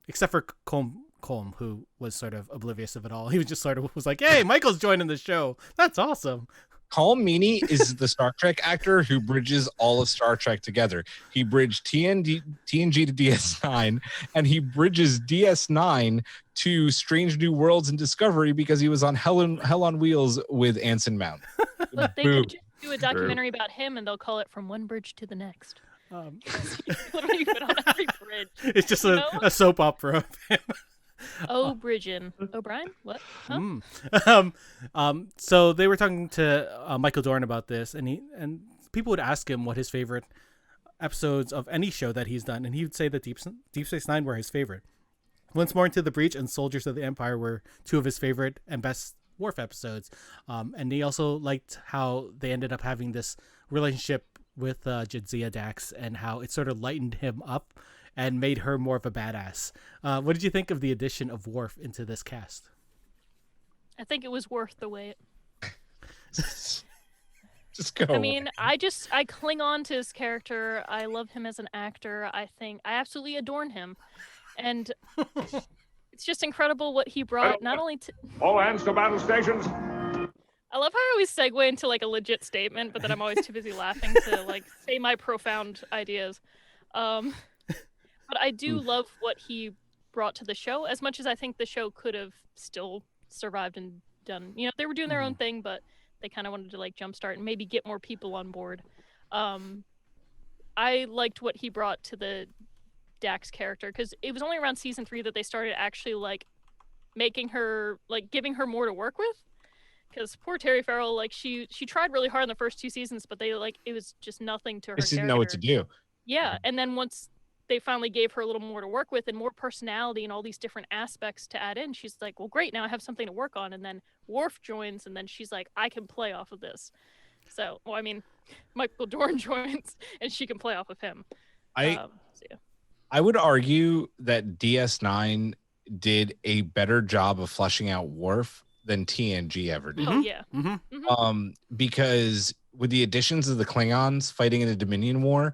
except for Colm, who was sort of oblivious of it all. He was just sort of was like, hey, Michael's joining the show. That's awesome. Colm Meaney is the Star Trek actor who bridges all of Star Trek together. He bridged TNG to DS9, and he bridges DS9 to Strange New Worlds and Discovery because he was on Hell on Wheels with Anson Mount. But they could just do a documentary about him, and they'll call it From One Bridge to the Next. Literally put on every bridge. It's just a soap opera of him. O'Brien. O'Brien? What? Huh? So they were talking to Michael Dorn about this, and people would ask him what his favorite episodes of any show that he's done, and he would say that Deep Space Nine were his favorite. Once More Into the Breach and Soldiers of the Empire were two of his favorite and best Worf episodes. And he also liked how they ended up having this relationship with Jadzia Dax, and how it sort of lightened him up and made her more of a badass. What did you think of the addition of Worf into this cast? I think it was worth the wait. Just go. I mean, I cling on to his character. I love him as an actor. I absolutely adorn him. And it's just incredible what he brought, not only to... All hands to battle stations. I love how I always segue into like a legit statement, but then I'm always too busy laughing to like say my profound ideas. But I do love what he brought to the show, as much as I think the show could have still survived and done. You know, they were doing their own thing, but they kind of wanted to like jumpstart and maybe get more people on board. I liked what he brought to the Dax character, because it was only around season 3 that they started actually like making her, like giving her more to work with. Because poor Terry Farrell, like she tried really hard in the first 2 seasons, but they like it was just nothing to her. They didn't know what to do. Yeah, and then once they finally gave her a little more to work with and more personality and all these different aspects to add in, she's like, well, great, now I have something to work on. And then Worf joins, and then she's like, I can play off of this. So, well, I mean, Michael Dorn joins, and she can play off of him. I would argue that DS9 did a better job of fleshing out Worf than TNG ever did. Oh, yeah. Because with the additions of the Klingons fighting in the Dominion War,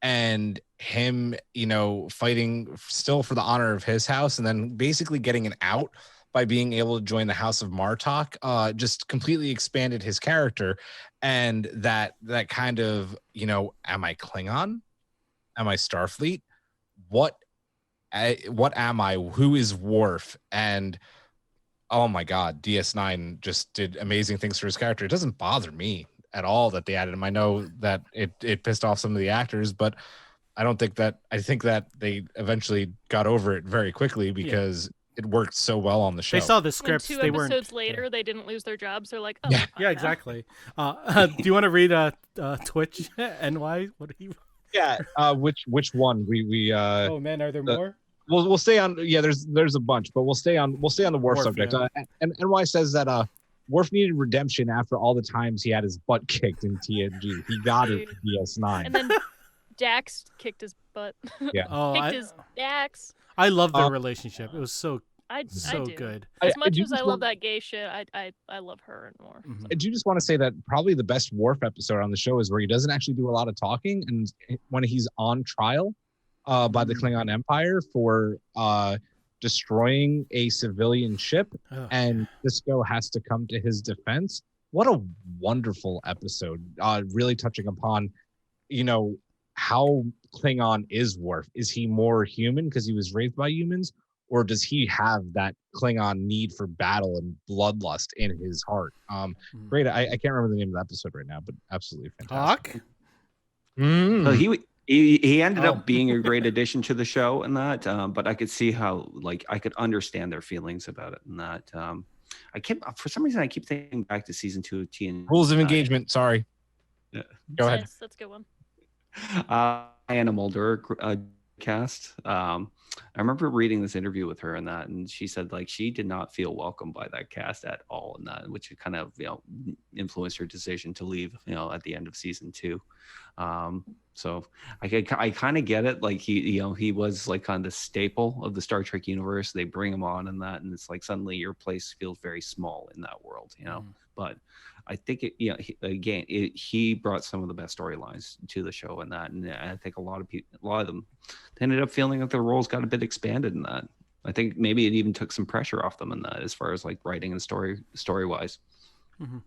and him, you know, fighting still for the honor of his house, and then basically getting an out by being able to join the House of Martok, just completely expanded his character. And that kind of, you know, am I Klingon? Am I Starfleet? What am I? Who is Worf? And oh my God, DS9 just did amazing things for his character. It doesn't bother me at all that they added him. I know that it pissed off some of the actors, but I think that they eventually got over it very quickly because it worked so well on the show. They saw the scripts. And 2 episodes later, they didn't lose their jobs. They're like, oh, yeah, exactly. Do you want to read Twitch NY? What are you? Yeah. Which one? We oh man, are there more? We'll stay on. Yeah, there's a bunch, but we'll stay on the Worf subject. Yeah. And NY says that Worf needed redemption after all the times he had his butt kicked in TNG. He got it in DS9. And then Dax kicked his butt. Yeah. His Dax. I love their relationship. It was so do. good. As much as I love that gay shit, I love her more. Mm-hmm. I do just want to say that probably the best Worf episode on the show is where he doesn't actually do a lot of talking, and when he's on trial by the Klingon Empire for destroying a civilian ship, and Sisko has to come to his defense. What a wonderful episode. Really touching upon, you know, how Klingon is Worf. Is he more human because he was raised by humans, or does he have that Klingon need for battle and bloodlust in his heart? Great. I can't remember the name of the episode right now, but absolutely fantastic. So he ended up being a great addition to the show and that, but I could see how, like, I could understand their feelings about it and that. For some reason I keep thinking back to season 2 of TNG. Rules of Engagement. Sorry. Yeah. Go ahead. Yes, that's a good one. Anna Mulder cast. I remember reading this interview with her and that, and she said like she did not feel welcomed by that cast at all, and that which kind of influenced her decision to leave at the end of season 2. So I kind of get it. Like he was like kind of the staple of the Star Trek universe. They bring him on and that, and it's like suddenly your place feels very small in that world, But I think he brought some of the best storylines to the show and that, and I think a lot of them ended up feeling like their roles got a bit expanded in that. I think maybe it even took some pressure off them in that, as far as like writing and story wise. Mm-hmm.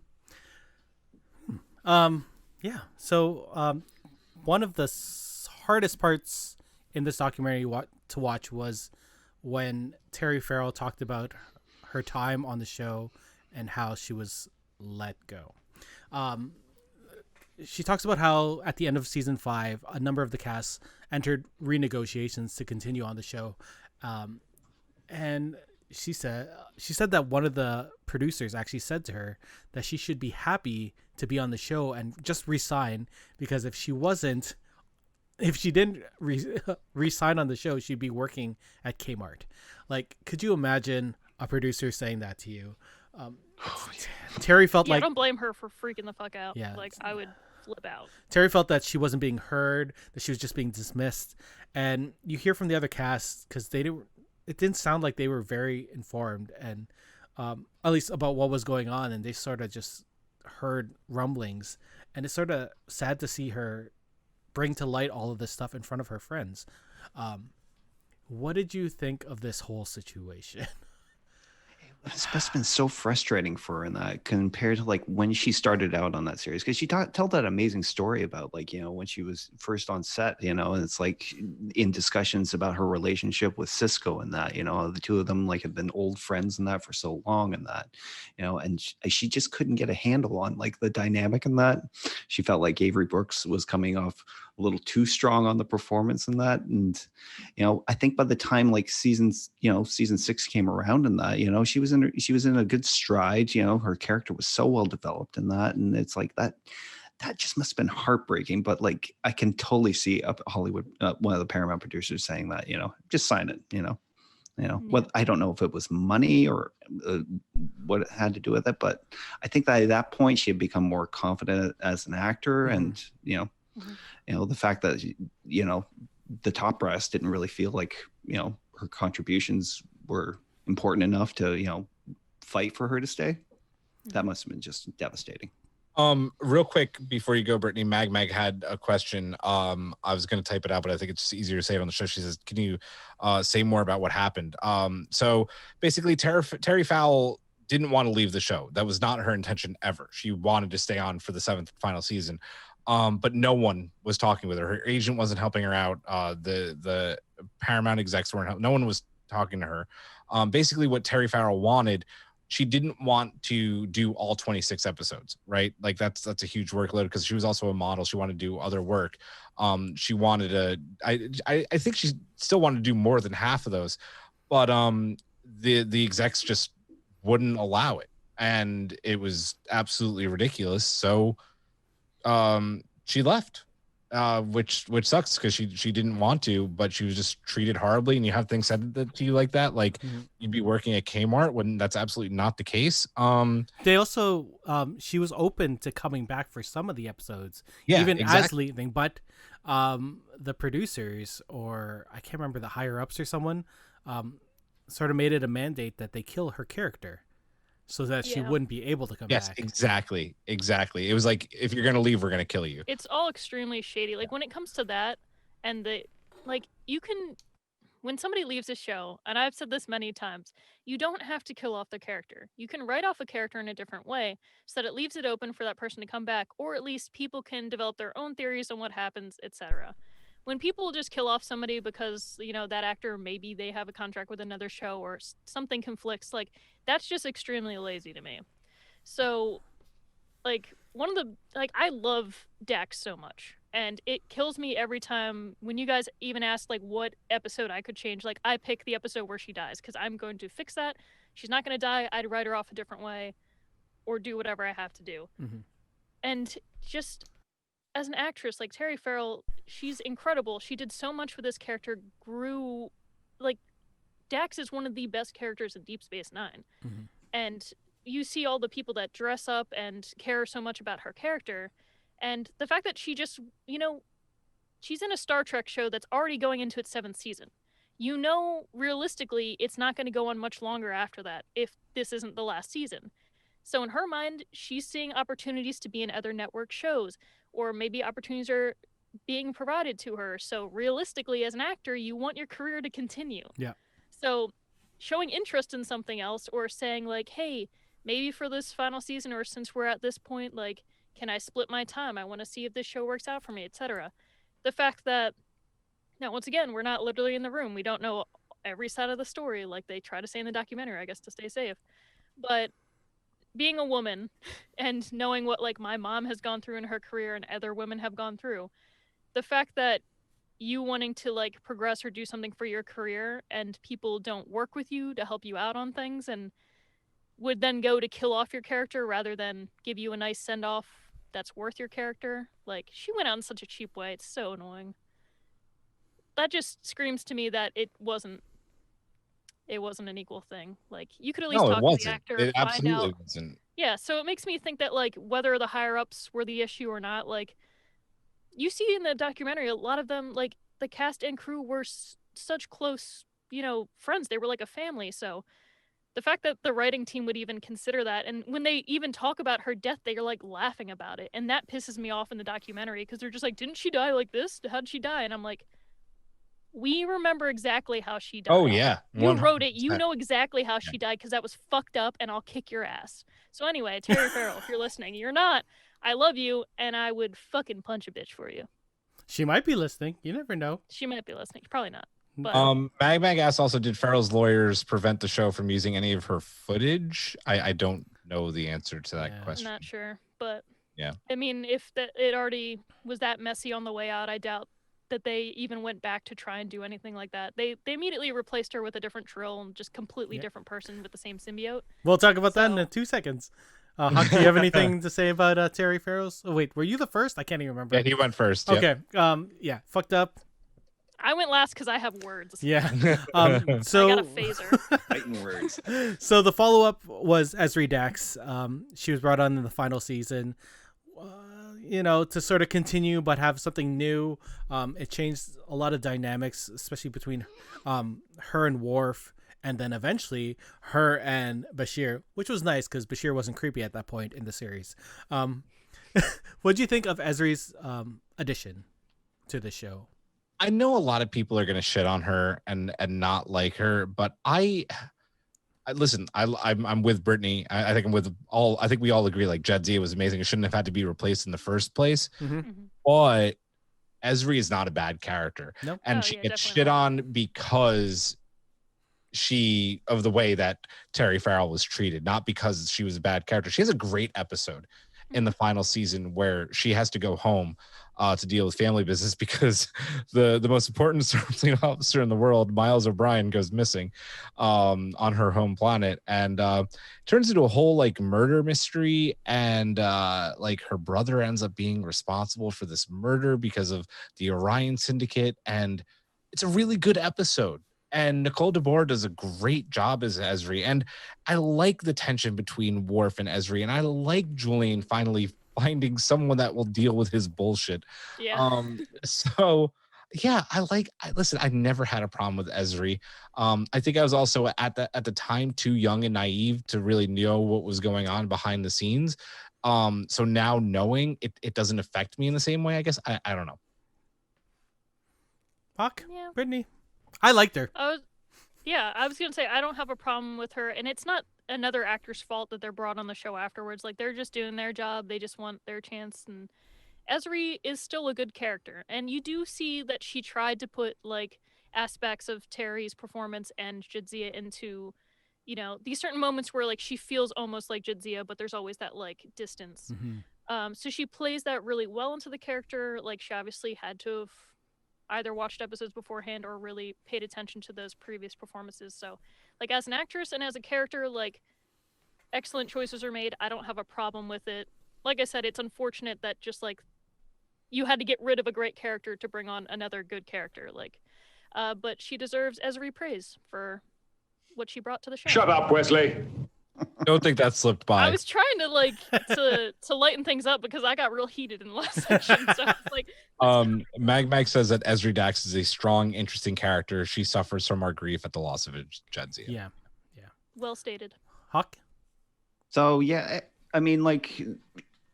Yeah. So one of the hardest parts in this documentary to watch was when Terry Farrell talked about her time on the show and how she was let go. She talks about how at the end of season 5, a number of the cast entered renegotiations to continue on the show. And she said that one of the producers actually said to her that she should be happy to be on the show and just resign, because if she didn't resign on the show, she'd be working at Kmart. Like, could you imagine a producer saying that to you? Terry felt like, I don't blame her for freaking the fuck out. Yeah, like I would flip out. Terry felt that she wasn't being heard, that she was just being dismissed. And you hear from the other cast, because it didn't sound like they were very informed, and at least about what was going on, and they sort of just heard rumblings, and it's sort of sad to see her bring to light all of this stuff in front of her friends. What did you think of this whole situation? It's must have been so frustrating for her in that, compared to like when she started out on that series, because she told that amazing story about like when she was first on set, and it's like in discussions about her relationship with Cisco and that, the two of them like had been old friends and that for so long, and that and she just couldn't get a handle on like the dynamic in that. She felt like Avery Brooks was coming off a little too strong on the performance in that, and I think by the time like season 6 came around and that, she was in a good stride. Her character was so well developed in that, and it's like that just must have been heartbreaking. But like I can totally see Hollywood, one of the Paramount producers saying that just sign it. What, I don't know if it was money or what it had to do with it, but I think that at that point she had become more confident as an actor, and the fact that the top brass didn't really feel like her contributions were important enough to fight for her to stay. That must have been just devastating. Real quick before you go, Brittany, Mag had a question. I was going to type it out, but I think it's easier to say it on the show. She says, can you say more about what happened? So basically Terry Farrell didn't want to leave the show. That was not her intention ever. She wanted to stay on for the 7th final season. But no one was talking with her. Her agent wasn't helping her out. The Paramount execs weren't. No one was talking to her. Basically, what Terry Farrell wanted, she didn't want to do all 26 episodes, right? Like that's a huge workload, because she was also a model. She wanted to do other work. She wanted to. I think she still wanted to do more than half of those, but the execs just wouldn't allow it, and it was absolutely ridiculous. So she left, which sucks, because she didn't want to, but she was just treated horribly. And you have things said to you like that, like you'd be working at Kmart, when that's absolutely not the case. They also she was open to coming back for some of the episodes, exactly. as leaving, but the producers, or I can't remember, the higher ups or someone, sort of made it a mandate that they kill her character, so that she wouldn't be able to come back. Yes, exactly. It was like, if you're gonna leave, we're gonna kill you. It's all extremely shady. Like when it comes to that, and when somebody leaves a show, and I've said this many times, you don't have to kill off the character. You can write off a character in a different way, so that it leaves it open for that person to come back, or at least people can develop their own theories on what happens, etc. When people just kill off somebody because, that actor, maybe they have a contract with another show or something conflicts, like, that's just extremely lazy to me. So, like, I love Dax so much, and it kills me every time when you guys even ask, like, what episode I could change. Like, I pick the episode where she dies, because I'm going to fix that. She's not going to die. I'd write her off a different way, or do whatever I have to do. And just as an actress, like Terry Farrell, she's incredible. She did so much with this character, grew like Dax is one of the best characters in Deep Space Nine. Mm-hmm. And you see all the people that dress up and care so much about her character. And the fact that she just, she's in a Star Trek show that's already going into its 7th season. Realistically, it's not going to go on much longer after that if this isn't the last season. So in her mind, she's seeing opportunities to be in other network shows, or maybe opportunities are being provided to her. So realistically, as an actor, you want your career to continue. Yeah. So showing interest in something else, or saying like, hey, maybe for this final season, or since we're at this point, like, can I split my time? I want to see if this show works out for me, etc. The fact that, now once again, we're not literally in the room. We don't know every side of the story, like they try to say in the documentary, I guess, to stay safe. But being a woman and knowing what like my mom has gone through in her career and other women have gone through, the fact that you wanting to like progress or do something for your career and people don't work with you to help you out on things and would then go to kill off your character rather than give you a nice send off that's worth your character. Like, she went out in such a cheap way. It's so annoying. That just screams to me that it wasn't an equal thing. Like, you could at least talk to the actor, It find absolutely out. wasn't. Yeah, so it makes me think that like whether the higher ups were the issue or not, like you see in the documentary, a lot of them, like the cast and crew were such close, friends. They were like a family. So the fact that the writing team would even consider that, and when they even talk about her death, they are like laughing about it, and that pisses me off in the documentary because they're just like, "Didn't she die like this? How did she die?" And I'm like, we remember exactly how she died. Oh yeah, You wrote it. You 100%. know exactly how she died because that was fucked up, and I'll kick your ass. So anyway, Terry Farrell, if you're listening, you're not. I love you, and I would fucking punch a bitch for you. She might be listening. You never know. She might be listening. Probably not. But Mag asks also, did Farrell's lawyers prevent the show from using any of her footage? I don't know the answer to that question. I'm not sure, but yeah. I mean, if it already was that messy on the way out, I doubt that they even went back to try and do anything like that. They immediately replaced her with a different Trill and just completely different person with the same symbiote. We'll talk about that in 2 seconds. Hawk, do you have anything to say about Terry Farrell's? Oh, wait, were you the first? I can't even remember. Yeah, he went first. Okay. Yeah, fucked up. I went last because I have words. Yeah. So I got a phaser. Fighting words. So the follow-up was Ezri Dax. She was brought on in the final season, to sort of continue but have something new. It changed a lot of dynamics, especially between her and Worf, and then eventually her and Bashir, which was nice because Bashir wasn't creepy at that point in the series. What do you think of Ezri's addition to the show? I know a lot of people are going to shit on her and not like her, but I listen. I'm with Brittany. I think I'm with all. I think we all agree like Jadzia was amazing. It shouldn't have had to be replaced in the first place. Mm-hmm. But Ezri is not a bad character, nope. And she gets shit on because of the way that Terry Farrell was treated, not because she was a bad character. She has a great episode in the final season where she has to go home to deal with family business because the most important Starfleet officer in the world, Miles O'Brien, goes missing on her home planet, and turns into a whole like murder mystery, and like her brother ends up being responsible for this murder because of the Orion Syndicate, and it's a really good episode. And Nicole DeBoer does a great job as Ezri, and I like the tension between Worf and Ezri, and I like Julian finally finding someone that will deal with his bullshit. Yeah. So yeah, listen, I never had a problem with Ezri. I think I was also at the time too young and naive to really know what was going on behind the scenes. So now knowing it doesn't affect me in the same way, I guess. I don't know. Hawk, Yeah. Brittany. I liked her. I was gonna say I don't have a problem with her, and it's not another actor's fault that they're brought on the show afterwards. Like, they're just doing their job. They just want their chance. And Ezri is still a good character, and you do see that she tried to put like aspects of Terry's performance and Jadzia into, these certain moments where like she feels almost like Jadzia, but there's always that like distance. Mm-hmm. So she plays that really well into the character. Like, she obviously had to have either watched episodes beforehand or really paid attention to those previous performances. So, like, as an actress and as a character, like, excellent choices are made. I don't have a problem with it. Like I said, it's unfortunate that just, like, you had to get rid of a great character to bring on another good character. Like, but she deserves Ezri praise for what she brought to the show. Shut up, Wesley. Don't think that slipped by. I was trying to to lighten things up because I got real heated in the last section. So I was like, Mag says that Ezri Dax is a strong, interesting character. She suffers from our grief at the loss of Jadzia. Yeah. well stated. Huck? So yeah, I mean, like,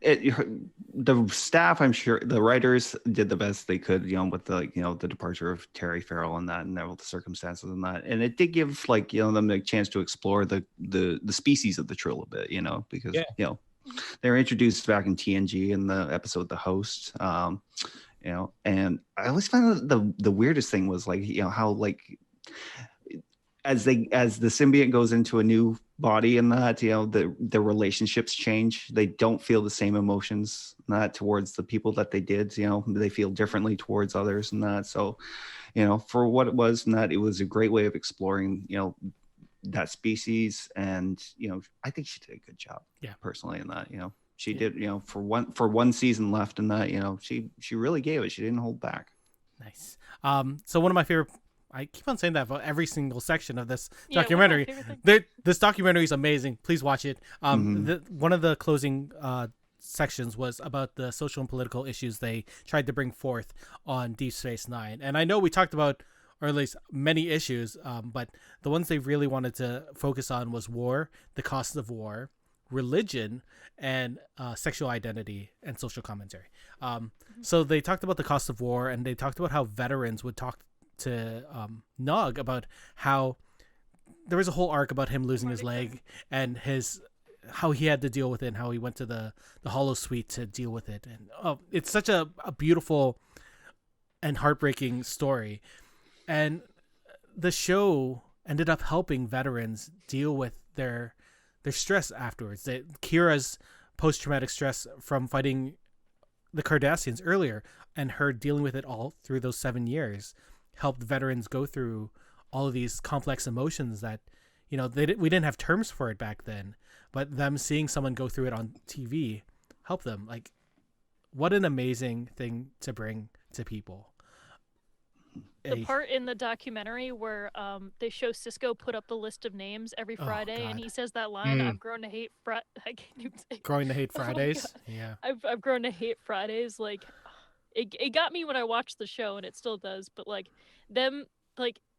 the staff, I'm sure the writers did the best they could, with the the departure of Terry Farrell and that, and all the circumstances and that, and it did give them a chance to explore the species of the Trill a bit, because they were introduced back in TNG in the episode The Host, and I always find that the weirdest thing was how as the symbiont goes into a new body and that, the relationships change. They don't feel the same emotions not towards the people that they did. They feel differently towards others and that. So, for what it was, and that it was a great way of exploring, that species. And, I think she did a good job. Yeah, personally, in that, she did, for one season left in that, she really gave it. She didn't hold back. Nice. So one of my favorite, I keep on saying that about every single section of this documentary. This documentary is amazing. Please watch it. One of the closing sections was about the social and political issues they tried to bring forth on Deep Space Nine. And I know we talked about, or at least many issues, but the ones they really wanted to focus on was war, the cost of war, religion, and sexual identity and social commentary. So they talked about the cost of war, and they talked about how veterans would talk to Nog about how there was a whole arc about him losing his leg and how he had to deal with it, and how he went to the Hollow Suite to deal with it. And it's such a beautiful and heartbreaking story. And the show ended up helping veterans deal with their stress afterwards. Kira's post-traumatic stress from fighting the Cardassians earlier, and her dealing with it all through those 7 years, helped veterans go through all of these complex emotions that, we didn't have terms for it back then, but them seeing someone go through it on TV helped them. Like, what an amazing thing to bring to people. The part in the documentary where they show Cisco put up the list of names every Friday, and he says that line, "I've grown to hate I can't even say. Growing to hate Fridays." Yeah. I've grown to hate Fridays. Like, it got me when I watched the show, and it still does. But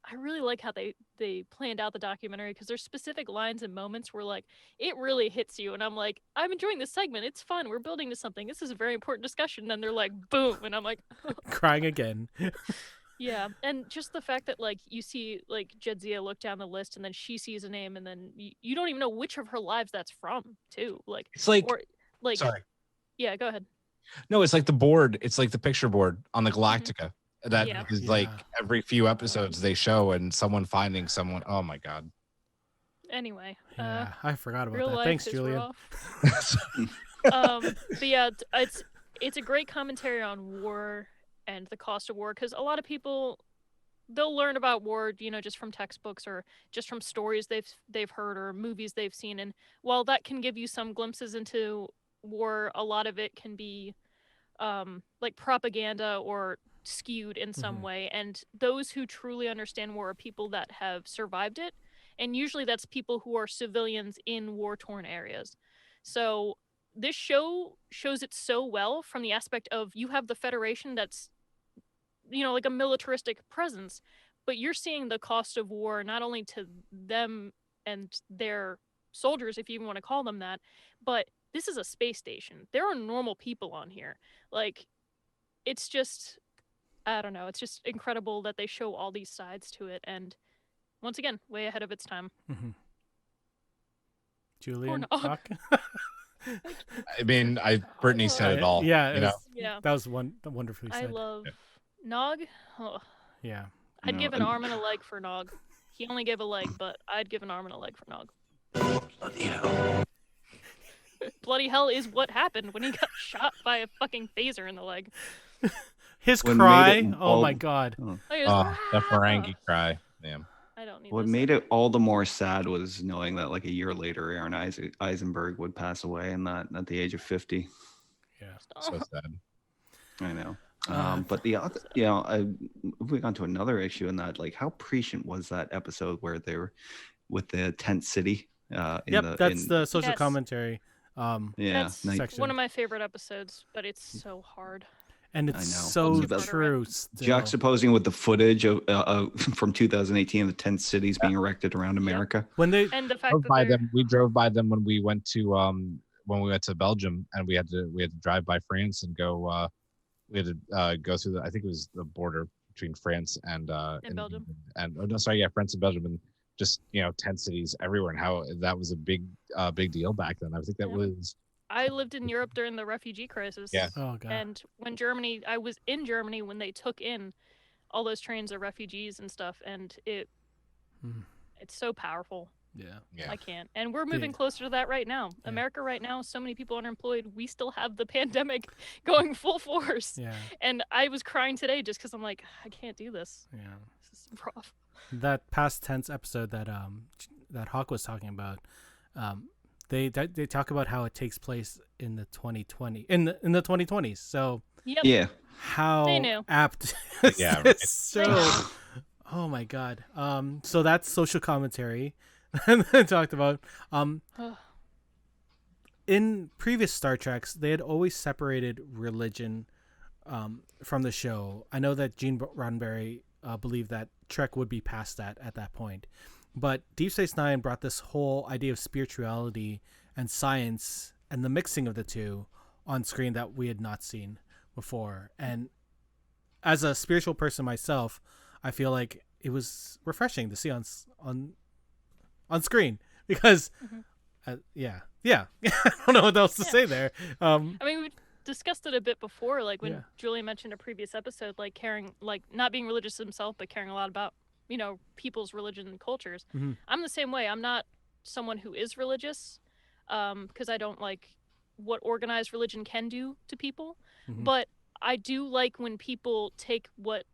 I really like how they planned out the documentary, because there's specific lines and moments where it really hits you, and I'm like, I'm enjoying this segment. It's fun. We're building to something. This is a very important discussion. And they're like, boom, and I'm like, crying again. Yeah, and just the fact that you see Jadzia look down the list, and then she sees a name, and then you don't even know which of her lives that's from too. It's sorry. Yeah, go ahead. No, it's like the board. It's like the picture board on the Galactica. That is every few episodes they show, and someone finding someone. Oh my god. Anyway, I forgot about that. life Thanks, is Julian. But yeah, it's a great commentary on war and the cost of war, because a lot of people, they'll learn about war, just from textbooks or just from stories they've heard or movies they've seen, and while that can give you some glimpses into war, a lot of it can be propaganda or skewed in some way, and those who truly understand war are people that have survived it, and usually that's people who are civilians in war-torn areas. So this show shows it so well from the aspect of, you have the Federation that's a militaristic presence, but you're seeing the cost of war not only to them and their soldiers, if you even want to call them that, but this is a space station. There are normal people on here. It's just, I don't know, it's just incredible that they show all these sides to it, and once again, way ahead of its time. Julian, talk. I mean, Brittany said it all. Yeah, that was wonderfully said. I love Nog. Oh. Yeah, I'd give an arm and a leg for Nog. He only gave a leg, but I'd give an arm and a leg for Nog. Bloody hell. Bloody hell is what happened when he got shot by a fucking phaser in the leg. His cry, oh my god. The Ferengi cry. Damn. I don't need What made it all the more sad was knowing that a year later, Aaron Eisenberg would pass away, and that at the age of 50. Yeah. So sad. I know. But the other, moving on to another issue in that, like, how prescient was that episode where they were with the tent city? That's the social Yes. commentary. That's nice. one of my favorite episodes, but it's so hard. And it's I know. so Well, true. Still. Juxtaposing with the footage of from 2018 of the tent cities being erected around America. When they And the fact that We drove by them when we went to Belgium, and we had to drive by France and go. We had to go through I think it was the border between France and Belgium. France and Belgium, and just tent cities everywhere, and how that was a big deal back then. I think that was. I lived in Europe during the refugee crisis. Yeah. Oh god. And when I was in Germany when they took in all those trains of refugees and stuff, and it's so powerful. Yeah. I can't. And we're moving closer to that right now. Yeah. America right now, so many people unemployed. We still have the pandemic going full force. Yeah. And I was crying today just because I'm like, I can't do this. Yeah. This is rough. That past tense episode that Hawk was talking about, they talk about how it takes place in the 2020s. So Yep. Yeah. how They knew. apt Yeah, this show. Oh my god. So that's social commentary. And they talked about in previous Star Treks, they had always separated religion from the show. I know that Gene Roddenberry believed that Trek would be past that at that point, but Deep Space Nine brought this whole idea of spirituality and science and the mixing of the two on screen that we had not seen before. And as a spiritual person myself, I feel like it was refreshing to see on screen because I don't know what else to say there. I mean, we discussed it a bit before, like when Yeah. Julian mentioned a previous episode, like caring, like not being religious himself, but caring a lot about, people's religion and cultures. Mhm. I'm the same way. I'm not someone who is religious because I don't like what organized religion can do to people. Mhm. But I do like when people take what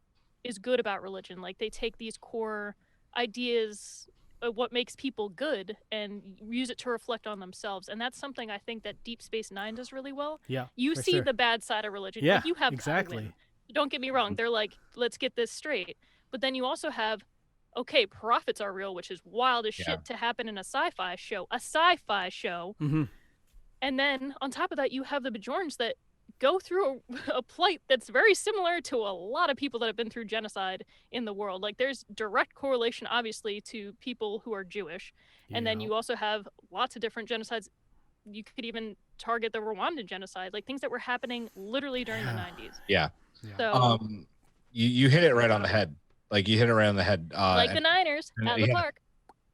is good about religion. Like they take these core ideas of what makes people good and use it to reflect on themselves. And that's something I think that Deep Space Nine does really well. Yeah, You for see sure. the bad side of religion. Yeah, Like you have exactly. Tywin. Don't get me wrong. They're like, let's get this straight. But then you also have, okay, prophets are real, which is wild as Yeah. shit to happen in a sci-fi show. A sci-fi show. Mm-hmm. And then on top of that, you have the Bajorans that go through a plight that's very similar to a lot of people that have been through genocide in the world. Like there's direct correlation, obviously, to people who are Jewish. And then you also have lots of different genocides. You could even target the Rwandan genocide, like things that were happening literally during the 90s. Yeah. So, You hit it right on the head. Like you hit it right on the head. like the Niners at the park.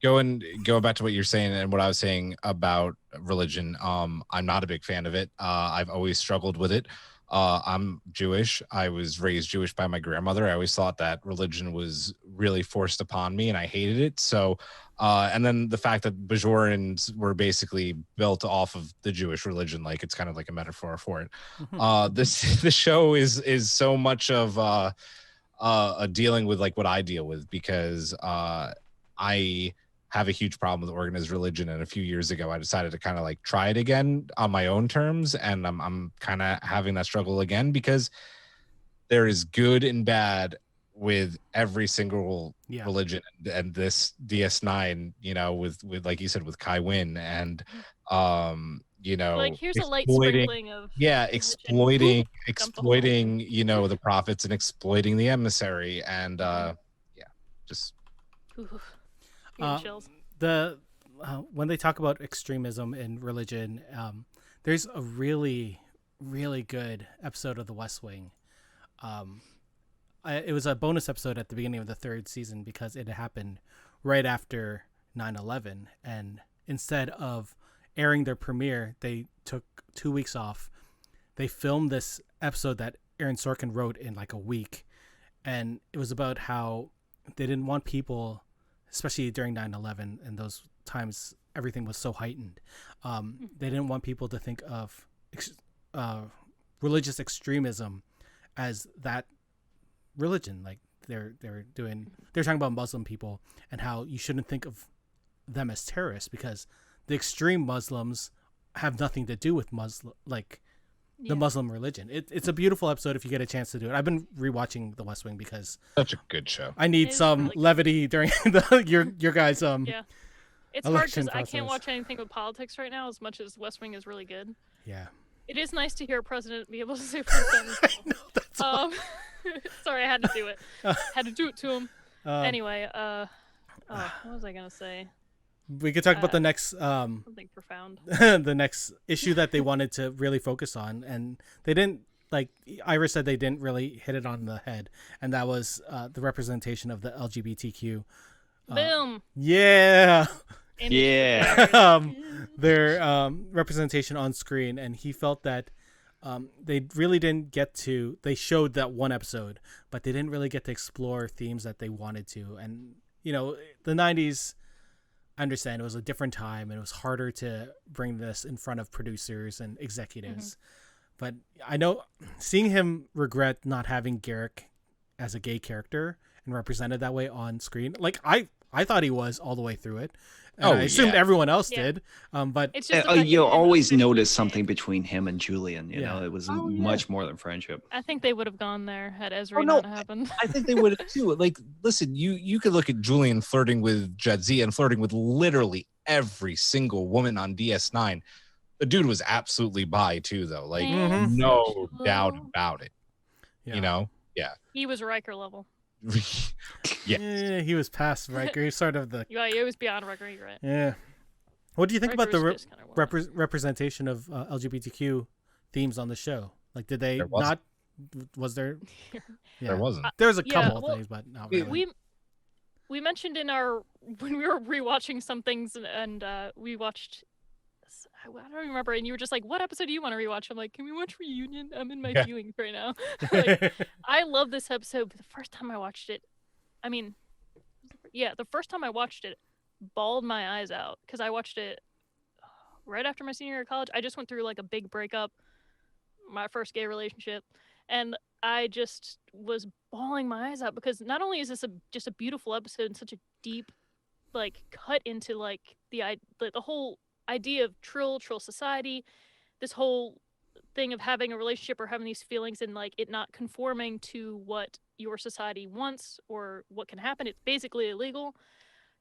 Going back to what you're saying and what I was saying about religion, I'm not a big fan of it. I've always struggled with it. I'm Jewish. I was raised Jewish by my grandmother. I always thought that religion was really forced upon me and I hated it. So and then the fact that Bajorans were basically built off of the Jewish religion, like it's kind of like a metaphor for it. The show is so much of a dealing with like what I deal with, because I have a huge problem with organized religion, and a few years ago I decided to kind of like try it again on my own terms, and I'm kind of having that struggle again, because there is good and bad with every single religion, and this DS9, with like you said, with Kai Wynn, and like here's a light sprinkling of exploiting the prophets and exploiting the emissary, and just chills. When they talk about extremism in religion, there's a really, really good episode of The West Wing. It was a bonus episode at the beginning of the third season because it happened right after 9/11, and instead of airing their premiere, they took 2 weeks off. They filmed this episode that Aaron Sorkin wrote in like a week, and it was about how they didn't want people, especially during 9/11 and those times everything was so heightened, they didn't want people to think of religious extremism as that religion. Like they're talking about Muslim people and how you shouldn't think of them as terrorists because the extreme Muslims have nothing to do with the Muslim religion. It's a beautiful episode if you get a chance to do it. I've been rewatching The West Wing because Such a good show. I need It's some really good. levity during your guys Yeah. It's hard election because I can't process. watch anything with politics right now as much as West Wing is really good. Yeah. It is nice to hear a president be able to say president. No, that's all. Sorry, I had to do it. Had to do it to him. Um, Anyway, what was I gonna say? we could talk about the next Something profound. the next issue that they wanted to really focus on, and they didn't. Like Ira said, they didn't really hit it on the head, and that was the representation of the LGBTQ. Boom. Yeah. Yeah. Their representation on screen, and he felt that they really didn't get to. They showed that one episode, but they didn't really get to explore themes that they wanted to. And the '90s. I understand it was a different time, and it was harder to bring this in front of producers and executives. But I know seeing him regret not having Garrick as a gay character and represented that way on screen, like I thought he was all the way through it. And I assumed everyone else did. But It's just the fact that you it always ended up notice being something gay. between him and Julian. You know, it was much more than friendship. I think they would have gone there had Ezra no, not happened. I think they would too. Like, listen, you could look at Julian flirting with Jadzia and flirting with literally every single woman on DS9. The dude was absolutely bi too, though. Like, no doubt about it. yeah. You know? He was Riker level. Yeah. He was past Riker. He was sort of the Yeah, he was beyond Riker. You're right. yeah. What do you think about Riker the was just kinda wild. representation of LGBTQ themes on the show? Like, did they There wasn't. not? Was there? Yeah. There wasn't. There was a Yeah, couple of well, things, but not really. We mentioned in our when we were rewatching some things and we watched. I don't remember, and you were just like, "What episode do you want to rewatch?" I'm like, "Can we watch Reunion?" I'm in my Yeah. feelings right now. Like, I love this episode, but the first time I watched it, the first time I watched it, bawled my eyes out because I watched it right after my senior year of college. I just went through like a big breakup, my first gay relationship, and I just was bawling my eyes out because not only is this just a beautiful episode and such a deep, like, cut into like the whole idea of trill society, this whole thing of having a relationship or having these feelings and like it not conforming to what your society wants or what can happen. It's basically illegal,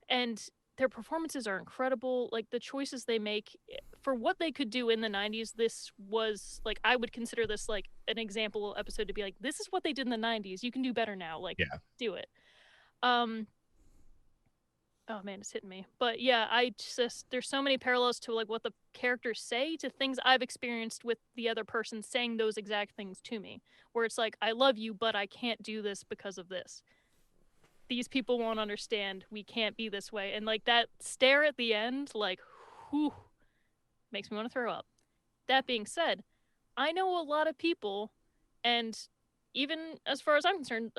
and their performances are incredible. Like the choices they make for what they could do in the 90s, this was like, I would consider this like an example episode to be like, this is what they did in the 90s. You can do better now. Like, do it. Oh man, it's hitting me. But yeah, there's so many parallels to like what the characters say to things I've experienced with the other person saying those exact things to me, where it's like, I love you, but I can't do this because of this. These people won't understand. We can't be this way. And like that stare at the end, like, whew, makes me want to throw up. That being said, I know a lot of people, and even as far as I'm concerned,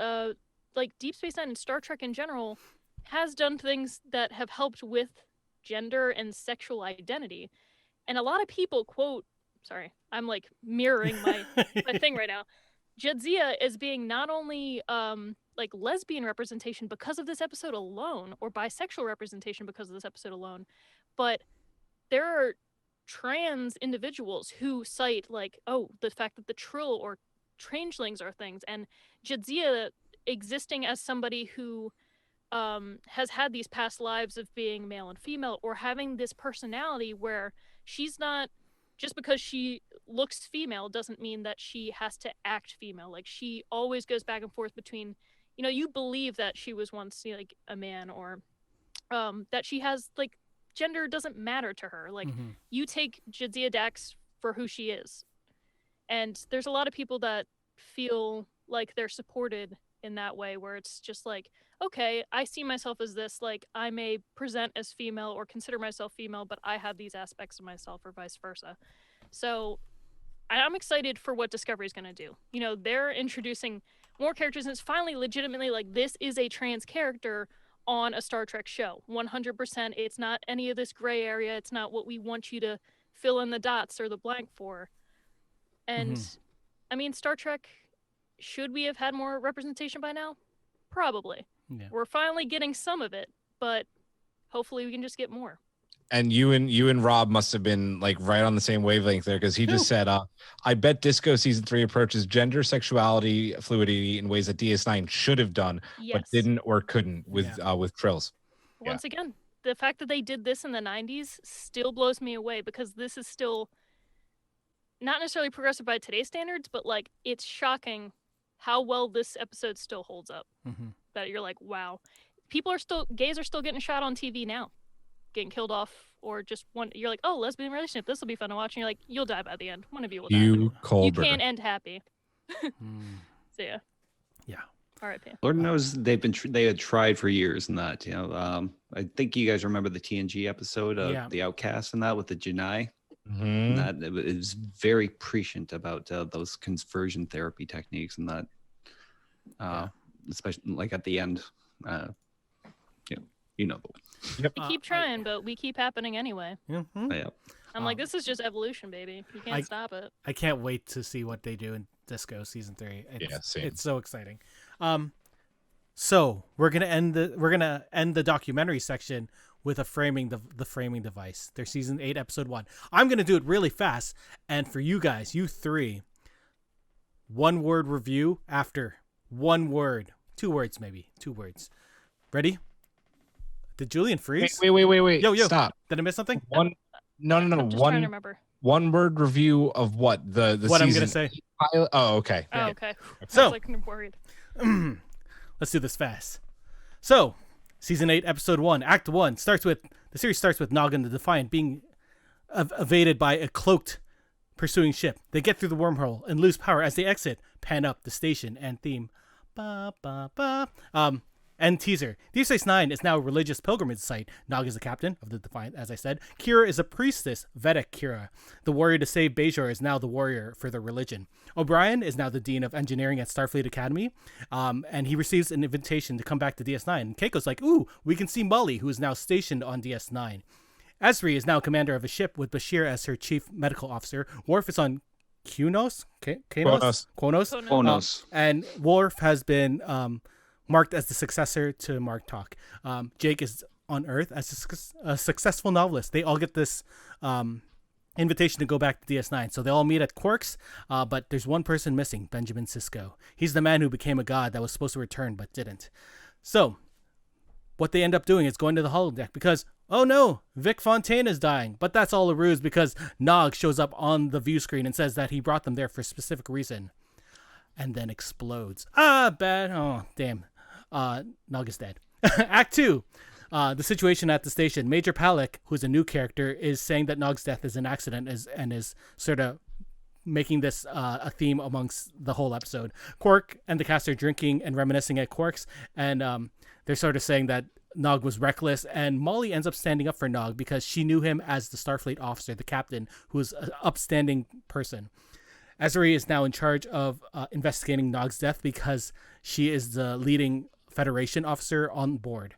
like Deep Space Nine and Star Trek in general has done things that have helped with gender and sexual identity. And a lot of people quote, sorry, I'm like mirroring my thing right now, Jadzia as being not only like lesbian representation because of this episode alone, or bisexual representation because of this episode alone, but there are trans individuals who cite like, oh, the fact that the Trill or changelings are things, and Jadzia existing as somebody who has had these past lives of being male and female, or having this personality where she's not, just because she looks female doesn't mean that she has to act female. Like she always goes back and forth between, you believe that she was once like a man, or that she has like gender doesn't matter to her. Like you take Jadzia Dax for who she is. And there's a lot of people that feel like they're supported in that way, where it's just like, okay, I see myself as this, like I may present as female or consider myself female, but I have these aspects of myself, or vice versa. So I'm excited for what Discovery is going to do. They're introducing more characters, and it's finally legitimately like, this is a trans character on a Star Trek show. 100%. It's not any of this gray area. It's not what we want you to fill in the dots or the blank for. And I mean, Star Trek, should we have had more representation by now? Probably. Yeah. We're finally getting some of it, but hopefully we can just get more. And you and Rob must have been like right on the same wavelength there, because he just said, I bet Disco season 3 approaches gender, sexuality, fluidity in ways that DS9 should have done, but Yes. didn't or couldn't with Trills. Once again, the fact that they did this in the 90s still blows me away, because this is still not necessarily progressive by today's standards, but like it's shocking how well this episode still holds up. That you're like, wow, gays are still getting shot on TV now, getting killed off, or just one. You're like, oh, lesbian relationship, this will be fun to watch, and you're like, you'll die by the end. One of you will die. You can't end happy. So yeah. R.I.P. Lord knows they had tried for years in that. I think you guys remember the TNG episode of the Outcast and that with the Janai. And that it was very prescient about those conversion therapy techniques and that, especially like at the end. You know the one. We keep trying, but we keep happening anyway. Yeah. I'm like, this is just evolution, baby. You can't stop it. I can't wait to see what they do in Disco season 3. It's so exciting. So we're gonna end the documentary section with the framing device. Their season 8 episode 1. I'm gonna do it really fast, and for you guys, you 3, 1 word review after 1 word, 2 words maybe, 2 words. Ready? Did Julian freeze? Wait. Yo, stop. Did I miss something? No. I'm just trying to remember. 1 word review of what the what season I'm gonna say. Pilot? Oh, okay. Oh, okay. So I was like worried. Let's do this fast. So, season 8, episode 1, act 1 the series starts with Nog and the Defiant being evaded by a cloaked pursuing ship. They get through the wormhole and lose power as they exit. Pan up the station and theme. Ba ba ba. End teaser. DS9 is now a religious pilgrimage site. Nog is the captain of the Defiant, as I said. Kira is a priestess, Vedic Kira. The warrior to save Bajor is now the warrior for their religion. O'Brien is now the dean of engineering at Starfleet Academy, and he receives an invitation to come back to DS9. And Keiko's like, ooh, we can see Molly, who is now stationed on DS9. Esri is now commander of a ship with Bashir as her chief medical officer. Worf is on Qonos. And Worf has been marked as the successor to Mark Talk. Jake is on Earth as a successful novelist. They all get this invitation to go back to DS9. So they all meet at Quark's, but there's one person missing, Benjamin Sisko. He's the man who became a god that was supposed to return but didn't. So what they end up doing is going to the holodeck because, oh no, Vic Fontaine is dying. But that's all a ruse because Nog shows up on the view screen and says that he brought them there for a specific reason. And then explodes. Bad. Oh, damn. Nog is dead. Act 2. The situation at the station. Major Palak, who's a new character, is saying that Nog's death is an accident and is sort of making this a theme amongst the whole episode. Quark and the cast are drinking and reminiscing at Quark's, and they're sort of saying that Nog was reckless, and Molly ends up standing up for Nog because she knew him as the Starfleet officer, the captain, who's an upstanding person. Ezri is now in charge of investigating Nog's death because she is the leading Federation officer on board.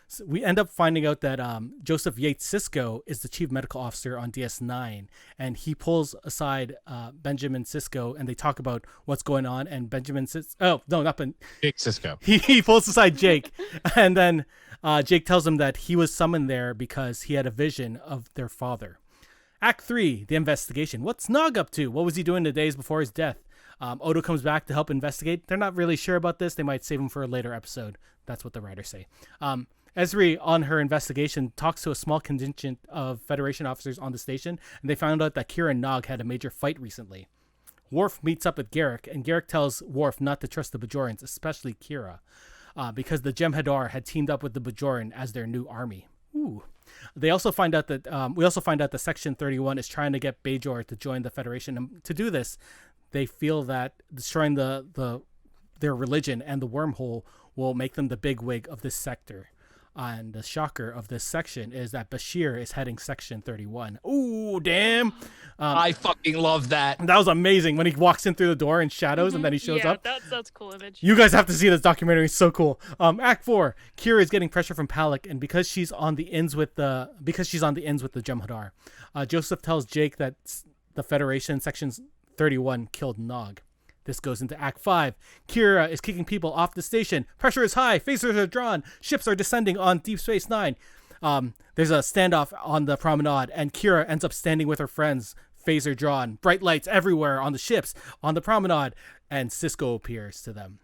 So we end up finding out that Joseph Yates Sisko is the chief medical officer on DS9, and he pulls aside Benjamin Sisko, and they talk about what's going on. And Benjamin Jake Sisko. He pulls aside Jake, and then Jake tells him that he was summoned there because he had a vision of their father. Act 3, the investigation. What's Nog up to? What was he doing the days before his death? Odo comes back to help investigate. They're not really sure about this. They might save him for a later episode. That's what the writers say. Ezri, on her investigation, talks to a small contingent of Federation officers on the station, and they found out that Kira and Nog had a major fight recently. Worf meets up with Garrick, and Garrick tells Worf not to trust the Bajorans, especially Kira, because the Jem'Hadar had teamed up with the Bajoran as their new army. Ooh. They also find out that that Section 31 is trying to get Bajor to join the Federation, and to do this, they feel that destroying their religion and the wormhole will make them the bigwig of this sector. And the shocker of this section is that Bashir is heading Section 31. Ooh, damn! I fucking love that. That was amazing when he walks in through the door in shadows and then he shows up. That's a cool image. You guys have to see this documentary. It's so cool. Act 4. Kira is getting pressure from Palak, and because she's on the ends with the Jem'Hadar, Joseph tells Jake that the Federation Section 31 killed Nog. This goes into Act 5. Kira is kicking people off the station. Pressure is high. Phasers are drawn. Ships are descending on Deep Space Nine. There's a standoff on the promenade, and Kira ends up standing with her friends, phaser drawn, bright lights everywhere on the ships, on the promenade, and Cisco appears to them.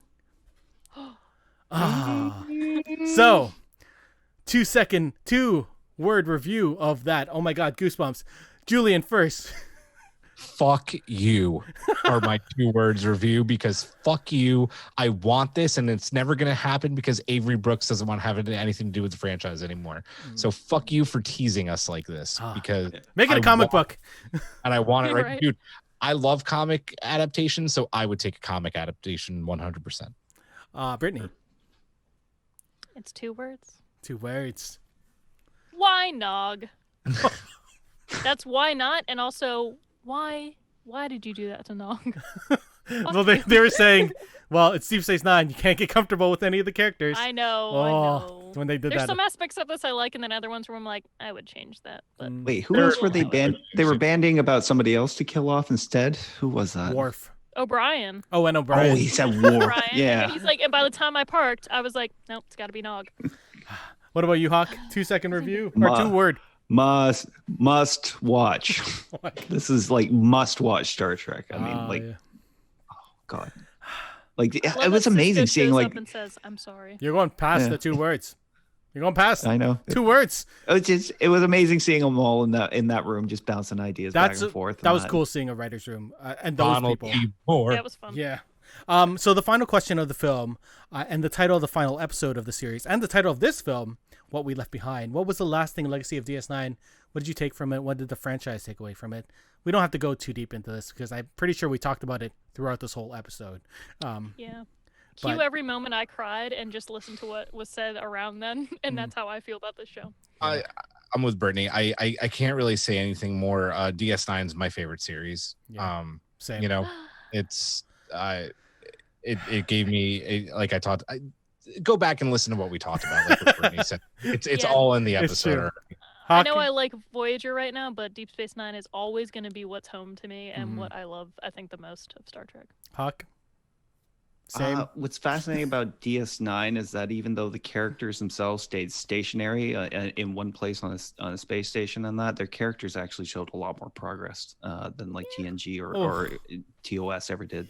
So, 2-word review of that. Oh my god, goosebumps. Julian first. Fuck you are my 2 words review, because fuck you. I want this, and it's never going to happen because Avery Brooks doesn't want to have anything to do with the franchise anymore. So fuck you for teasing us like this, because Make it a comic book. And I want it right. Right. Dude, I love comic adaptations, so I would take a comic adaptation 100%. Brittany. It's 2 words. 2 words. Why Nog? That's why not, and also why did you do that to Nog? Well, they were saying, well, it's Deep Space Nine. You can't get comfortable with any of the characters. I know. When they did There's that. some aspects of this I like, and then other ones where I'm like, I would change that. But Wait, who else were they They were banding about somebody else to kill off instead. Who was that? Worf. O'Brien. Oh, and O'Brien. Oh, he said Worf. O'Brien. Yeah. And he's like, and by the time I parked, I was like, nope, it's got to be Nog. What about you, Hawk? 2-second review or 2-word? Must watch. This is like must watch Star Trek. I mean, yeah. oh god, like it Love was that amazing Cisco seeing shows like. up and says, I'm sorry. You're going past the 2 words. You're going past. I know. 2 words. It was amazing seeing them all in that room, just bouncing ideas back and forth. That was cool seeing a writer's room and those Donald people. P. Moore. Yeah, it was fun. Yeah. So the final question of the film, and the title of the final episode of the series, and the title of this film, What We Left Behind. What was the lasting legacy of DS9? What did you take from it? What did the franchise take away from it? We don't have to go too deep into this because I'm pretty sure we talked about it throughout this whole episode. Yeah. But- Cue every moment I cried and just listen to what was said around then, and that's how I feel about this show. I'm with Brittany. I can't really say anything more. DS9 is my favorite series. Yeah. Same. You know, it's it gave me go back and listen to what we talked about. Like what Brittany said, it's Yeah. all in the It's true. episode. I know I like Voyager right now, but Deep Space Nine is always going to be what's home to me and what I love, I think, the most of Star Trek. Hawk. Same. What's fascinating about DS9 is that even though the characters themselves stayed stationary in one place on a space station, and that their characters actually showed a lot more progress than like TNG or TOS ever did.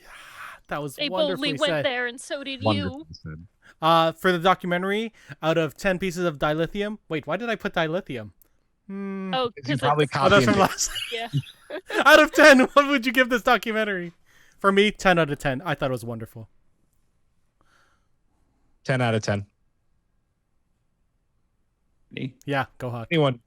That was They wonderfully boldly went said. there, and so did you. Wonderful said. For the documentary, out of 10 pieces of dilithium. Wait, why did I put dilithium? Oh, You because probably Oh, that's copied from it. last. yeah. Out of 10, what would you give this documentary? For me, 10 out of 10. I thought it was wonderful. 10 out of 10. Me? Yeah, go Hawk. Anyone?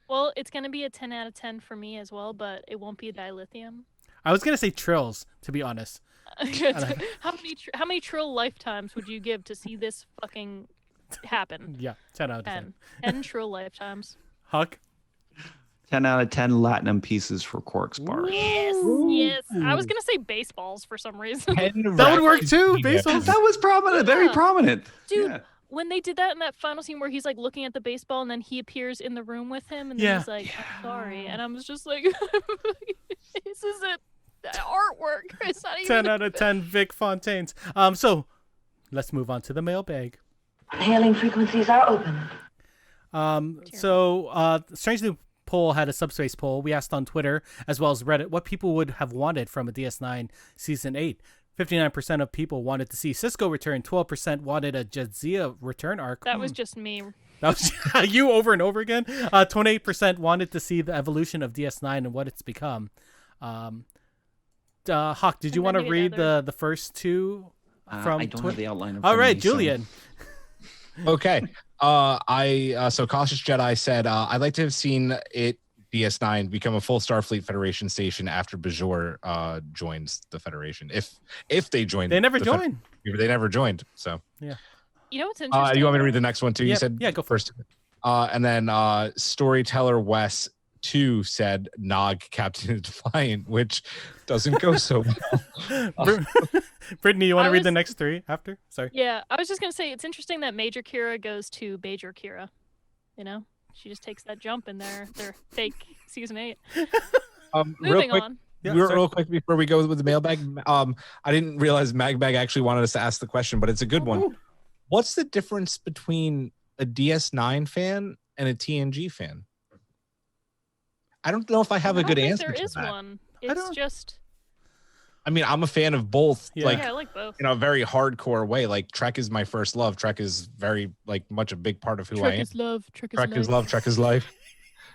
Well, it's going to be a 10 out of 10 for me as well, but it won't be a dilithium. I was gonna say trills, to be honest. How many trill lifetimes would you give to see this fucking happen? Yeah, 10 out of 10. 10 trill lifetimes. Hawk. 10 out of 10 Latinum pieces for Quark's bar. Yes, yes. I was gonna say baseballs for some reason. That would work too, baseball. That was prominent, very Yeah. prominent. Dude, Yeah. when they did that in that final scene where he's like looking at the baseball and then he appears in the room with him and then Yeah. he's like, I'm sorry. And I was just like, this isn't artwork. It's not even 10 out of 10 Vic Fontaines. So let's move on to the mailbag. Hailing frequencies are open. Strange New Poll had a subspace poll. We asked on Twitter as well as Reddit what people would have wanted from a DS9 Season 8. 59% of people wanted to see Cisco return. 12% wanted a Jadzia return arc. That was just me. That was you over and over again. 28% wanted to see the evolution of DS9 and what it's become. Hawk, did you And want to then read together. the first two from I don't have the outline of All right, Julian. Okay. So Cautious Jedi said, I'd like to have seen it DS9 become a full Starfleet Federation station after Bajor joins the Federation. If they joined, They never joined. They never joined. So You know what's interesting? you want me to read the next one too? Yeah, You said yeah, go first. And then Storyteller Wes 2 said Nog Captain Defiant, which doesn't go so well. Brittany, you want I to read was- the next three after? Sorry. Yeah, I was just gonna say it's interesting that Major Kira goes to Bajor Kira. You know, she just takes that jump in their fake season 8. Real Moving quick, on. Yeah, real, sorry. real quick before we go with the mailbag, I didn't realize Magbag actually wanted us to ask the question, but it's a good one. What's the difference between a DS9 fan and a TNG fan. I don't know if I have a good answer there to is that. one. It's just. I mean, I'm a fan of both. Yeah. Like, Yeah, I like both. in a very hardcore way. Like, Trek is my first love. Trek is very much a big part of who I am. Trek is love. Trek is love. Trek is life.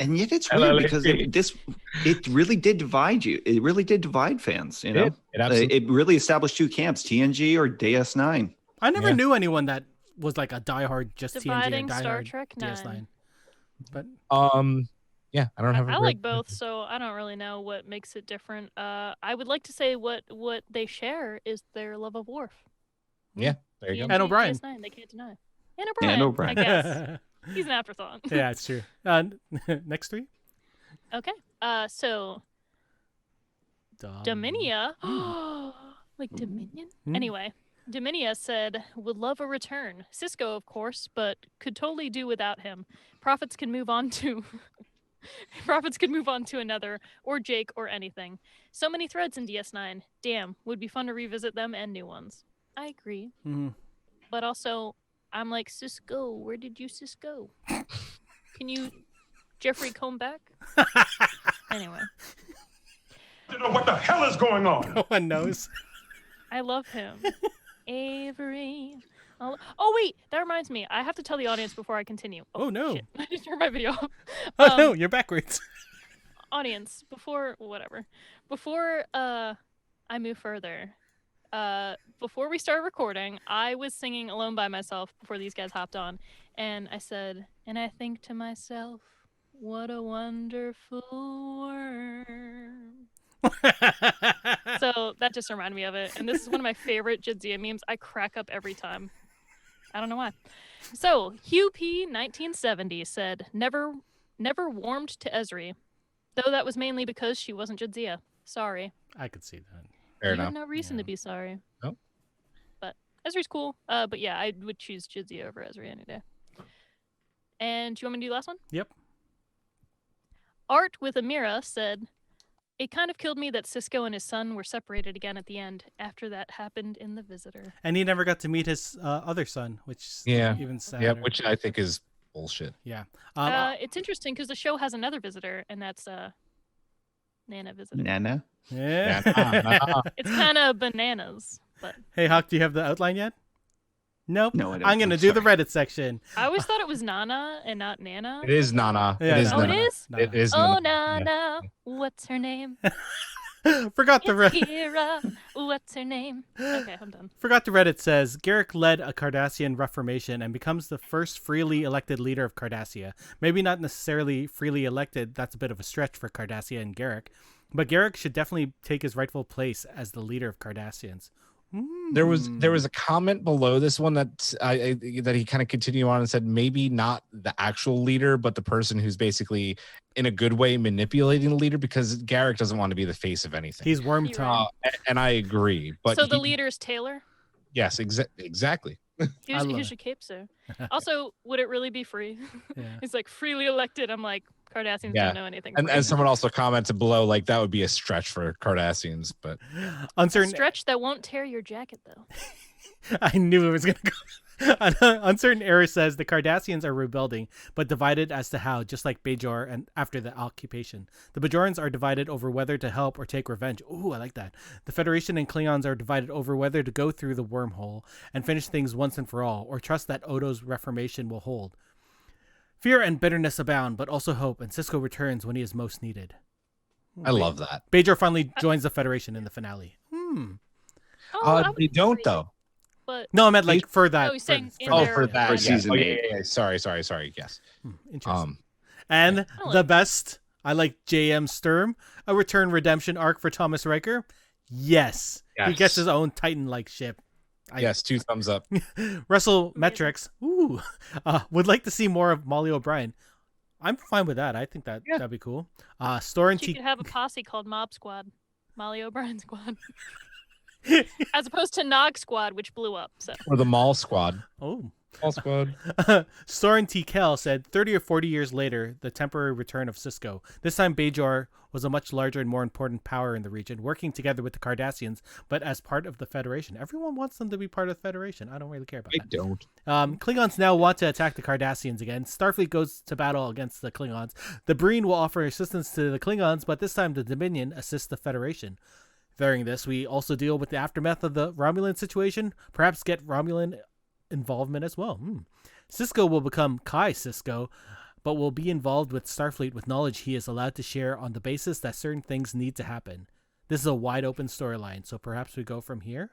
And yet it's weird because it really did divide you. It really did divide fans. You know, it really established two camps: TNG or DS9. I never knew anyone that was like a diehard just Dividing TNG or Star diehard Trek DS9. But yeah, I don't have. I like both, so I don't really know what makes it different. I would like to say what they share is their love of Worf. Yeah, there you go. And O'Brien. DS9, they can't deny. And O'Brien. I guess he's an afterthought. Yeah, it's true. Next three. Okay. So Dominia, like Dominion. Anyway, Dominia said would love a return. Cisco, of course, but could totally do without him. Prophets can move on to another, or Jake, or anything. So many threads in DS9. Damn, would be fun to revisit them and new ones. I agree. But also, I'm like, Cisco, where did you Cisco? Can you Jeffrey come back? Anyway. I don't know what the hell is going on. No one knows. I love him. Avery. Oh, wait. That reminds me. I have to tell the audience before I continue. Oh, no. Shit. I just turned my video off. Oh, no, you're backwards. Audience, before I move further, before we started recording, I was singing Alone by Myself before these guys hopped on, and I said, and I think to myself, what a wonderful worm. So that just reminded me of it, and this is one of my favorite Jadzia memes. I crack up every time. I don't know why. So Hugh P 1970 said, never warmed to Esri, though that was mainly because she wasn't Jadzia. Sorry. I could see that. Fair You enough. have no reason to be sorry. No. But Esri's cool. But yeah, I would choose Jadzia over Esri any day. And do you want me to do the last one? Yep. Art with Amira said, it kind of killed me that Cisco and his son were separated again at the end after that happened in The Visitor. And he never got to meet his other son, which is even sadder. Yeah, which I think is bullshit. Yeah. It's interesting because the show has another visitor, and that's Nana Visitor. Nana? Yeah. It's kind of bananas, but Hey, Hawk, do you have the outline yet? Nope. No, I don't. I'm going to do the Reddit section. I always thought it was Nana and not Nana. It is Nana. Yeah, it is Oh, Nana. it is? It is Oh, Nana. Nana, what's her name? Forgot the It's Reddit. Kira, what's her name? Okay, I'm done. Forgot the Reddit says Garrick led a Cardassian reformation and becomes the first freely elected leader of Cardassia. Maybe not necessarily freely elected. That's a bit of a stretch for Cardassia and Garrick. But Garrick should definitely take his rightful place as the leader of Cardassians. There was a comment below this one that that he kind of continued on and said maybe not the actual leader, but the person who's basically in a good way manipulating the leader, because Garrick doesn't want to be the face of anything. He's worm You're tongue. And I agree. But So the leader is Taylor? Yes, exactly. Here's your cape, sir. Also, would it really be free? Yeah. It's like freely elected. I'm like, Cardassians Yeah. don't know anything. And someone also commented below, like, that would be a stretch for Cardassians, but Uncertain. Stretch that won't tear your jacket, though. I knew it was going to go. Uncertain Error says the Cardassians are rebuilding, but divided as to how, just like Bajor and after the occupation. The Bajorans are divided over whether to help or take revenge. Ooh, I like that. The Federation and Klingons are divided over whether to go through the wormhole and finish things once and for all, or trust that Odo's reformation will hold. Fear and bitterness abound, but also hope, and Cisco returns when he is most needed. I love that. Bajor finally joins the Federation in the finale. They don't, though. But No, I meant like for that. Oh, he's saying in Oh, their- for that. For yes. season Oh, yeah, 8. yeah, yeah. Sorry. Yes. Interesting. And the best, I like JM Sturm, a return redemption arc for Thomas Riker. Yes. He Yes. gets his own Titan-like ship. Yes, 2 thumbs up. Russell Metrics, would like to see more of Molly O'Brien. I'm fine with that. I think that'd be cool. Store and She could have a posse called Mob Squad. Molly O'Brien Squad. As opposed to Nog Squad, which blew up. So. Or the Mall Squad. Oh. Mall Squad. Soren T. Kell said 30 or 40 years later, the temporary return of Cisco. This time, Bajor was a much larger and more important power in the region, working together with the Cardassians, but as part of the Federation. Everyone wants them to be part of the Federation. I don't really care about that. I don't. Klingons now want to attack the Cardassians again. Starfleet goes to battle against the Klingons. The Breen will offer assistance to the Klingons, but this time the Dominion assists the Federation. During this, we also deal with the aftermath of the Romulan situation, perhaps get Romulan involvement as well. Cisco will become Kai Cisco, but will be involved with Starfleet with knowledge he is allowed to share on the basis that certain things need to happen. This is a wide open storyline, so perhaps we go from here.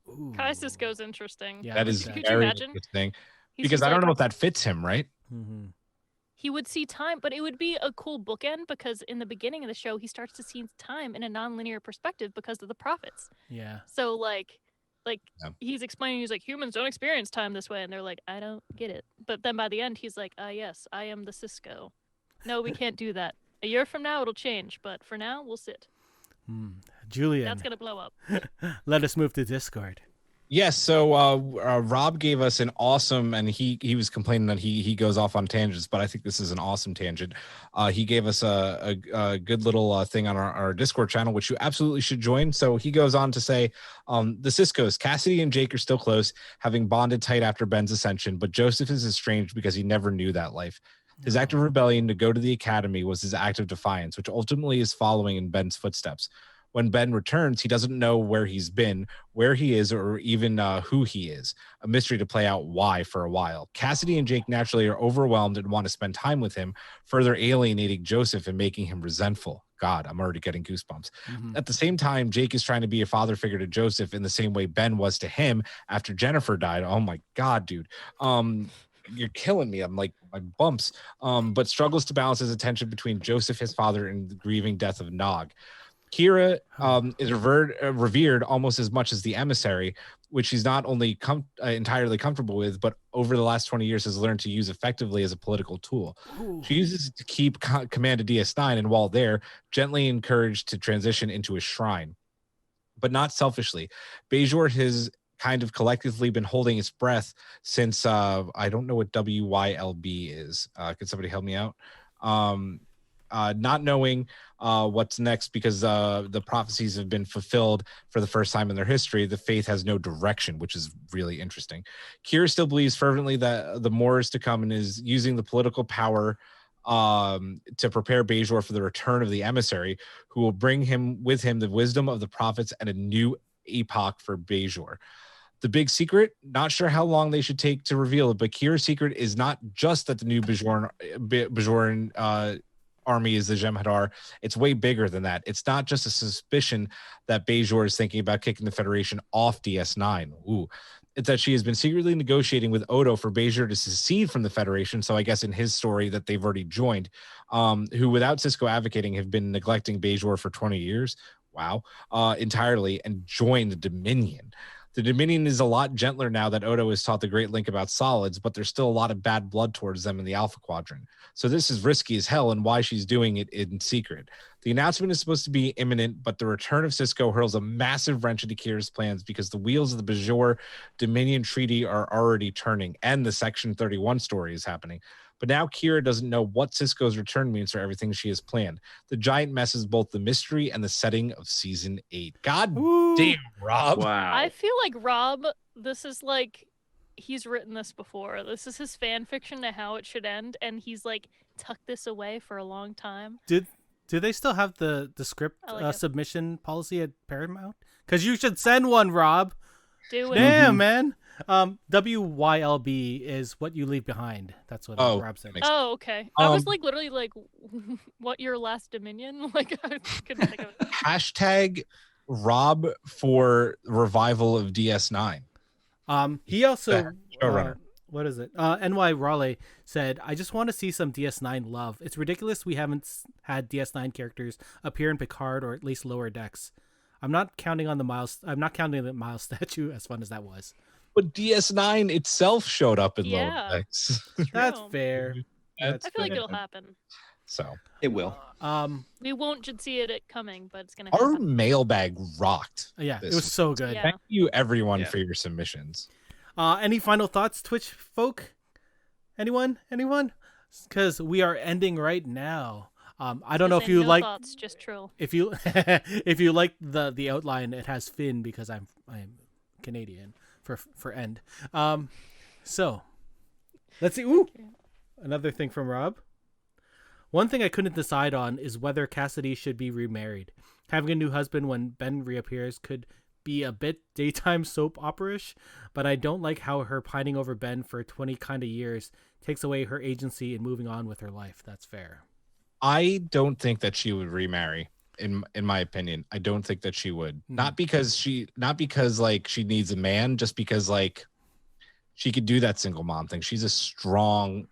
Ooh. Kai Cisco's interesting. Yeah, That is Could you very imagine? interesting. He's Because just I don't like- know if that fits him, right? Mm-hmm. He would see time, but it would be a cool bookend because in the beginning of the show, he starts to see time in a non-linear perspective because of the prophets. Yeah. So like Yeah. he's explaining, he's like, humans don't experience time this way, and they're like, I don't get it. But then by the end, he's like, yes, I am the Cisco. No, we can't do that. A year from now, it'll change, but for now, we'll sit. Julian, That's gonna blow up. let us move to Discord. Yes, so Rob gave us an awesome, and he was complaining that he goes off on tangents, but I think this is an awesome tangent. He gave us a good little thing on our Discord channel, which you absolutely should join. So he goes on to say, the Ciscos, Cassidy and Jake are still close, having bonded tight after Ben's ascension, but Joseph is estranged because he never knew that life. His act of rebellion to go to the academy was his act of defiance, which ultimately is following in Ben's footsteps. When Ben returns, he doesn't know where he's been, where he is, or even who he is. A mystery to play out why for a while. Cassidy and Jake naturally are overwhelmed and want to spend time with him, further alienating Joseph and making him resentful. God, I'm already getting goosebumps. At the same time, Jake is trying to be a father figure to Joseph in the same way Ben was to him after Jennifer died. Oh my God, dude. You're killing me. I'm like, my bumps. But struggles to balance his attention between Joseph, his father, and the grieving death of Nog. Kira is revered almost as much as the emissary, which he's not only entirely comfortable with, but over the last 20 years has learned to use effectively as a political tool. She uses it to keep command of DS9, and while there, gently encouraged to transition into a shrine, but not selfishly. Bajor has kind of collectively been holding its breath since I don't know what WYLB is. Could somebody help me out? Not knowing what's next because the prophecies have been fulfilled for the first time in their history. The faith has no direction, which is really interesting. Kira still believes fervently that the more is to come and is using the political power to prepare Bajor for the return of the emissary, who will bring with him the wisdom of the prophets and a new epoch for Bajor. The big secret, not sure how long they should take to reveal it, but Kira's secret is not just that the new Bajoran army is the Jem'Hadar. It's way bigger than that. It's not just a suspicion that Bajor is thinking about kicking the Federation off DS9. Ooh. It's that she has been secretly negotiating with Odo for Bajor to secede from the Federation. So I guess in his story that they've already joined, who without Cisco advocating have been neglecting Bajor for 20 years. Wow. Entirely, and joined the Dominion. The Dominion is a lot gentler now that Odo has taught the Great Link about solids, but there's still a lot of bad blood towards them in the Alpha Quadrant. So this is risky as hell, and why she's doing it in secret. The announcement is supposed to be imminent, but the return of Cisco hurls a massive wrench into Kira's plans because the wheels of the Bajor Dominion Treaty are already turning, and the Section 31 story is happening. But now Kira doesn't know what Cisco's return means for everything she has planned. The giant mess is both the mystery and the setting of season 8. God damn, Rob. Wow. I feel like Rob, this is like, he's written this before. This is his fan fiction to how it should end, and he's like tucked this away for a long time. Do they still have the script submission policy at Paramount? Because you should send one, Rob. Do it. Damn, man. WYLB is what you leave behind. That's what Rob said. Oh, okay. I was like literally like, what, your last Dominion? Like, I couldn't think of it. Hashtag Rob for revival of DS9. He also showrunner. What is it? NY Raleigh said, I just want to see some DS9 love. It's ridiculous we haven't had DS9 characters appear in Picard or at least lower decks. I'm not counting the Miles statue, as fun as that was. But DS9 itself showed up in Yeah. lower decks. That's fair. I feel like it'll happen. So it will. We won't just see it coming, but it's gonna our happen. mailbag rocked. Yeah, this it was week. so good. Yeah. Thank you, everyone, Yeah. for your submissions. Any final thoughts, Twitch folk? Anyone? Because we are ending right now. I don't know if Saying you no like thoughts, just troll. if you if you like the outline. It has Finn because I'm Canadian for end. So let's see. Ooh, another thing from Rob. One thing I couldn't decide on is whether Cassidy should be remarried. Having a new husband when Ben reappears could be a bit daytime soap opera-ish, but I don't like how her pining over Ben for 20 kind of years takes away her agency in moving on with her life. That's fair. I don't think that she would remarry. In my opinion, I don't think that she would. Not because like she needs a man, just because like she could do that single mom thing. She's a strong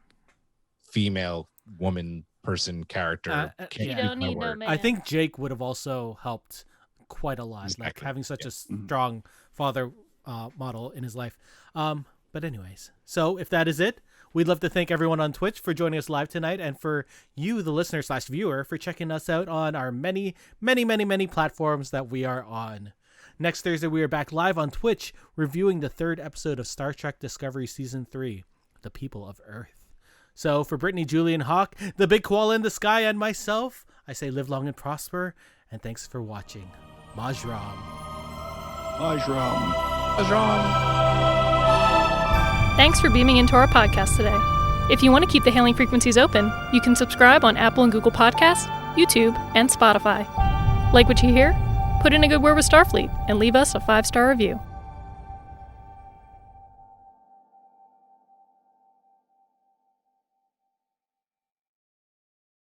female woman person character. You You don't need no man. I think Jake would have also helped quite a lot, like Exactly. having such a strong father model in his life. But anyways, so if that is it, we'd love to thank everyone on Twitch for joining us live tonight, and for you, the listener/viewer, for checking us out on our many platforms that we are on. Next Thursday, we are back live on Twitch, reviewing the 3rd episode of Star Trek Discovery Season 3, The People of Earth. So for Brittany, Julian, Hawk, the big koala in the sky, and myself, I say live long and prosper, and thanks for watching. Majram. Thanks for beaming into our podcast today. If you want to keep the hailing frequencies open, you can subscribe on Apple and Google Podcasts, YouTube, and Spotify. Like what you hear? Put in a good word with Starfleet and leave us a 5-star review.